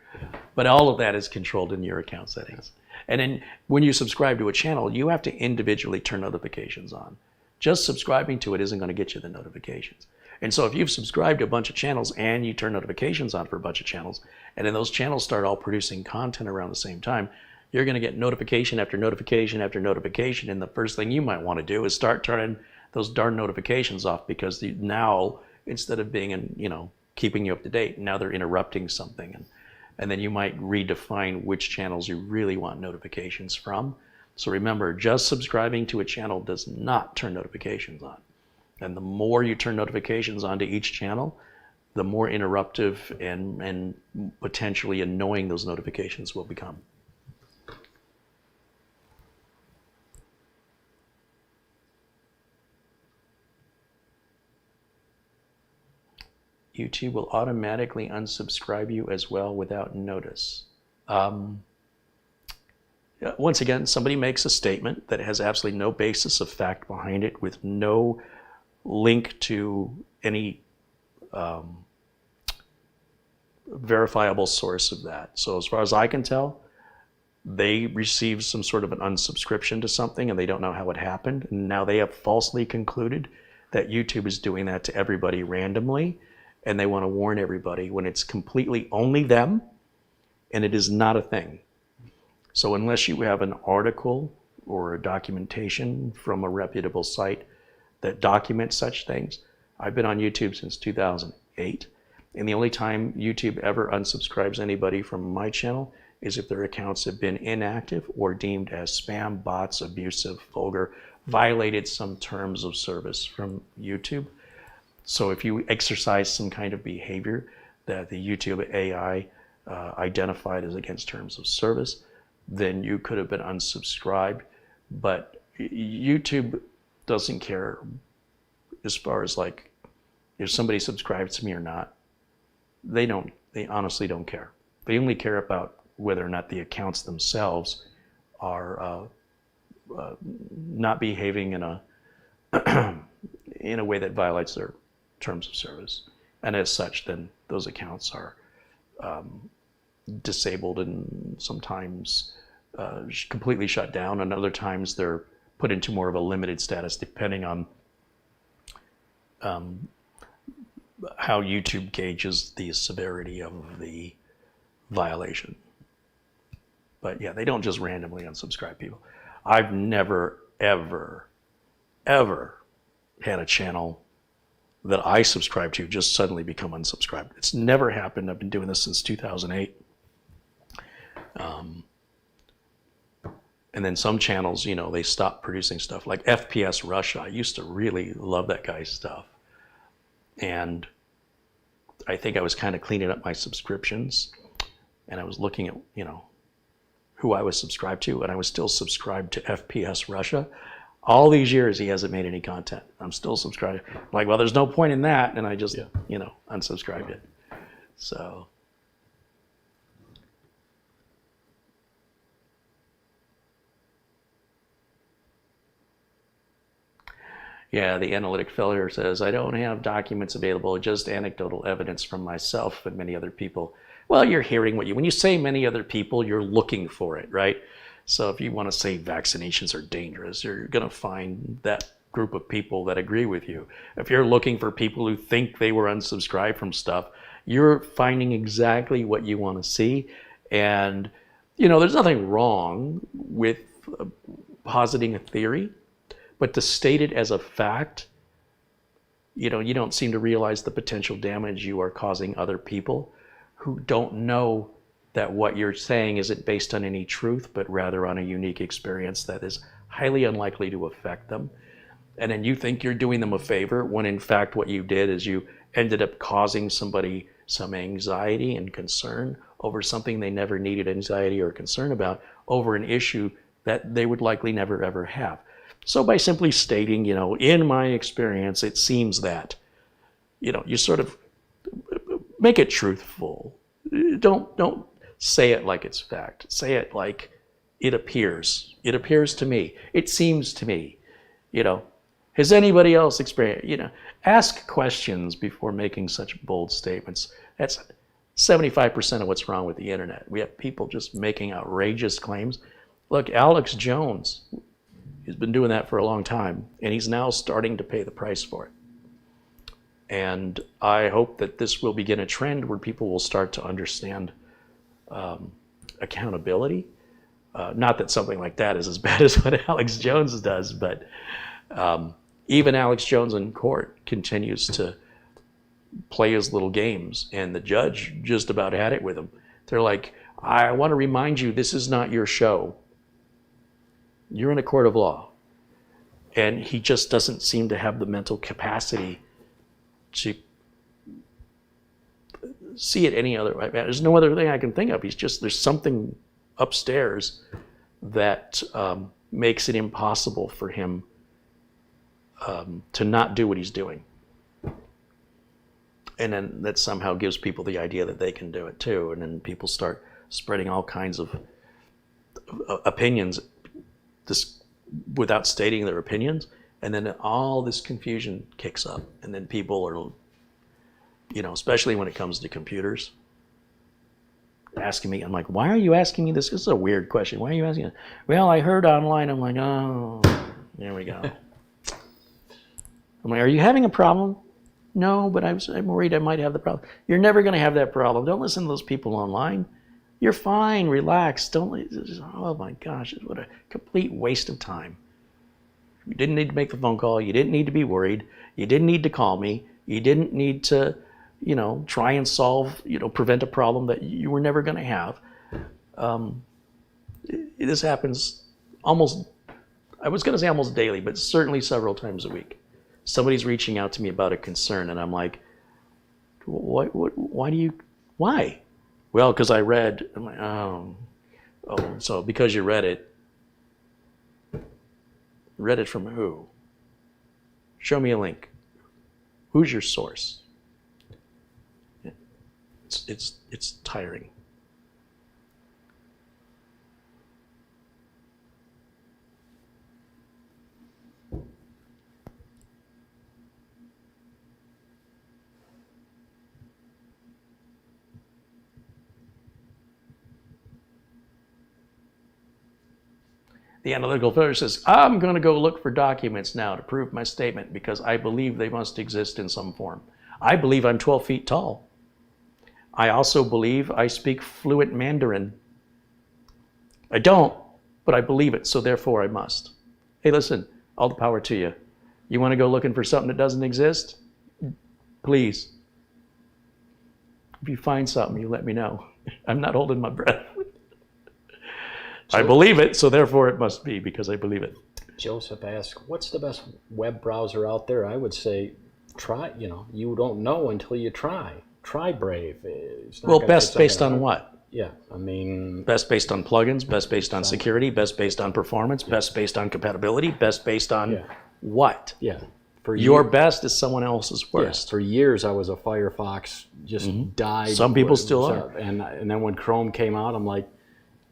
C: But all of that is controlled in your account settings. And then when you subscribe to a channel, you have to individually turn notifications on. Just subscribing to it isn't going to get you the notifications. And so if you've subscribed to a bunch of channels and you turn notifications on for a bunch of channels, and then those channels start all producing content around the same time, you're going to get notification after notification after notification. And the first thing you might want to do is start turning those darn notifications off, because now, instead of being keeping you up to date, now they're interrupting something. And then you might redefine which channels you really want notifications from. So remember, just subscribing to a channel does not turn notifications on. And the more you turn notifications onto each channel, the more interruptive and potentially annoying those notifications will become. YouTube will automatically unsubscribe you as well without notice. Once again, somebody makes a statement that has absolutely no basis of fact behind it, with no link to any verifiable source of that. So as far as I can tell, they received some sort of an unsubscription to something and they don't know how it happened. And now they have falsely concluded that YouTube is doing that to everybody randomly, and they want to warn everybody when it's completely only them and it is not a thing. So unless you have an article or a documentation from a reputable site that documents such things, I've been on YouTube since 2008, and the only time YouTube ever unsubscribes anybody from my channel is if their accounts have been inactive or deemed as spam, bots, abusive, vulgar, violated some terms of service from YouTube. So if you exercise some kind of behavior that the YouTube AI identified as against terms of service, then you could have been unsubscribed. But YouTube doesn't care as far as like if somebody subscribes to me or not. They honestly don't care. They only care about whether or not the accounts themselves are not behaving in a in a way that violates their terms of service. And as such, then those accounts are disabled and sometimes completely shut down, and other times they're put into more of a limited status depending on how YouTube gauges the severity of the violation. But yeah, they don't just randomly unsubscribe people. I've never, ever, ever had a channel that I subscribe to just suddenly become unsubscribed. It's never happened. I've been doing this since 2008. And then some channels, you know, they stop producing stuff like FPS Russia. I used to really love that guy's stuff. And I think I was kind of cleaning up my subscriptions, and I was looking at, you know, who I was subscribed to, and I was still subscribed to FPS Russia. All these years, he hasn't made any content. I'm still subscribed. I'm like, well, there's no point in that, and I just, you know, unsubscribed it. So. Yeah, the analytic failure says, I don't have documents available, just anecdotal evidence from myself and many other people. Well, you're hearing when you say many other people, you're looking for it, right? So if you want to say vaccinations are dangerous, you're going to find that group of people that agree with you. If you're looking for people who think they were unsubscribed from stuff, you're finding exactly what you want to see. And, you know, there's nothing wrong with positing a theory. But to state it as a fact, you know, you don't seem to realize the potential damage you are causing other people who don't know that what you're saying isn't based on any truth, but rather on a unique experience that is highly unlikely to affect them. And then you think you're doing them a favor when in fact what you did is you ended up causing somebody some anxiety and concern over something they never needed anxiety or concern about, over an issue that they would likely never ever have. So by simply stating, you know, in my experience, it seems that, you know, you sort of make it truthful. Don't say it like it's fact. Say it like it appears. It appears to me. It seems to me. You know, has anybody else experienced, you know, ask questions before making such bold statements. That's 75% of what's wrong with the internet. We have people just making outrageous claims. Look, Alex Jones, he's been doing that for a long time, and he's now starting to pay the price for it. And I hope that this will begin a trend where people will start to understand accountability. Not that something like that is as bad as what Alex Jones does, but even Alex Jones in court continues to play his little games, and the judge just about had it with him. They're like, I want to remind you, this is not your show. You're in a court of law. And he just doesn't seem to have the mental capacity to see it any other way. There's no other thing I can think of. There's something upstairs that makes it impossible for him to not do what he's doing. And then that somehow gives people the idea that they can do it too. And then people start spreading all kinds of opinions without stating their opinions, and then all this confusion kicks up, and then people are, you know, especially when it comes to computers, asking me, I'm like, why are you asking me this? This is a weird question. Why are you asking it? Well, I heard online. I'm like, oh, there we go. I'm like, are you having a problem? No, but I'm worried I might have the problem. You're never going to have that problem. Don't listen to those people online. You're fine, relax. Oh my gosh, what a complete waste of time. You didn't need to make the phone call. You didn't need to be worried. You didn't need to call me. You didn't need to, you know, try and solve, you know, prevent a problem that you were never going to have. This happens almost, I was going to say almost daily, but certainly several times a week. Somebody's reaching out to me about a concern, and I'm like, why? Well, because I read. I'm like, oh, so because you read it from who? Show me a link. Who's your source? It's tiring. The analytical filter says, I'm going to go look for documents now to prove my statement because I believe they must exist in some form. I believe I'm 12 feet tall. I also believe I speak fluent Mandarin. I don't, but I believe it, so therefore I must. Hey, listen, all the power to you. You want to go looking for something that doesn't exist? Please. If you find something, you let me know. I'm not holding my breath. I believe it, so therefore it must be because I believe it.
B: Joseph asks, what's the best web browser out there? I would say try, you don't know until you try. Try Brave. It's not
C: Well,
B: gonna
C: best
B: take
C: based
B: something
C: on
B: hard.
C: what?
B: Yeah, I mean,
C: Best based on plugins, best based on security, best based on performance, best based on compatibility, best based on
B: Yeah.
C: what?
B: yeah. For
C: Your best is someone else's
B: yeah,
C: worst.
B: for years I was a Firefox, just died.
C: Some people still are.
B: And then when Chrome came out, I'm like,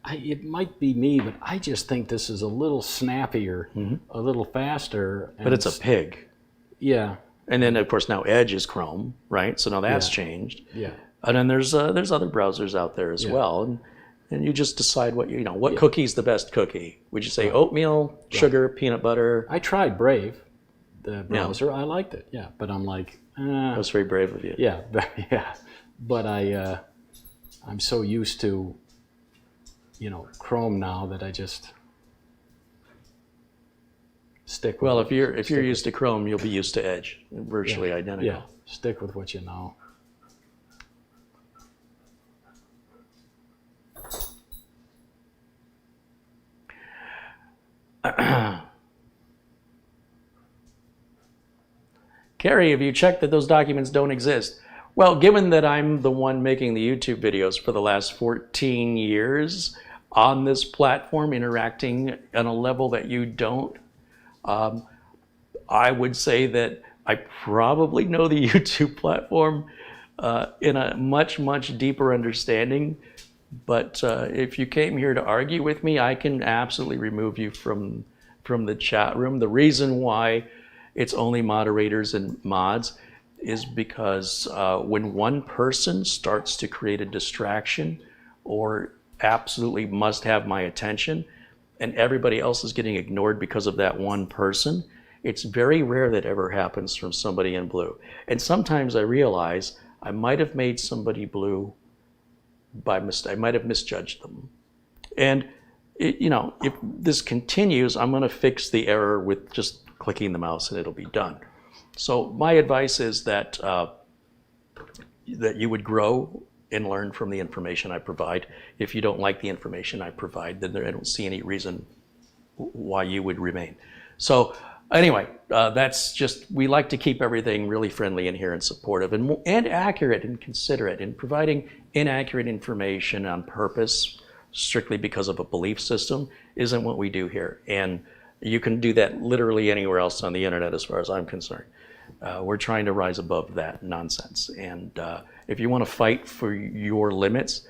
B: it might be me, but I just think this is a little snappier, a little faster. And
C: But it's a pig.
B: yeah,
C: And then, of course, now Edge is Chrome, right? So now that's
B: Yeah.
C: changed.
B: yeah.
C: And then there's other browsers out there as
B: Yeah.
C: well. And you just decide what cookie's the best cookie. Would you say oatmeal, sugar, peanut butter?
B: I tried Brave, the browser. I liked it. Yeah, but I'm like,
C: That's very brave of you.
B: yeah, yeah. But I'm so used to, Chrome now that I just stick with.
C: Well, if you're used to Chrome, you'll be used to Edge. Virtually identical.
B: Yeah, stick with what you know.
C: Carrie, have you checked that those documents don't exist? Well, given that I'm the one making the YouTube videos for the last 14 years on this platform, interacting on a level that you don't, I would say that I probably know the YouTube platform in a much, much deeper understanding. But if you came here to argue with me, I can absolutely remove you from the chat room. The reason why it's only moderators and mods is because when one person starts to create a distraction or absolutely must have my attention and everybody else is getting ignored because of that one person, it's very rare that ever happens from somebody in blue. And sometimes I realize I might have made somebody blue by mistake. I might have misjudged them. And if this continues, I'm going to fix the error with just clicking the mouse and it'll be done. So my advice is that that you would grow and learn from the information I provide. If you don't like the information I provide, then I don't see any reason why you would remain. So anyway, that's just, we like to keep everything really friendly in here and supportive and accurate and considerate. And providing inaccurate information on purpose strictly because of a belief system isn't what we do here. And you can do that literally anywhere else on the internet as far as I'm concerned. We're trying to rise above that nonsense. And if you want to fight for your limits,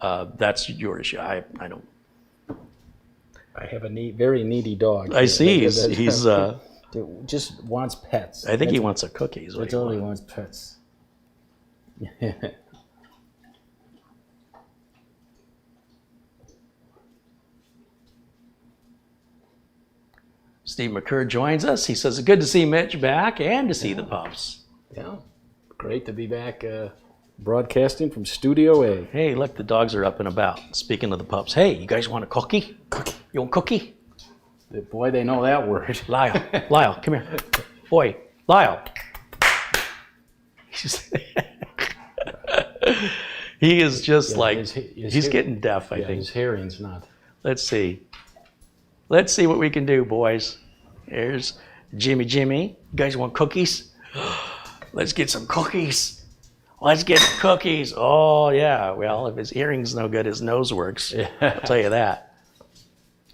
C: that's your issue. I don't.
B: I have a very needy dog.
C: I see. He's
D: just wants pets.
C: I think he wants a cookie.
D: That's all he wants, pets.
C: Steve McCurr joins us. He says, good to see Mitch back and to see the pups.
B: Yeah, great to be back broadcasting from Studio A.
C: Hey, look, the dogs are up and about. Speaking of the pups, hey, you guys want a cookie? You want cookie?
B: Boy, they know that word.
C: Lyle, come here. Boy, Lyle. He is just he's getting deaf, I think.
B: His hearing's not.
C: Let's see. Let's see what we can do, boys. Here's Jimmy. You guys want cookies? Let's get some cookies. Let's get cookies. Oh, yeah. Well, if his hearing's no good, his nose works. I'll tell you that.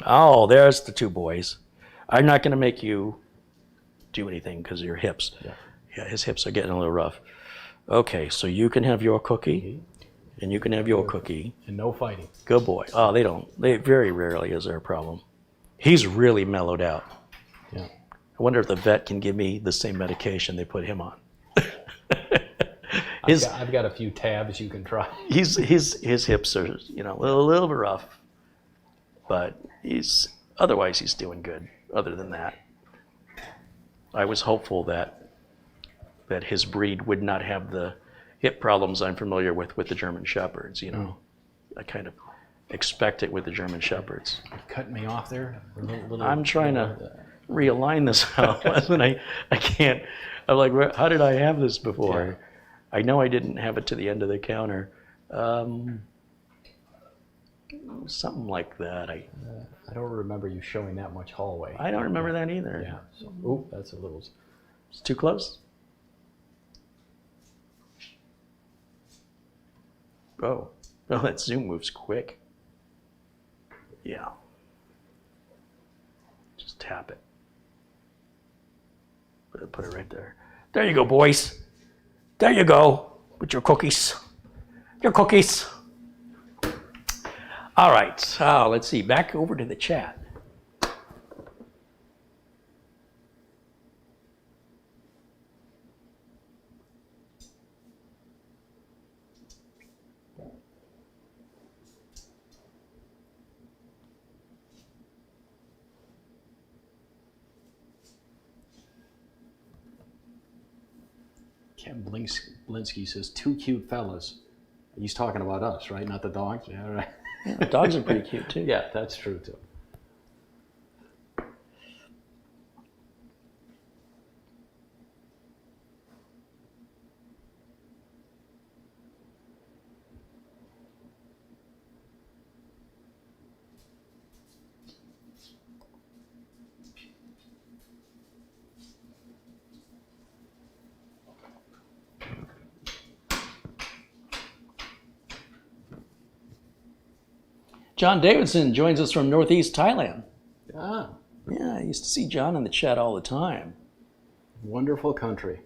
C: Oh, there's the two boys. I'm not going to make you do anything because of your hips. Yeah, his hips are getting a little rough. Okay, so you can have your cookie, and you can have your cookie.
B: And no fighting.
C: Good boy. Oh, they don't. They very rarely is there a problem. He's really mellowed out.
B: Yeah.
C: I wonder if the vet can give me the same medication they put him on.
B: I've got a few tabs you can try.
C: His hips are a little bit rough, but he's otherwise he's doing good. Other than that, I was hopeful that his breed would not have the hip problems I'm familiar with the German Shepherds. You know, I kind of expect it with the German Shepherds.
B: You cut me off there.
C: I'm trying to realign this out, and I can't. I'm like, how did I have this before? Yeah. I know I didn't have it to the end of the counter. Something like that.
B: I don't remember you showing that much hallway.
C: I don't remember that either.
B: Yeah. So, ooh, that's a little.
C: It's too close. Oh, that zoom moves quick. Yeah. Just tap it. Put it right there. There you go, boys. There you go with your cookies. Your cookies. All right. So let's see. Back over to the chat.
B: Ken Blinsky says, 2 cute fellas. He's talking about us, right? Not the dogs? Yeah, right.
C: Yeah, the dogs are pretty cute too.
B: Yeah, that's true too.
C: John Davidson joins us from Northeast Thailand.
B: Ah,
C: Yeah, I used to see John in the chat all the time.
B: wonderful country.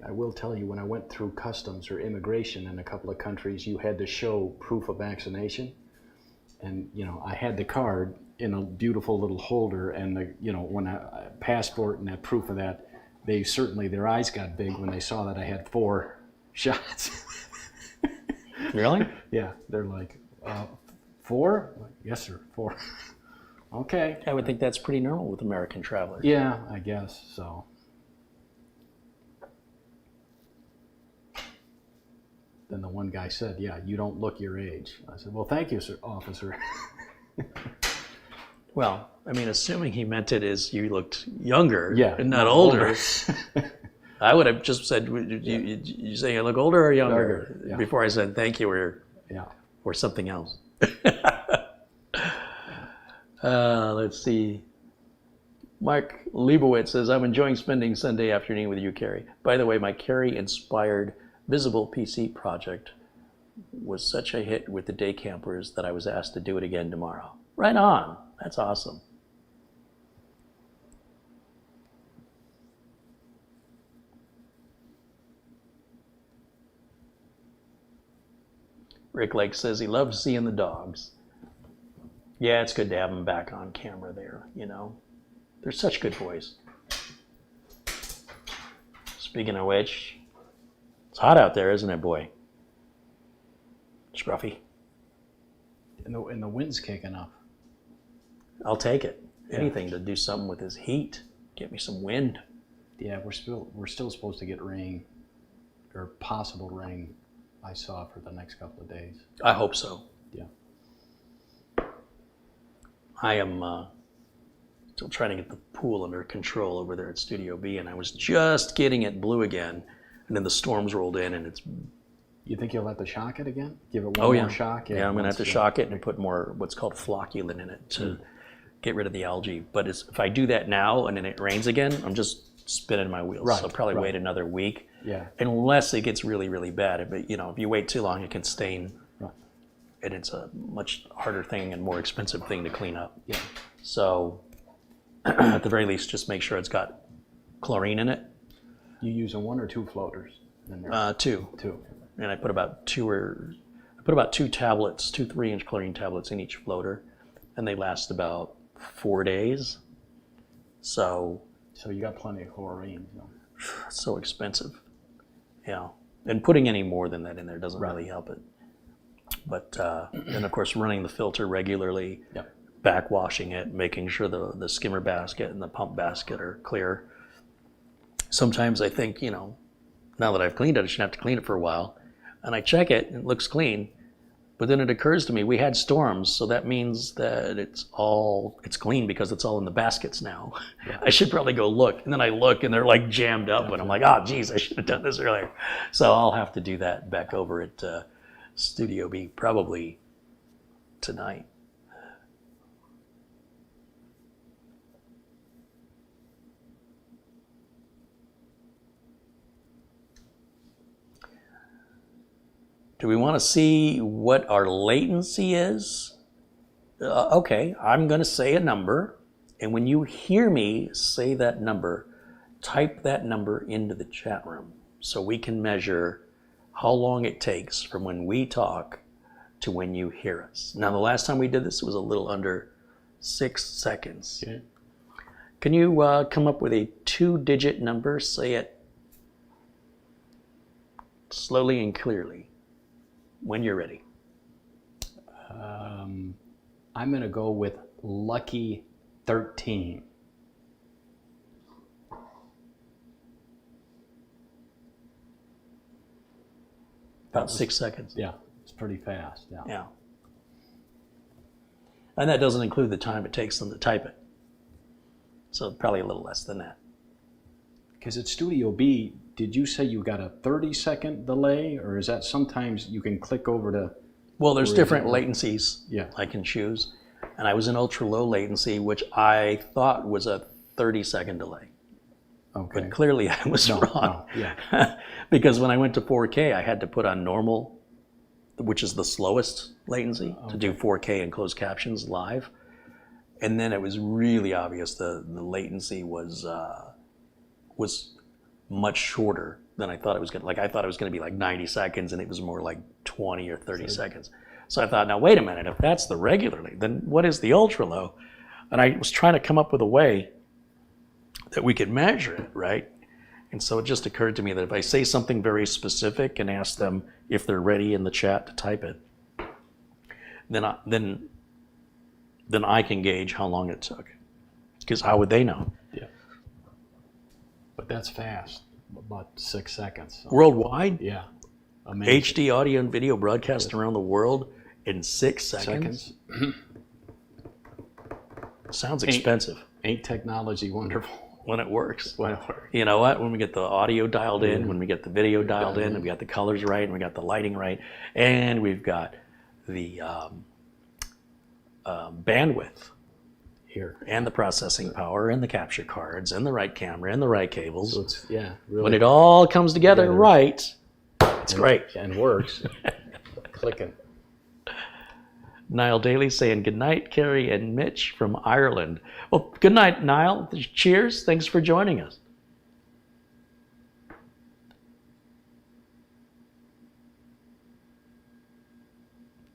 B: I will tell you, when I went through customs or immigration in a couple of countries, you had to show proof of vaccination. And, you know, I had the card in a beautiful little holder, and the, you know, when I passport and that proof of that, they certainly, their eyes got big when they saw that I had 4 shots.
C: Really?
B: Yeah, they're like, 4? Like, yes, sir, 4. Okay.
C: I would think that's pretty normal with American travelers.
B: Yeah, I guess so. Then the one guy said, yeah, you don't look your age. I said, well, thank you, sir, officer.
C: Well, I mean, assuming he meant it as you looked younger and not
B: not
C: older. I would have just said, you saying I look older or younger?
B: Yeah.
C: Before I said thank you
B: Yeah.
C: or something else. Let's see. Mark Leibowitz says, I'm enjoying spending Sunday afternoon with you, Carrie. By the way, my Carrie-inspired Visible PC project was such a hit with the day campers that I was asked to do it again tomorrow. Right on. That's awesome. Rick Lake says he loves seeing the dogs. Yeah, it's good to have them back on camera there, you know. They're such good boys. Speaking of which, it's hot out there, isn't it, boy? Scruffy.
B: And the wind's kicking up.
C: I'll take it. Anything to do something with this heat. Get me some wind.
B: Yeah, we're still supposed to get rain, or possible rain, I saw, for the next couple of days.
C: I hope so.
B: Yeah.
C: I am still trying to get the pool under control over there at Studio B, and I was just getting it blue again, and then the storms rolled in, and it's...
B: You think you'll have to shock it again? Give it one more shock?
C: Yeah, I'm going to have to shock it and put more what's called flocculant in it to get rid of the algae. But if I do that now and then it rains again, I'm just spinning my wheels.
B: Right,
C: So I'll probably wait another week.
B: Yeah.
C: Unless it gets really, really bad. But, you know, if you wait too long, it can stain.
B: Right.
C: And it's a much harder thing and more expensive thing to clean up.
B: Yeah.
C: So at the very least, just make sure it's got chlorine in it.
B: You using 1 or 2 floaters in there?
C: 2.
B: 2.
C: And I put about 2 tablets, 2 3-inch chlorine tablets in each floater, and they last about 4 days. So
B: So you got plenty of chlorine. So.
C: It's so expensive. Yeah. And putting any more than that in there doesn't really help it. But then, of course, running the filter regularly,
B: Yep.
C: backwashing it, making sure the skimmer basket and the pump basket are clear. Sometimes I think, now that I've cleaned it, I shouldn't have to clean it for a while. And I check it, and it looks clean. But then it occurs to me, we had storms, so that means that it's clean because it's all in the baskets now. Yeah. I should probably go look. And then I look, and they're like jammed up, and I'm like, oh, geez, I should have done this earlier. So I'll have to do that back over at Studio B, probably tonight. Do we want to see what our latency is? Okay, I'm going to say a number, and when you hear me say that number, type that number into the chat room so we can measure how long it takes from when we talk to when you hear us. Now, the last time we did this, it was a little under 6 seconds.
B: Okay.
C: Can you come up with a 2-digit number? Say it slowly and clearly when you're ready.
B: I'm going to go with lucky 13.
C: About 6 seconds.
B: Yeah, it's pretty fast. Yeah.
C: Yeah. And that doesn't include the time it takes them to type it. So probably a little less than that.
B: Because at Studio B, did you say you got a 30-second delay, or is that sometimes you can click over to?
C: Well, there's different latencies
B: Yeah.
C: I can choose. And I was in ultra low latency, which I thought was a 30-second delay.
B: Okay.
C: But clearly I was wrong.
B: No, yeah.
C: Because when I went to 4K, I had to put on normal, which is the slowest latency, to do 4K and closed captions live. And then it was really obvious the latency was much shorter than I thought it was going to. Like, I thought it was going to be like 90 seconds, and it was more like 20 or 30 seconds. So I thought, now wait a minute, if that's the regularly, then what is the ultra low? And I was trying to come up with a way that we could measure it, right? And so it just occurred to me that if I say something very specific and ask them if they're ready in the chat to type it, then I can gauge how long it took. Because how would they know?
B: Yeah. But that's fast, about 6 seconds. So.
C: Worldwide,
B: Yeah. Amazing.
C: HD audio and video broadcast around the world in 6 seconds. Sounds expensive
B: Ain't technology wonderful?
C: when it works.
B: When it works.
C: You know what? When we get the audio dialed in, when we get the video dialed in, and we got the colors right, and we got the lighting right, and we've got the bandwidth
B: Here.
C: and the processing power and the capture cards and the right camera and the right cables.
B: So it's, yeah, really.
C: When it all comes together right, it's great.
B: And works. Clicking.
C: Niall Daly saying good night, Carrie and Mitch from Ireland. Well, good night, Niall. Cheers. Thanks for joining us.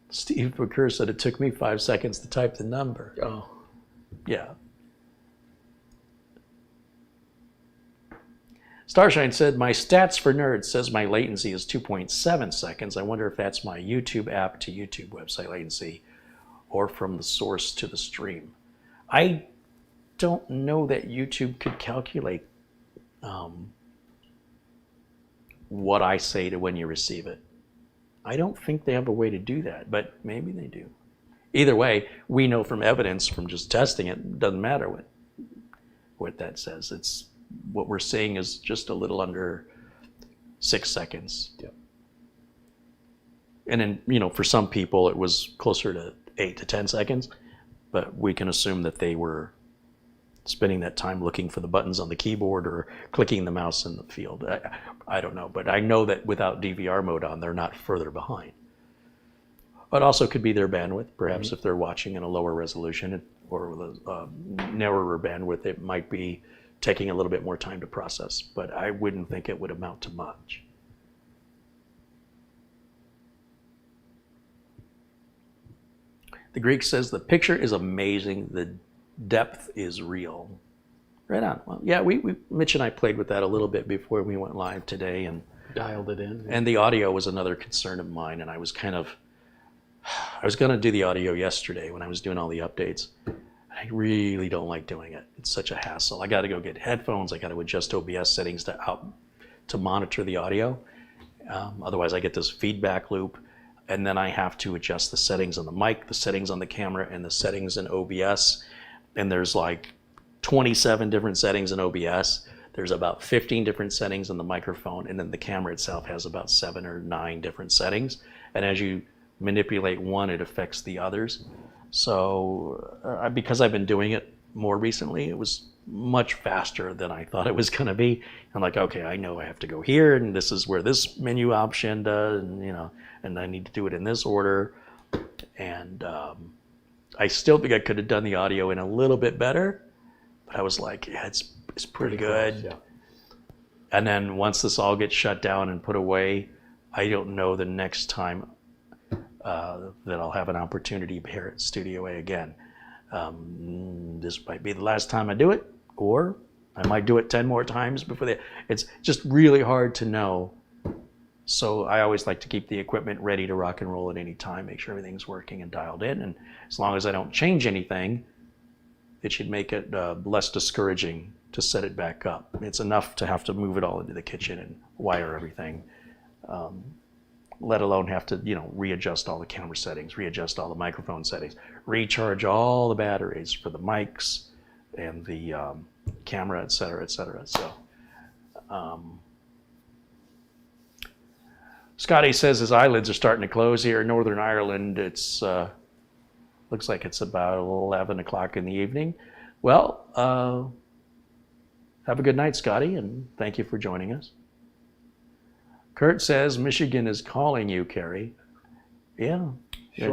C: Steve McCurr said it took me 5 seconds to type the number.
B: Oh.
C: Yeah. Starshine said, my stats for nerds says my latency is 2.7 seconds. I wonder if that's my YouTube app to YouTube website latency or from the source to the stream. I don't know that YouTube could calculate what I say to when you receive it. I don't think they have a way to do that, but maybe they do. Either way, we know from evidence from just testing it doesn't matter what that says. It's what we're seeing is just a little under 6 seconds.
B: Yep.
C: And then, for some people it was closer to 8 to 10 seconds, but we can assume that they were spending that time looking for the buttons on the keyboard or clicking the mouse in the field. I don't know, but I know that without DVR mode on, they're not further behind. It also could be their bandwidth. Perhaps if they're watching in a lower resolution or with a narrower bandwidth, it might be taking a little bit more time to process, but I wouldn't think it would amount to much. The Greek says the picture is amazing, the depth is real. Right on. Well, yeah, Mitch and I played with that a little bit before we went live today, and
B: Dialed it in.
C: and the audio was another concern of mine, and I was going to do the audio yesterday when I was doing all the updates. I really don't like doing it. It's such a hassle. I got to go get headphones. I got to adjust OBS settings to monitor the audio. Otherwise, I get this feedback loop, and then I have to adjust the settings on the mic, the settings on the camera, and the settings in OBS. And there's like 27 different settings in OBS. There's about 15 different settings on the microphone, and then the camera itself has about 7 or 9 different settings. And as you manipulate one, it affects the others. So because I've been doing it more recently, it was much faster than I thought it was going to be. I'm like, okay, I know I have to go here, and this is where this menu option does, and and I need to do it in this order. And I still think I could have done the audio in a little bit better, but I was like, yeah, it's pretty good.
B: Close, yeah.
C: And then once this all gets shut down and put away, I don't know the next time that I'll have an opportunity here at Studio A again. This might be the last time I do it, or I might do it 10 more times before that. It's just really hard to know. So I always like to keep the equipment ready to rock and roll at any time, make sure everything's working and dialed in. And as long as I don't change anything, it should make it less discouraging to set it back up. It's enough to have to move it all into the kitchen and wire everything. Let alone have to, readjust all the camera settings, readjust all the microphone settings, recharge all the batteries for the mics and the camera, et cetera, et cetera. So, Scotty says his eyelids are starting to close here in Northern Ireland. It's looks like it's about 11 o'clock in the evening. Well, have a good night, Scotty, and thank you for joining us. Kurt says Michigan is calling you, Carrie. Yeah,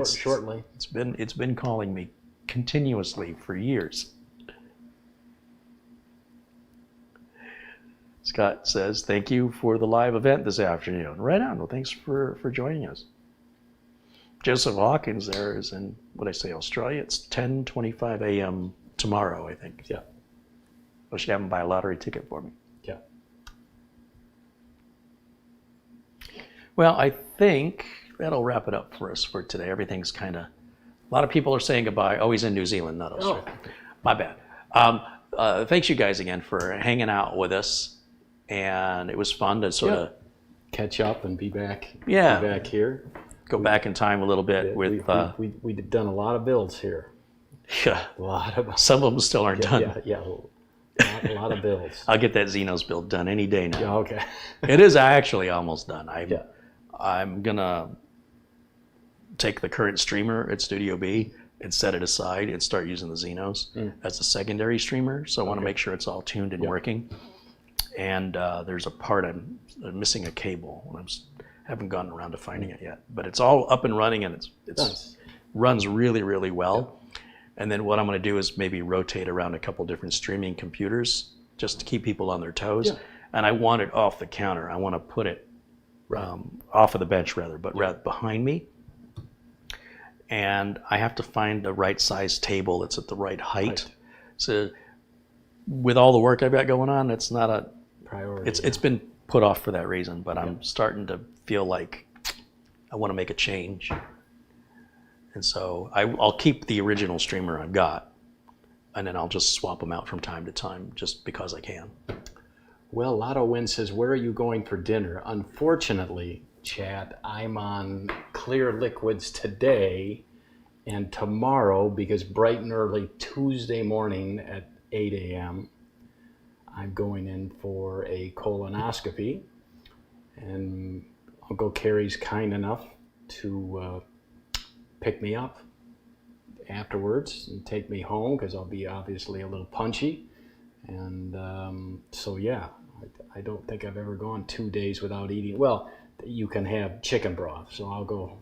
B: Shortly.
C: It's been calling me continuously for years. Scott says thank you for the live event this afternoon. Right on. Well, thanks for joining us. Joseph Hawkins there is in Australia. It's 10:25 a.m. tomorrow, I think.
B: Yeah.
C: I should have him buy a lottery ticket for me.
B: Yeah.
C: Well, I think that'll wrap it up for us for today. Everything's kind of, a lot of people are saying goodbye. Oh, he's in New Zealand, not Australia. Oh. My bad. Thanks you guys again for hanging out with us. And it was fun to sort of
B: catch up and be back.
C: Yeah.
B: Be back here.
C: Go back in time a little bit with.
B: We've done a lot of builds here.
C: Yeah.
B: A lot of.
C: Some of them still aren't done.
B: Yeah. A lot of builds.
C: I'll get that Xenos build done any day now.
B: Yeah, okay.
C: It is actually almost done. I'm gonna take the current streamer at Studio B and set it aside and start using the Xenos as a secondary streamer. So I want to make sure it's all tuned and working. And there's a part I'm missing a cable. Haven't gotten around to finding it yet, but it's all up and running, and it's
B: nice.
C: Runs really, really well. Yeah. And then what I'm going to do is maybe rotate around a couple different streaming computers just to keep people on their toes. Yeah. And I want it off the counter. I want to put it off of the bench rather behind me. And I have to find the right size table that's at the right height. So with all the work I've got going on, it's not a priority. It's been put off for that reason, but I'm starting to feel like I want to make a change. And so I'll keep the original streamer I've got, and then I'll just swap them out from time to time just because I can.
B: Well, Lotto Win says, where are you going for dinner? Unfortunately, Chad, I'm on Clear Liquids today and tomorrow, because bright and early Tuesday morning at 8 a.m., I'm going in for a colonoscopy, and Uncle Carrie's kind enough to pick me up afterwards and take me home, because I'll be obviously a little punchy. And so yeah, I don't think I've ever gone 2 days without eating. Well, you can have chicken broth, so I'll go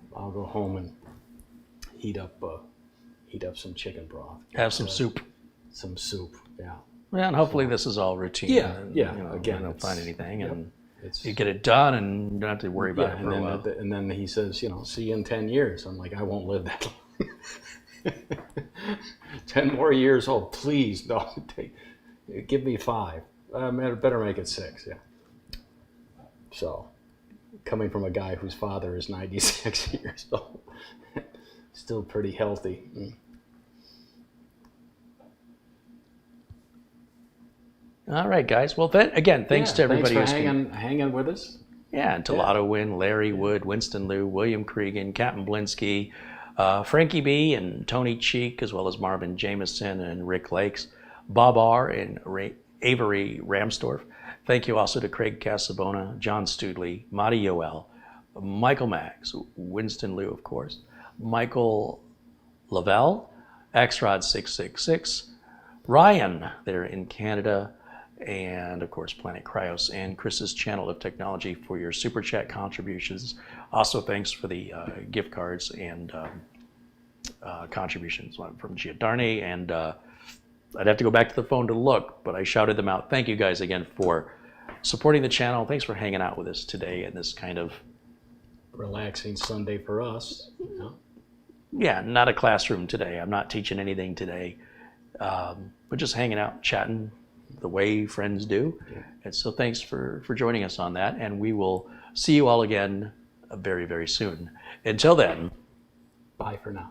B: home and heat up some chicken broth.
C: Have some soup.
B: Some soup, yeah.
C: Yeah, and hopefully this is all routine.
B: Yeah,
C: and,
B: Again,
C: I don't find anything, and
B: it's,
C: you get it done, and you don't have to worry about it for a while.
B: And then he says, see you in 10 years. I'm like, I won't live that long. 10 more years, oh please, no. Give me 5. Better make it 6, yeah. So, coming from a guy whose father is 96 years old, still pretty healthy.
C: All right, guys. Well, again, thanks to everybody
B: Thanks for
C: who's
B: hanging with us.
C: Yeah, and Tolado Win, Larry Wood, Winston Liu, William Cregan, Captain Blinsky, Frankie B, and Tony Cheek, as well as Marvin Jameson and Rick Lakes, Bob R, and Avery Ramsdorf. Thank you also to Craig Casabona, John Studley, Madi Yoel, Michael Max, Winston Liu, of course, Michael Lavelle, Xrod666, Ryan there in Canada, and of course Planet Cryos and Chris's Channel of Technology for your super chat contributions. Also thanks for the gift cards and contributions from Giordani, and I'd have to go back to the phone to look, but I shouted them out. Thank you guys again for supporting the channel. Thanks for hanging out with us today in this kind of
B: relaxing Sunday for us.
C: Yeah, not a classroom today. I'm not teaching anything today, but just hanging out, chatting the way friends do.
B: Yeah.
C: And so thanks for joining us on that, and we will see you all again very, very soon. Until then,
B: bye for now.